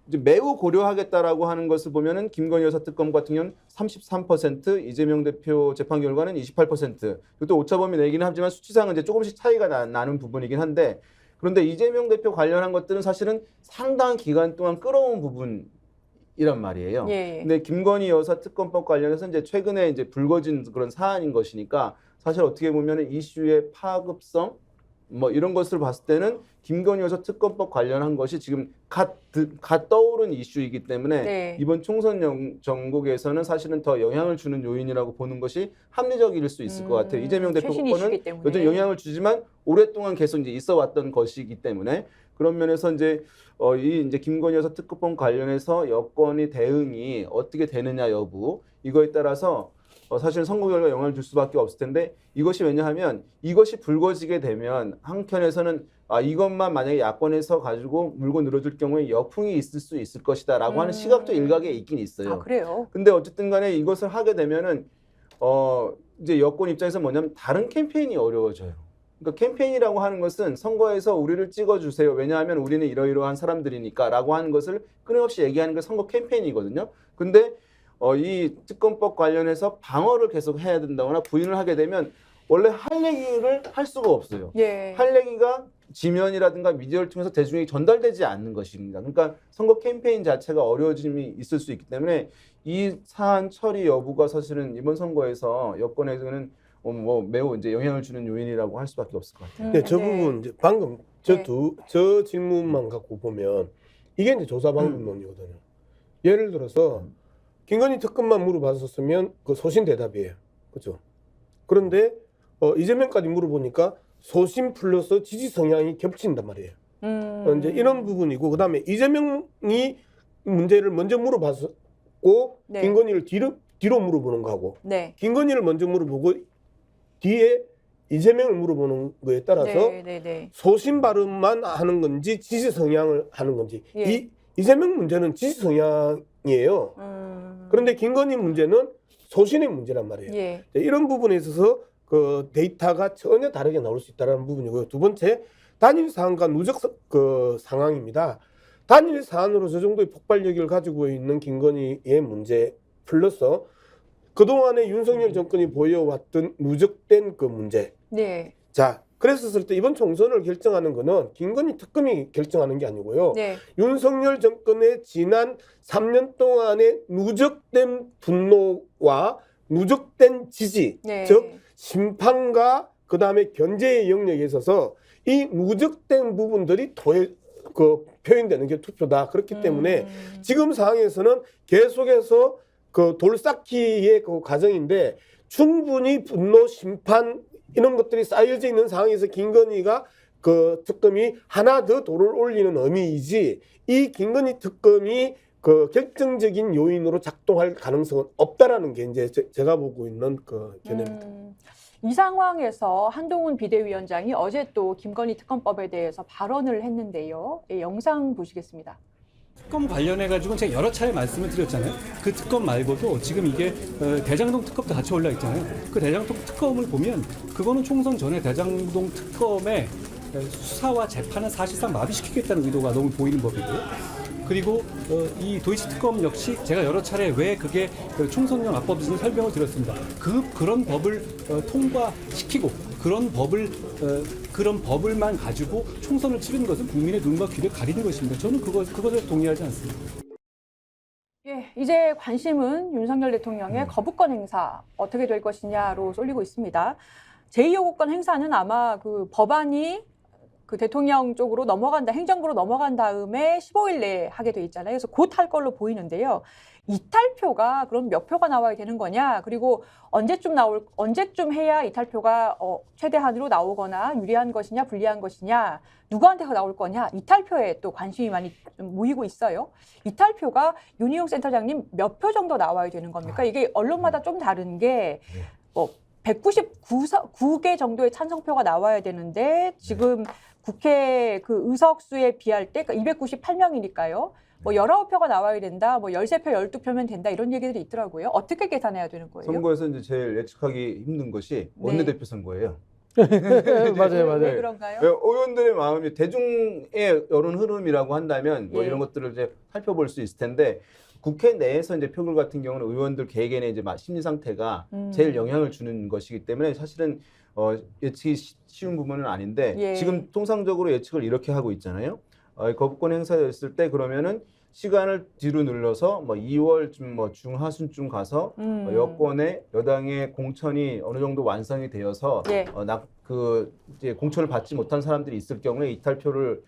이제 매우 고려하겠다라고 하는 것을 보면은 김건희 여사 특검 같은 경우는 33%, 이재명 대표 재판 결과는 28%. 이것도 오차범위 내기는 하지만 수치상은 이제 조금씩 차이가 나는 부분이긴 한데 그런데 이재명 대표 관련한 것들은 사실은 상당한 기간 동안 끌어온 부분이란 말이에요. 예. 근데 김건희 여사 특검법 관련해서 이제 최근에 이제 불거진 그런 사안인 것이니까 사실 어떻게 보면은 이슈의 파급성 뭐 이런 것을 봤을 때는 김건희 여사 특검법 관련한 것이 지금 갓 떠오른 이슈이기 때문에 네. 이번 총선 전국에서는 사실은 더 영향을 주는 요인이라고 보는 것이 합리적일 수 있을 것 같아요. 이재명 대표 최신 거는 이슈이기 때문에. 여전히 영향을 주지만 오랫동안 계속 이제 있어 왔던 것이기 때문에 그런 면에서 이제 이제 김건희 여사 특검법 관련해서 여권의 대응이 어떻게 되느냐 여부 이거에 따라서 사실 선거 결과에 영향을 줄 수밖에 없을 텐데 이것이 왜냐하면 이것이 불거지게 되면 한편에서는 이것만 만약에 야권에서 가지고 물고 늘어질 경우에 역풍이 있을 수 있을 것이다라고 하는 시각도 일각에 있긴 있어요. 그래요? 근데 어쨌든 간에 이것을 하게 되면은 이제 여권 입장에서 뭐냐면 다른 캠페인이 어려워져요. 그러니까 캠페인이라고 하는 것은 선거에서 우리를 찍어주세요. 왜냐하면 우리는 이러이러한 사람들이니까 라고 하는 것을 끊임없이 얘기하는 게 선거 캠페인이거든요. 근데 이 특검법 관련해서 방어를 계속 해야 된다거나 부인을 하게 되면 원래 할 얘기를 할 수가 없어요. 예. 할 얘기가 지면이라든가 미디어를 통해서 대중에게 전달되지 않는 것입니다. 그러니까 선거 캠페인 자체가 어려워짐이 있을 수 있기 때문에 이 사안 처리 여부가 사실은 이번 선거에서 여권에서는 뭐 매우 이제 영향을 주는 요인이라고 할 수밖에 없을 것 같아요. 네, 저 부분 이제 방금 저 질문만 갖고 보면 이게 이제 조사 방법론이거든요. 예를 들어서 김건희 특검만 물어봤었으면 그 소신 대답이에요. 그렇죠? 그런데 이재명까지 물어보니까 소신 플러스 지지 성향이 겹친단 말이에요. 이제 이런 부분이고 그다음에 이재명이 문제를 먼저 물어봤고 네. 김건희를 뒤로 물어보는 거하고 네. 김건희를 먼저 물어보고 뒤에 이재명을 물어보는 거에 따라서 네. 소신 발언만 하는 건지 지지 성향을 하는 건지 예. 이재명 문제는 지지 성향이에요. 그런데 김건희 문제는 소신의 문제란 말이에요. 예. 이런 부분에 있어서 그 데이터가 전혀 다르게 나올 수 있다는 부분이고요. 두 번째, 단일 사안과 누적 상황입니다. 단일 사안으로 저 정도의 폭발력을 가지고 있는 김건희의 문제 플러스 그동안에 윤석열 정권이 보여왔던 누적된 그 문제. 네. 자, 그랬었을 때 이번 총선을 결정하는 거는 김건희 특검이 결정하는 게 아니고요. 네. 윤석열 정권의 지난 3년 동안의 누적된 분노와 누적된 지지, 네. 즉 심판과 그다음에 견제의 영역에 있어서 이 누적된 부분들이 표현되는 게 투표다. 그렇기 때문에 지금 상황에서는 계속해서 그 돌쌓기의 그 과정인데 충분히 분노, 심판 이런 것들이 쌓여져 있는 상황에서 김건희가 그 특검이 하나 더 돌을 올리는 의미이지 이 김건희 특검이 그 결정적인 요인으로 작동할 가능성은 없다라는 게 이제 제가 보고 있는 그 견해입니다. 이 상황에서 한동훈 비대위원장이 어제 또 김건희 특검법에 대해서 발언을 했는데요. 예, 영상 보시겠습니다. 특검 관련해가지고는 제가 여러 차례 말씀을 드렸잖아요. 그 특검 말고도 지금 이게 대장동 특검도 같이 올라 있잖아요. 그 대장동 특검을 보면 그거는 총선 전에 대장동 특검의 수사와 재판을 사실상 마비시키겠다는 의도가 너무 보이는 법이고요. 그리고 이 도이치 특검 역시 제가 여러 차례 왜 그게 총선용 합법인지 설명을 드렸습니다. 그런 법을 통과시키고 그런 법을만 가지고 총선을 치르는 것은 국민의 눈과 귀를 가리는 것입니다. 저는 그것에 동의하지 않습니다. 예, 이제 관심은 윤석열 대통령의 거부권 행사 어떻게 될 것이냐로 쏠리고 있습니다. 제2요구권 행사는 아마 그 법안이 그 대통령 쪽으로 넘어간다, 행정부로 넘어간 다음에 15일 내에 하게 돼 있잖아요. 그래서 곧 할 걸로 보이는데요. 이탈표가 그럼 몇 표가 나와야 되는 거냐? 그리고 언제쯤 해야 이탈표가 최대한으로 나오거나 유리한 것이냐, 불리한 것이냐, 누구한테서 나올 거냐? 이탈표에 또 관심이 많이 모이고 있어요. 이탈표가 윤희용 센터장님 몇 표 정도 나와야 되는 겁니까? 이게 언론마다 좀 다른 게 199개 정도의 찬성표가 나와야 되는데 지금 국회 그 의석수에 비할 때 298명이니까요. 뭐 19표가 나와야 된다, 뭐 13표, 12표면 된다 이런 얘기들이 있더라고요. 어떻게 계산해야 되는 거예요? 선거에서 이제 제일 예측하기 힘든 것이 원내대표 선거예요. 맞아요. 왜 그런가요? 의원들의 마음이 대중의 여론 흐름이라고 한다면 뭐 예. 이런 것들을 이제 살펴볼 수 있을 텐데 국회 내에서 이제 표결 같은 경우는 의원들 개개인의 이제 심리 상태가 제일 영향을 주는 것이기 때문에 사실은 예측이 쉬운 부분은 아닌데 예. 지금 통상적으로 예측을 이렇게 하고 있잖아요. 거부권 행사였을 때 그러면은 시간을 뒤로 늘려서 뭐 2월쯤 뭐 중하순쯤 가서 여당의 공천이 어느 정도 완성이 되어서 예. 이제 공천을 받지 못한 사람들이 있을 경우에 이탈표를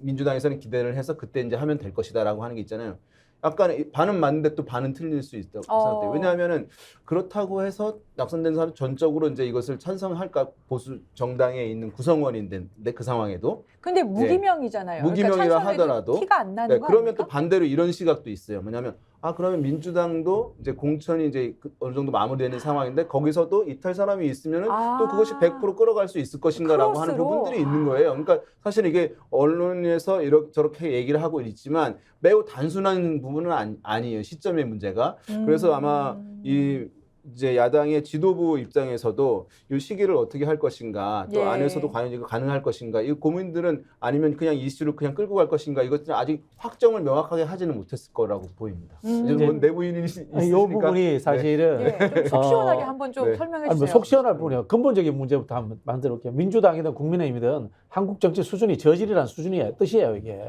민주당에서는 기대를 해서 그때 이제 하면 될 것이다라고 하는 게 있잖아요. 약간 반은 맞는데 또 반은 틀릴 수 있다고 생각돼요. 왜냐하면은 그렇다고 해서 낙선된 사람 전적으로 이제 이것을 찬성할까 보수 정당에 있는 구성원인데 그 상황에도 근데 무기명이잖아요. 무기명이라 그러니까 하더라도 티가 안 나는 거 그러면 아닙니까? 또 반대로 이런 시각도 있어요. 뭐냐면 그러면 민주당도 이제 공천이 이제 어느 정도 마무리되는 상황인데 거기서도 이탈 사람이 있으면은 또 그것이 100% 끌어갈 수 있을 것인가라고 하는 크로스로. 부분들이 있는 거예요. 그러니까 사실 이게 언론에서 저렇게 얘기를 하고 있지만 매우 단순한 부분은 아니에요. 시점의 문제가. 그래서 아마 이제 야당의 지도부 입장에서도 이 시기를 어떻게 할 것인가, 또 예. 안에서도 과연 이거 가능할 것인가, 이 고민들은 아니면 그냥 이슈를 그냥 끌고 갈 것인가, 이것들은 아직 확정을 명확하게 하지는 못했을 거라고 보입니다. 이제 뭐 내부인이 있으니까. 이 부분이 사실은 예, 좀 속 시원하게 한번 좀 네. 설명해 아니, 주세요. 속 시원할 뿐이요. 근본적인 문제부터 한번 만들어 볼게요. 민주당이든 국민의힘이든 한국 정치 수준이 저질이라는 수준이에요. 뜻이에요, 이게.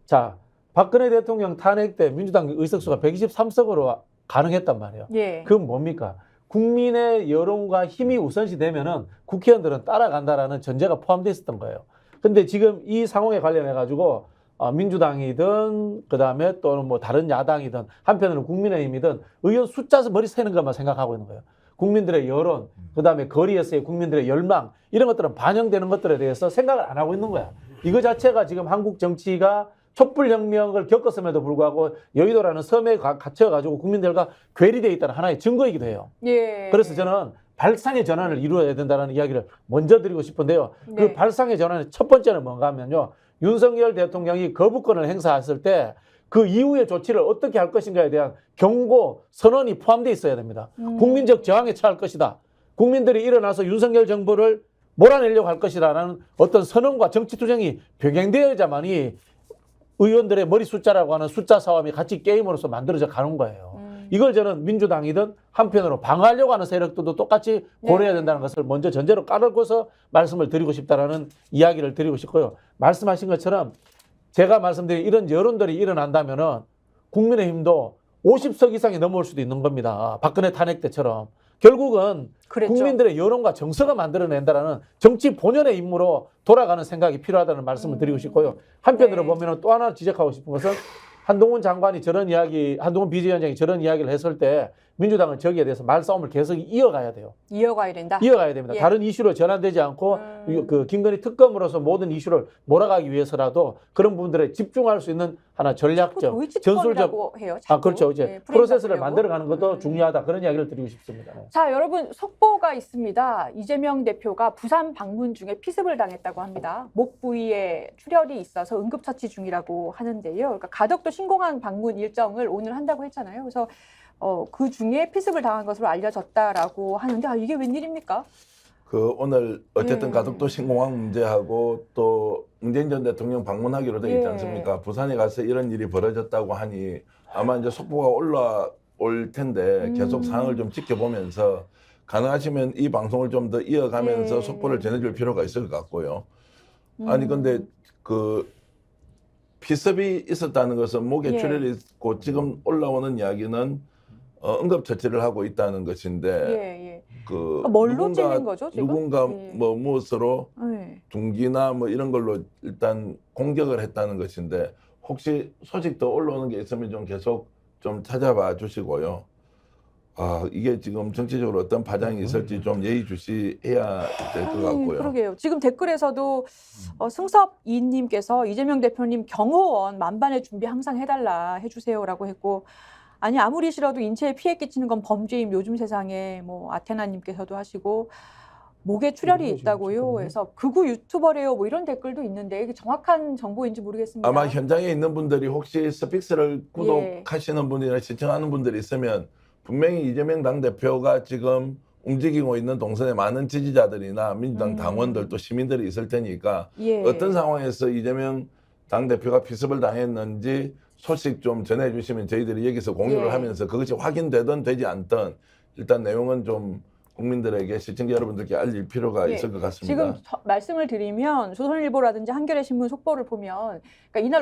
자, 박근혜 대통령 탄핵 때 민주당 의석수가 123석으로 가능했단 말이에요. 예. 그건 뭡니까? 국민의 여론과 힘이 우선시 되면은 국회의원들은 따라간다라는 전제가 포함되어 있었던 거예요. 근데 지금 이 상황에 관련해가지고 민주당이든 그다음에 또는 뭐 다른 야당이든 한편으로는 국민의힘이든 의원 숫자 머리 세는 것만 생각하고 있는 거예요. 국민들의 여론, 그다음에 거리에서의 국민들의 열망 이런 것들은 반영되는 것들에 대해서 생각을 안 하고 있는 거야. 이거 자체가 지금 한국 정치가 촛불혁명을 겪었음에도 불구하고 여의도라는 섬에 갇혀가지고 국민들과 괴리되어 있다는 하나의 증거이기도 해요. 예. 그래서 저는 발상의 전환을 이루어야 된다는 이야기를 먼저 드리고 싶은데요. 네. 그 발상의 전환의 첫 번째는 뭔가 하면요. 윤석열 대통령이 거부권을 행사했을 때 그 이후의 조치를 어떻게 할 것인가에 대한 경고, 선언이 포함되어 있어야 됩니다. 국민적 저항에 처할 것이다. 국민들이 일어나서 윤석열 정부를 몰아내려고 할 것이다라는 어떤 선언과 정치투쟁이 병행되어야만이 의원들의 머리 숫자라고 하는 숫자 싸움이 같이 게임으로서 만들어져 가는 거예요. 이걸 저는 민주당이든 한편으로 방어하려고 하는 세력들도 똑같이 고려해야 된다는 것을 먼저 전제로 깔아고서 말씀을 드리고 싶다라는 이야기를 드리고 싶고요. 말씀하신 것처럼 제가 말씀드린 이런 여론들이 일어난다면은 국민의힘도 50석 이상이 넘어올 수도 있는 겁니다. 박근혜 탄핵 때처럼. 결국은 그랬죠. 국민들의 여론과 정서가 만들어낸다라는 정치 본연의 임무로 돌아가는 생각이 필요하다는 말씀을 드리고 싶고요. 한편으로 네. 보면 또 하나 지적하고 싶은 것은 한동훈 장관이 저런 이야기, 한동훈 비대위원장이 저런 이야기를 했을 때 민주당은 저기에 대해서 말싸움을 계속 이어가야 돼요. 이어가야 된다. 이어가야 됩니다. 예. 다른 이슈로 전환되지 않고 그 김건희 특검으로서 모든 이슈를 몰아가기 위해서라도 그런 부분들에 집중할 수 있는 하나 전략적, 도이치 전술적 특검이라고 해요. 자꾸. 그렇죠. 이제 예, 프로세스를 프레임 만들어가는 것도 잡으려고. 중요하다. 그런 이야기를 드리고 싶습니다. 네. 자, 여러분 속보가 있습니다. 이재명 대표가 부산 방문 중에 피습을 당했다고 합니다. 목 부위에 출혈이 있어서 응급처치 중이라고 하는데요. 그러니까 가덕도 신공항 방문 일정을 오늘 한다고 했잖아요. 그래서 그 중에 피습을 당한 것으로 알려졌다라고 하는데 이게 웬일입니까? 그 오늘 어쨌든 예. 가덕도 신공항 문제하고 또 문재인 전 대통령 방문하기로 돼 있지 예. 않습니까? 부산에 가서 이런 일이 벌어졌다고 하니 아마 이제 속보가 올라올 텐데 계속 상황을 좀 지켜보면서 가능하시면 이 방송을 좀 더 이어가면서 예. 속보를 전해줄 필요가 있을 것 같고요. 아니 근데 그 피습이 있었다는 것은 목에 예. 출혈이 있고 지금 올라오는 이야기는 응급처치를 하고 있다는 것인데 예. 그 뭘로 찔린 거죠, 지금? 누군가 예. 뭐 무엇으로 네. 둥기나 뭐 이런 걸로 일단 공격을 했다는 것인데 혹시 소식도 올라오는 게 있으면 좀 계속 좀 찾아봐 주시고요. 이게 지금 정치적으로 어떤 파장이 있을지 좀 예의주시해야 될 것 같고요. 그러게요. 지금 댓글에서도 승섭 이님께서 이재명 대표님 경호원 만반의 준비 항상 해달라 해주세요라고 했고 아니 아무리 싫어도 인체에 피해 끼치는 건 범죄임 요즘 세상에 뭐 아테나님께서도 하시고 목에 출혈이 있다고요. 그래서 극우 유튜버래요. 뭐 이런 댓글도 있는데 이게 정확한 정보인지 모르겠습니다. 아마 현장에 있는 분들이 혹시 스픽스를 구독하시는 분이나 시청하는 분들이 있으면 분명히 이재명 당대표가 지금 움직이고 있는 동선에 많은 지지자들이나 민주당 당원들 또 시민들이 있을 테니까 예. 어떤 상황에서 이재명 당대표가 피습을 당했는지 소식 좀 전해주시면 저희들이 여기서 공유를 예. 하면서 그것이 확인되든 되지 않든 일단 내용은 좀 국민들에게 시청자 여러분들께 알릴 필요가 예. 있을 것 같습니다. 지금 말씀을 드리면 조선일보라든지 한겨레 신문 속보를 보면 그러니까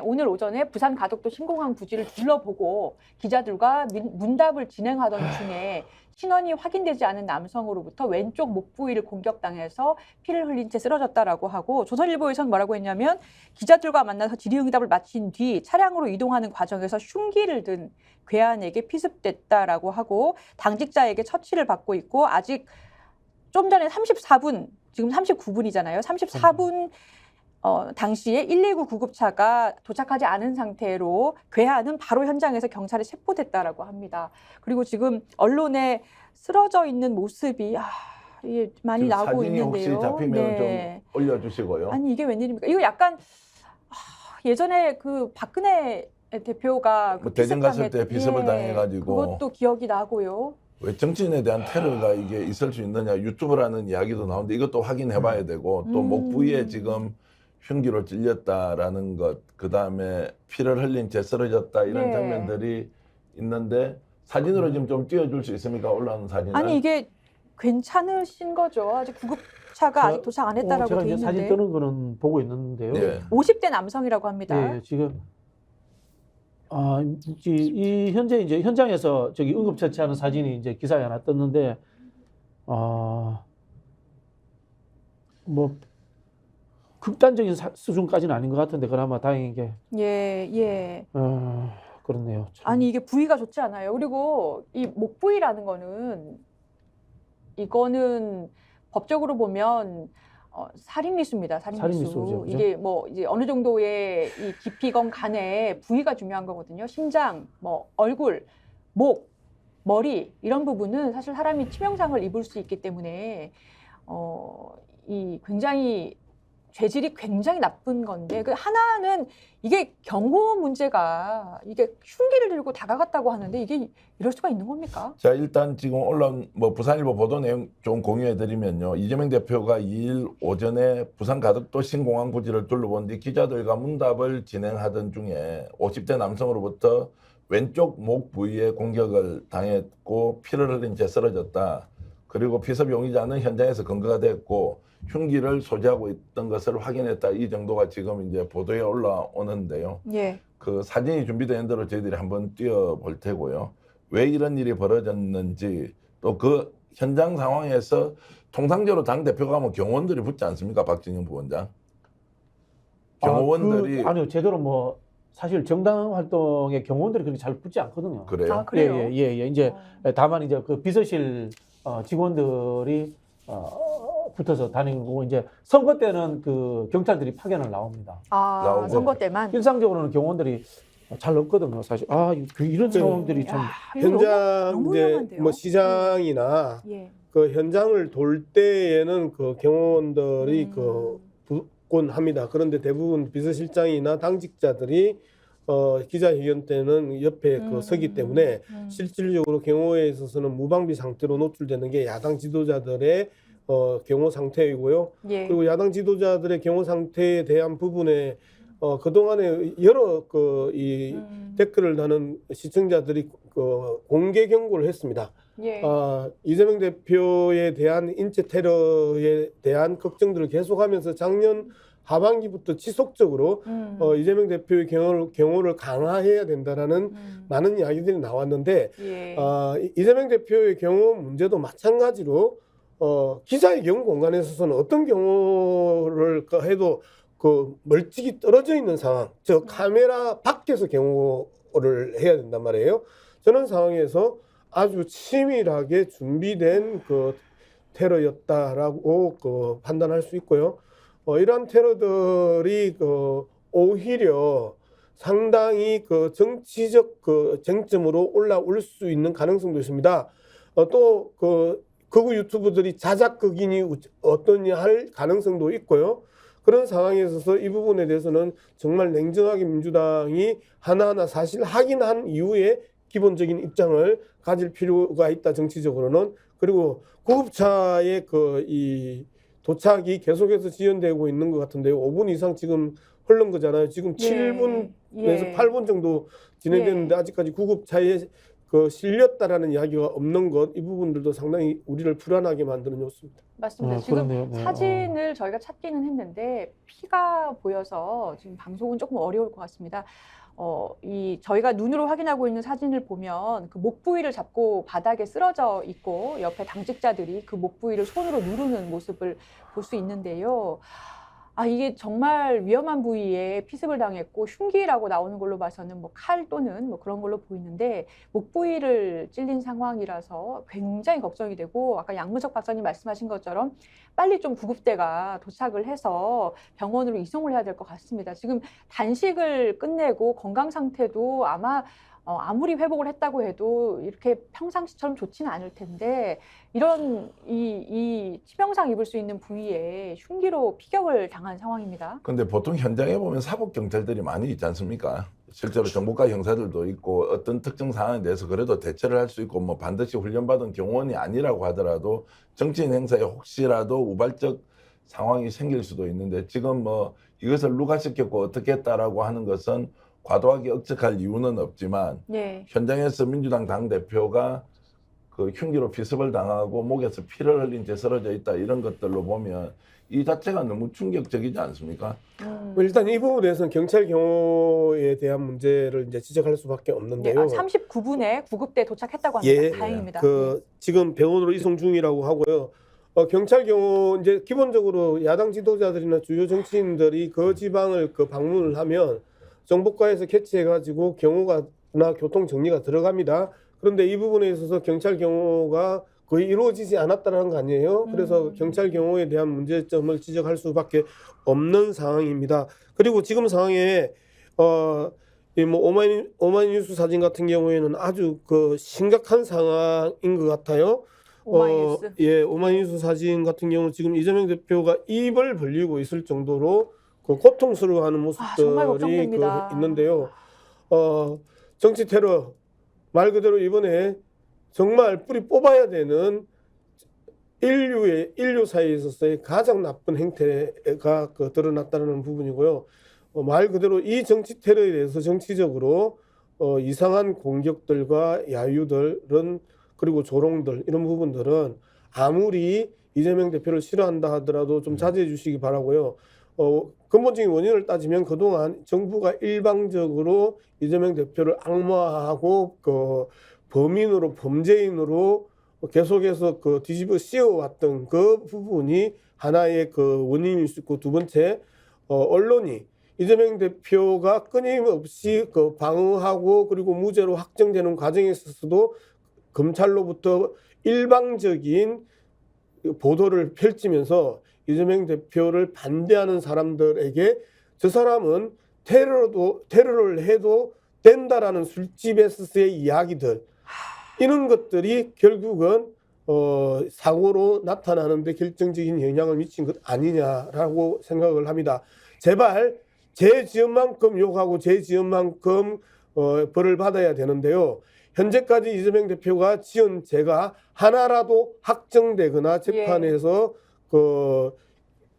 오늘 오전에 부산 가덕도 신공항 부지를 둘러보고 기자들과 문답을 진행하던 중에 신원이 확인되지 않은 남성으로부터 왼쪽 목 부위를 공격당해서 피를 흘린 채 쓰러졌다라고 하고 조선일보에서는 뭐라고 했냐면 기자들과 만나서 질의응답을 마친 뒤 차량으로 이동하는 과정에서 흉기를 든 괴한에게 피습됐다라고 하고 당직자에게 처치를 받고 있고 아직 좀 전에 34분 지금 39분이잖아요. 34분 당시에 119 구급차가 도착하지 않은 상태로 괴한은 바로 현장에서 경찰에 체포됐다라고 합니다. 그리고 지금 언론에 쓰러져 있는 모습이 이게 많이 그 나오고 사진이 있는데요. 혹시 잡히면 좀 올려주시고요. 아니 이게 웬일입니까? 이거 약간 예전에 그 박근혜 대표가 뭐 대전 갔을 때 피습을 예, 당해가지고 그것도 기억이 나고요. 왜 정치인에 대한 테러가 이게 있을 수 있느냐 유튜브라는 이야기도 나오는데 이것도 확인해봐야 되고 또 목 부위에 지금 흉기로 찔렸다라는 것, 그 다음에 피를 흘린 채 쓰러졌다 이런 네. 장면들이 있는데 사진으로 지금 좀 띄워줄 수 있습니까? 올라오는 사진을. 아니 이게 괜찮으신 거죠? 아직 구급차가 아직 도착 안 했다라고 제가 돼 이제 사진 있는데 뜨는 거는 보고 있는데요. 예. 50대 남성이라고 합니다. 예, 지금 이 현재 이제 현장에서 저기 응급처치하는 사진이 이제 기사에 하나 떴는데 뭐 극단적인 수준까지는 아닌 것 같은데 그나마 다행인 게 예. 그렇네요. 참. 아니 이게 부위가 좋지 않아요. 그리고 이 목 부위라는 거는 이거는 법적으로 보면 살인미수입니다. 살인미수죠, 그죠? 이게 뭐 이제 어느 정도의 이 깊이건 간에 부위가 중요한 거거든요. 심장, 뭐 얼굴, 목, 머리 이런 부분은 사실 사람이 치명상을 입을 수 있기 때문에 이 굉장히 죄질이 굉장히 나쁜 건데 그 하나는 이게 경호 문제가 이게 흉기를 들고 다가갔다고 하는데 이게 이럴 수가 있는 겁니까? 자 일단 지금 올라온 뭐 부산일보 보도 내용 좀 공유해드리면요. 이재명 대표가 2일 오전에 부산 가덕도 신공항 부지를 둘러본 뒤 기자들과 문답을 진행하던 중에 50대 남성으로부터 왼쪽 목 부위에 공격을 당했고 피를 흘린 채 쓰러졌다. 그리고 피습 용의자는 현장에서 검거가 됐고 흉기를 소지하고 있던 것을 확인했다. 이 정도가 지금 이제 보도에 올라오는데요. 예. 그 사진이 준비된 대로 저희들이 한번 띄워볼 테고요. 왜 이런 일이 벌어졌는지 또 그 현장 상황에서 통상적으로 당 대표가 하면 경호원들이 붙지 않습니까, 박진영 부원장? 경호원들이 아니요, 제대로 뭐 사실 정당 활동에 경호원들이 그렇게 잘 붙지 않거든요. 그래요. 아, 그래요? 예. 이제 다만 이제 그 비서실 직원들이 붙어서 다니는 거고, 이제 선거 때는 그 경찰들이 파견을 나옵니다. 아, 나오고. 선거 때만. 일상적으로는 경호원들이 잘 없거든요. 사실 이런 상황들이 참 이거 현장 너무 이제 위험한데요? 뭐 시장이나 예. 그 현장을 돌 때에는 그 경호원들이 그 붙곤 합니다. 그런데 대부분 비서실장이나 당직자들이 기자회견 때는 옆에 그 서기 때문에 실질적으로 경호에 있어서는 무방비 상태로 노출되는 게 야당 지도자들의 경호 상태이고요. 예. 그리고 야당 지도자들의 경호 상태에 대한 부분에 그동안에 여러 이 댓글을 다는 시청자들이 그 공개 경고를 했습니다. 예. 이재명 대표에 대한 인체 테러에 대한 걱정들을 계속하면서 작년 하반기부터 지속적으로 이재명 대표의 경호를 강화해야 된다라는 많은 이야기들이 나왔는데 예. 이재명 대표의 경호 문제도 마찬가지로 기자회견 공간에 있어서는 어떤 경호를 해도 그 멀찍이 떨어져 있는 상황, 저 카메라 밖에서 경호를 해야 된단 말이에요. 저런 상황에서 아주 치밀하게 준비된 그 테러였다라고 그 판단할 수 있고요. 이러한 테러들이 그 오히려 상당히 그 정치적 그 쟁점으로 올라올 수 있는 가능성도 있습니다. 또 그 극우 유튜브들이 자작극인이 어떠냐 할 가능성도 있고요. 그런 상황에 있어서 이 부분에 대해서는 정말 냉정하게 민주당이 하나하나 사실 확인한 이후에 기본적인 입장을 가질 필요가 있다, 정치적으로는. 그리고 구급차의 이 도착이 계속해서 지연되고 있는 것 같은데요. 5분 이상 지금 흐른 거잖아요. 지금 7분에서 8분 정도 진행됐는데 아직까지 구급차에 실렸다라는 이야기가 없는 것, 이 부분들도 상당히 우리를 불안하게 만드는 요소입니다. 맞습니다. 지금 그렇네요. 네. 사진을 저희가 찾기는 했는데 피가 보여서 지금 방송은 조금 어려울 것 같습니다. 저희가 눈으로 확인하고 있는 사진을 보면 그 목 부위를 잡고 바닥에 쓰러져 있고 옆에 당직자들이 그 목 부위를 손으로 누르는 모습을 볼 수 있는데요. 이게 정말 위험한 부위에 피습을 당했고 흉기라고 나오는 걸로 봐서는 뭐 칼 또는 뭐 그런 걸로 보이는데 목 부위를 찔린 상황이라서 굉장히 걱정이 되고, 아까 양문석 박사님 말씀하신 것처럼 빨리 좀 구급대가 도착을 해서 병원으로 이송을 해야 될 것 같습니다. 지금 단식을 끝내고 건강 상태도 아마 아무리 회복을 했다고 해도 이렇게 평상시처럼 좋지는 않을 텐데, 이런 이 치명상 입을 수 있는 부위에 흉기로 피격을 당한 상황입니다. 근데 보통 현장에 보면 사법 경찰들이 많이 있지 않습니까? 실제로 정보과 형사들도 있고 어떤 특정 상황에 대해서 그래도 대처를 할 수 있고, 뭐 반드시 훈련받은 경호원이 아니라고 하더라도 정치인 행사에 혹시라도 우발적 상황이 생길 수도 있는데, 지금 뭐 이것을 누가 시켰고 어떻게 했다라고 하는 것은 과도하게 억측할 이유는 없지만, 네. 현장에서 민주당 당대표가 그 흉기로 피습을 당하고 목에서 피를 흘린 채 쓰러져 있다, 이런 것들로 보면 이 자체가 너무 충격적이지 않습니까? 일단 이 부분에서는 경찰 경호에 대한 문제를 이제 지적할 수밖에 없는데요. 39분에 구급대 도착했다고 합니다. 예, 다행입니다. 지금 병원으로 이송 중이라고 하고요. 경찰 경호 이제 기본적으로 야당 지도자들이나 주요 정치인들이 그 지방을 방문을 하면 정보과에서 캐치해가지고 경호가나 교통 정리가 들어갑니다. 그런데 이 부분에 있어서 경찰 경호가 거의 이루어지지 않았다는 거 아니에요. 그래서 경찰 경호에 대한 문제점을 지적할 수밖에 없는 상황입니다. 그리고 지금 상황에 오마이뉴스 사진 같은 경우에는 아주 심각한 상황인 것 같아요. 오마이뉴스. 오마이뉴스 사진 같은 경우 지금 이재명 대표가 입을 벌리고 있을 정도로 고통스러워하는 정말 모습들이 걱정됩니다. 있는데요. 정치 테러 말 그대로 이번에 정말 뿌리 뽑아야 되는 인류 사이에 있어서의 가장 나쁜 행태가 드러났다는 부분이고요. 말 그대로 이 정치 테러에 대해서 정치적으로 이상한 공격들과 야유들은, 그리고 조롱들, 이런 부분들은 아무리 이재명 대표를 싫어한다 하더라도 좀 자제해 주시기 바라고요. 근본적인 원인을 따지면 그동안 정부가 일방적으로 이재명 대표를 악마하고 범죄인으로 계속해서 그 뒤집어 씌워왔던 그 부분이 하나의 그 원인일 수 있고, 두 번째 언론이 이재명 대표가 끊임없이 그 방어하고 그리고 무죄로 확정되는 과정에 있어서도 검찰로부터 일방적인 보도를 펼치면서 이재명 대표를 반대하는 사람들에게 저 사람은 테러를 해도 된다라는 술집에서의 이야기들, 이런 것들이 결국은 사고로 나타나는데 결정적인 영향을 미친 것 아니냐라고 생각을 합니다. 제발 제 지은 만큼 욕하고 제 지은 만큼 벌을 받아야 되는데요. 현재까지 이재명 대표가 지은 죄가 하나라도 확정되거나 재판에서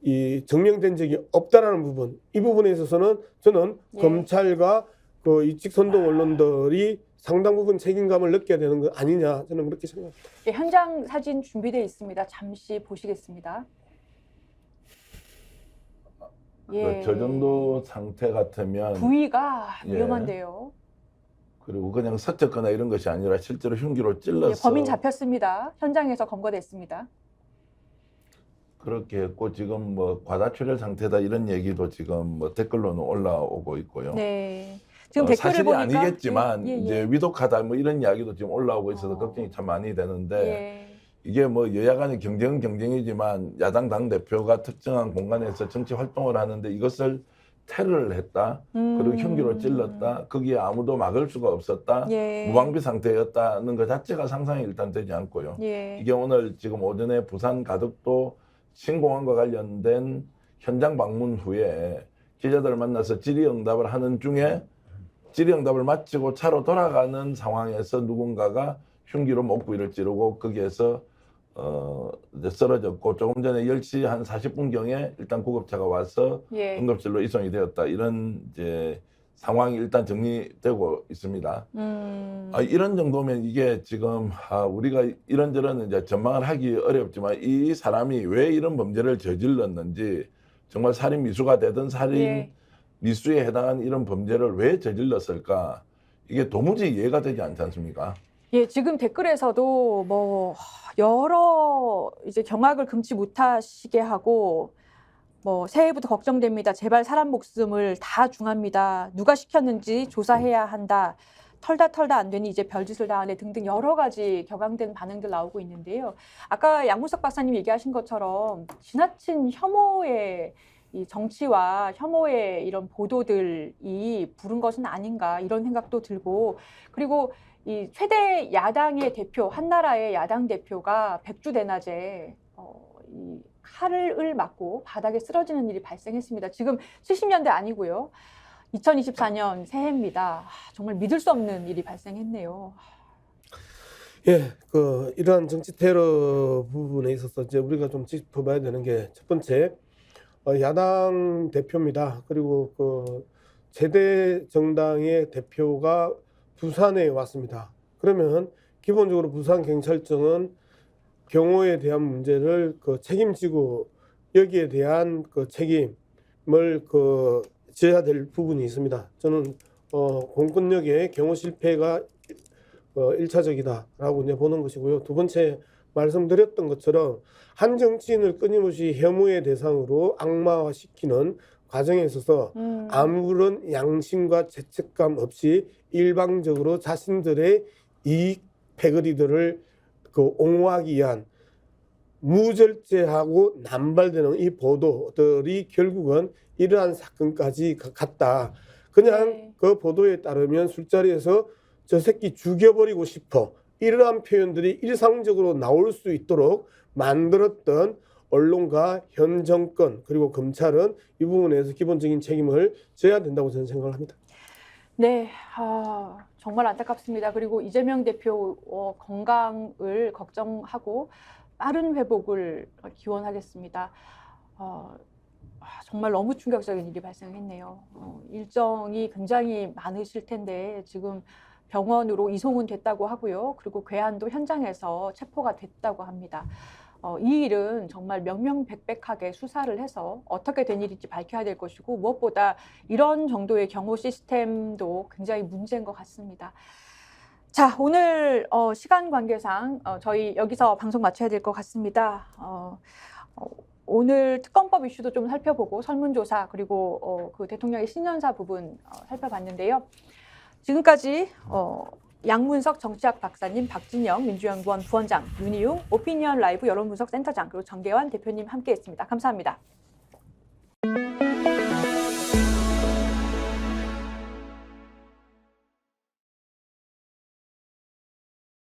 이 증명된 적이 없다라는 부분, 이 부분에 있어서는 저는 예. 검찰과 그 이직 선동 언론들이 상당 부분 책임감을 느껴야 되는 거 아니냐, 저는 그렇게 생각합니다. 예, 현장 사진 준비되어 있습니다. 잠시 보시겠습니다. 예. 저 정도 상태 같으면 부위가 예. 위험한데요. 그리고 그냥 스쳤거나 이런 것이 아니라 실제로 흉기로 예, 찔러서 범인 잡혔습니다. 현장에서 검거됐습니다. 그렇게 했고, 지금 뭐 과다출혈 상태다 이런 얘기도 지금 뭐 댓글로는 올라오고 있고요. 네. 지금 댓글을 사실이 보니까 아니겠지만 예, 예, 예. 이제 위독하다 뭐 이런 이야기도 지금 올라오고 있어서 걱정이 참 많이 되는데, 예. 이게 뭐 여야 간의 경쟁은 경쟁이지만 야당 당 대표가 특정한 공간에서 정치 활동을 하는데 이것을 테러를 했다, 그리고 흉기로 찔렀다, 거기에 아무도 막을 수가 없었다, 예. 무방비 상태였다는 것 자체가 상상이 일단 되지 않고요. 예. 이게 오늘 지금 오전에 부산 가덕도 신공항과 관련된 현장 방문 후에 기자들을 만나서 질의응답을 하는 중에 질의응답을 마치고 차로 돌아가는 상황에서 누군가가 흉기로 목구이를 찌르고 거기에서 이제 쓰러졌고, 조금 전에 10시 한 40분경에 일단 구급차가 와서 예. 응급실로 이송이 되었다, 이런 이제 상황이 일단 정리되고 있습니다. 이런 정도면 이게 지금 우리가 이런저런 이제 전망을 하기 어렵지만 이 사람이 왜 이런 범죄를 저질렀는지, 정말 살인 미수가 되든 살인 예. 미수에 해당하는 이런 범죄를 왜 저질렀을까, 이게 도무지 이해가 되지 않지 않습니까? 예, 지금 댓글에서도 뭐 여러 이제 경악을 금치 못하시게 하고, 뭐 새해부터 걱정됩니다. 제발 사람 목숨을 다 중합니다. 누가 시켰는지 조사해야 한다. 털다 안 되니 이제 별짓을 다 하네 등등 여러 가지 격앙된 반응들 나오고 있는데요. 아까 양문석 박사님 얘기하신 것처럼 지나친 혐오의 이 정치와 혐오의 이런 보도들이 부른 것은 아닌가, 이런 생각도 들고, 그리고 이 최대 야당의 대표, 한나라의 야당 대표가 백주대낮에 이 칼을 맞고 바닥에 쓰러지는 일이 발생했습니다. 지금 70년대 아니고요. 2024년 새해입니다. 정말 믿을 수 없는 일이 발생했네요. 예, 이러한 정치 테러 부분에 있어서 이제 우리가 좀 짚어봐야 되는 게, 첫 번째, 야당 대표입니다. 그리고 제대 정당의 대표가 부산에 왔습니다. 그러면 기본적으로 부산경찰청은 경호에 대한 문제를 책임지고 여기에 대한 책임을 져야 될 부분이 있습니다. 저는 공권력의 경호 실패가 1차적이다라고 이제 보는 것이고요. 두 번째, 말씀드렸던 것처럼 한 정치인을 끊임없이 혐오의 대상으로 악마화시키는 과정에 있어서 아무런 양심과 죄책감 없이 일방적으로 자신들의 이익 패거리들을 옹호하기 위한 무절제하고 남발되는 이 보도들이 결국은 이러한 사건까지 갔다. 그냥 네. 그 보도에 따르면 술자리에서 저 새끼 죽여버리고 싶어, 이러한 표현들이 일상적으로 나올 수 있도록 만들었던 언론과 현 정권 그리고 검찰은 이 부분에서 기본적인 책임을 져야 된다고 저는 생각을 합니다. 네, 정말 안타깝습니다. 그리고 이재명 대표 건강을 걱정하고 빠른 회복을 기원하겠습니다. 정말 너무 충격적인 일이 발생했네요. 일정이 굉장히 많으실 텐데 지금 병원으로 이송은 됐다고 하고요. 그리고 괴한도 현장에서 체포가 됐다고 합니다. 이 일은 정말 명명백백하게 수사를 해서 어떻게 된 일인지 밝혀야 될 것이고, 무엇보다 이런 정도의 경호 시스템도 굉장히 문제인 것 같습니다. 자, 오늘 시간 관계상 저희 여기서 방송 마쳐야 될 것 같습니다. 오늘 특검법 이슈도 좀 살펴보고 설문조사 그리고 그 대통령의 신년사 부분 살펴봤는데요. 지금까지 양문석 정치학 박사님, 박진영 민주연구원 부원장, 윤희웅 오피니언 라이브 여론분석 센터장 그리고 정계환 대표님 함께했습니다. 감사합니다.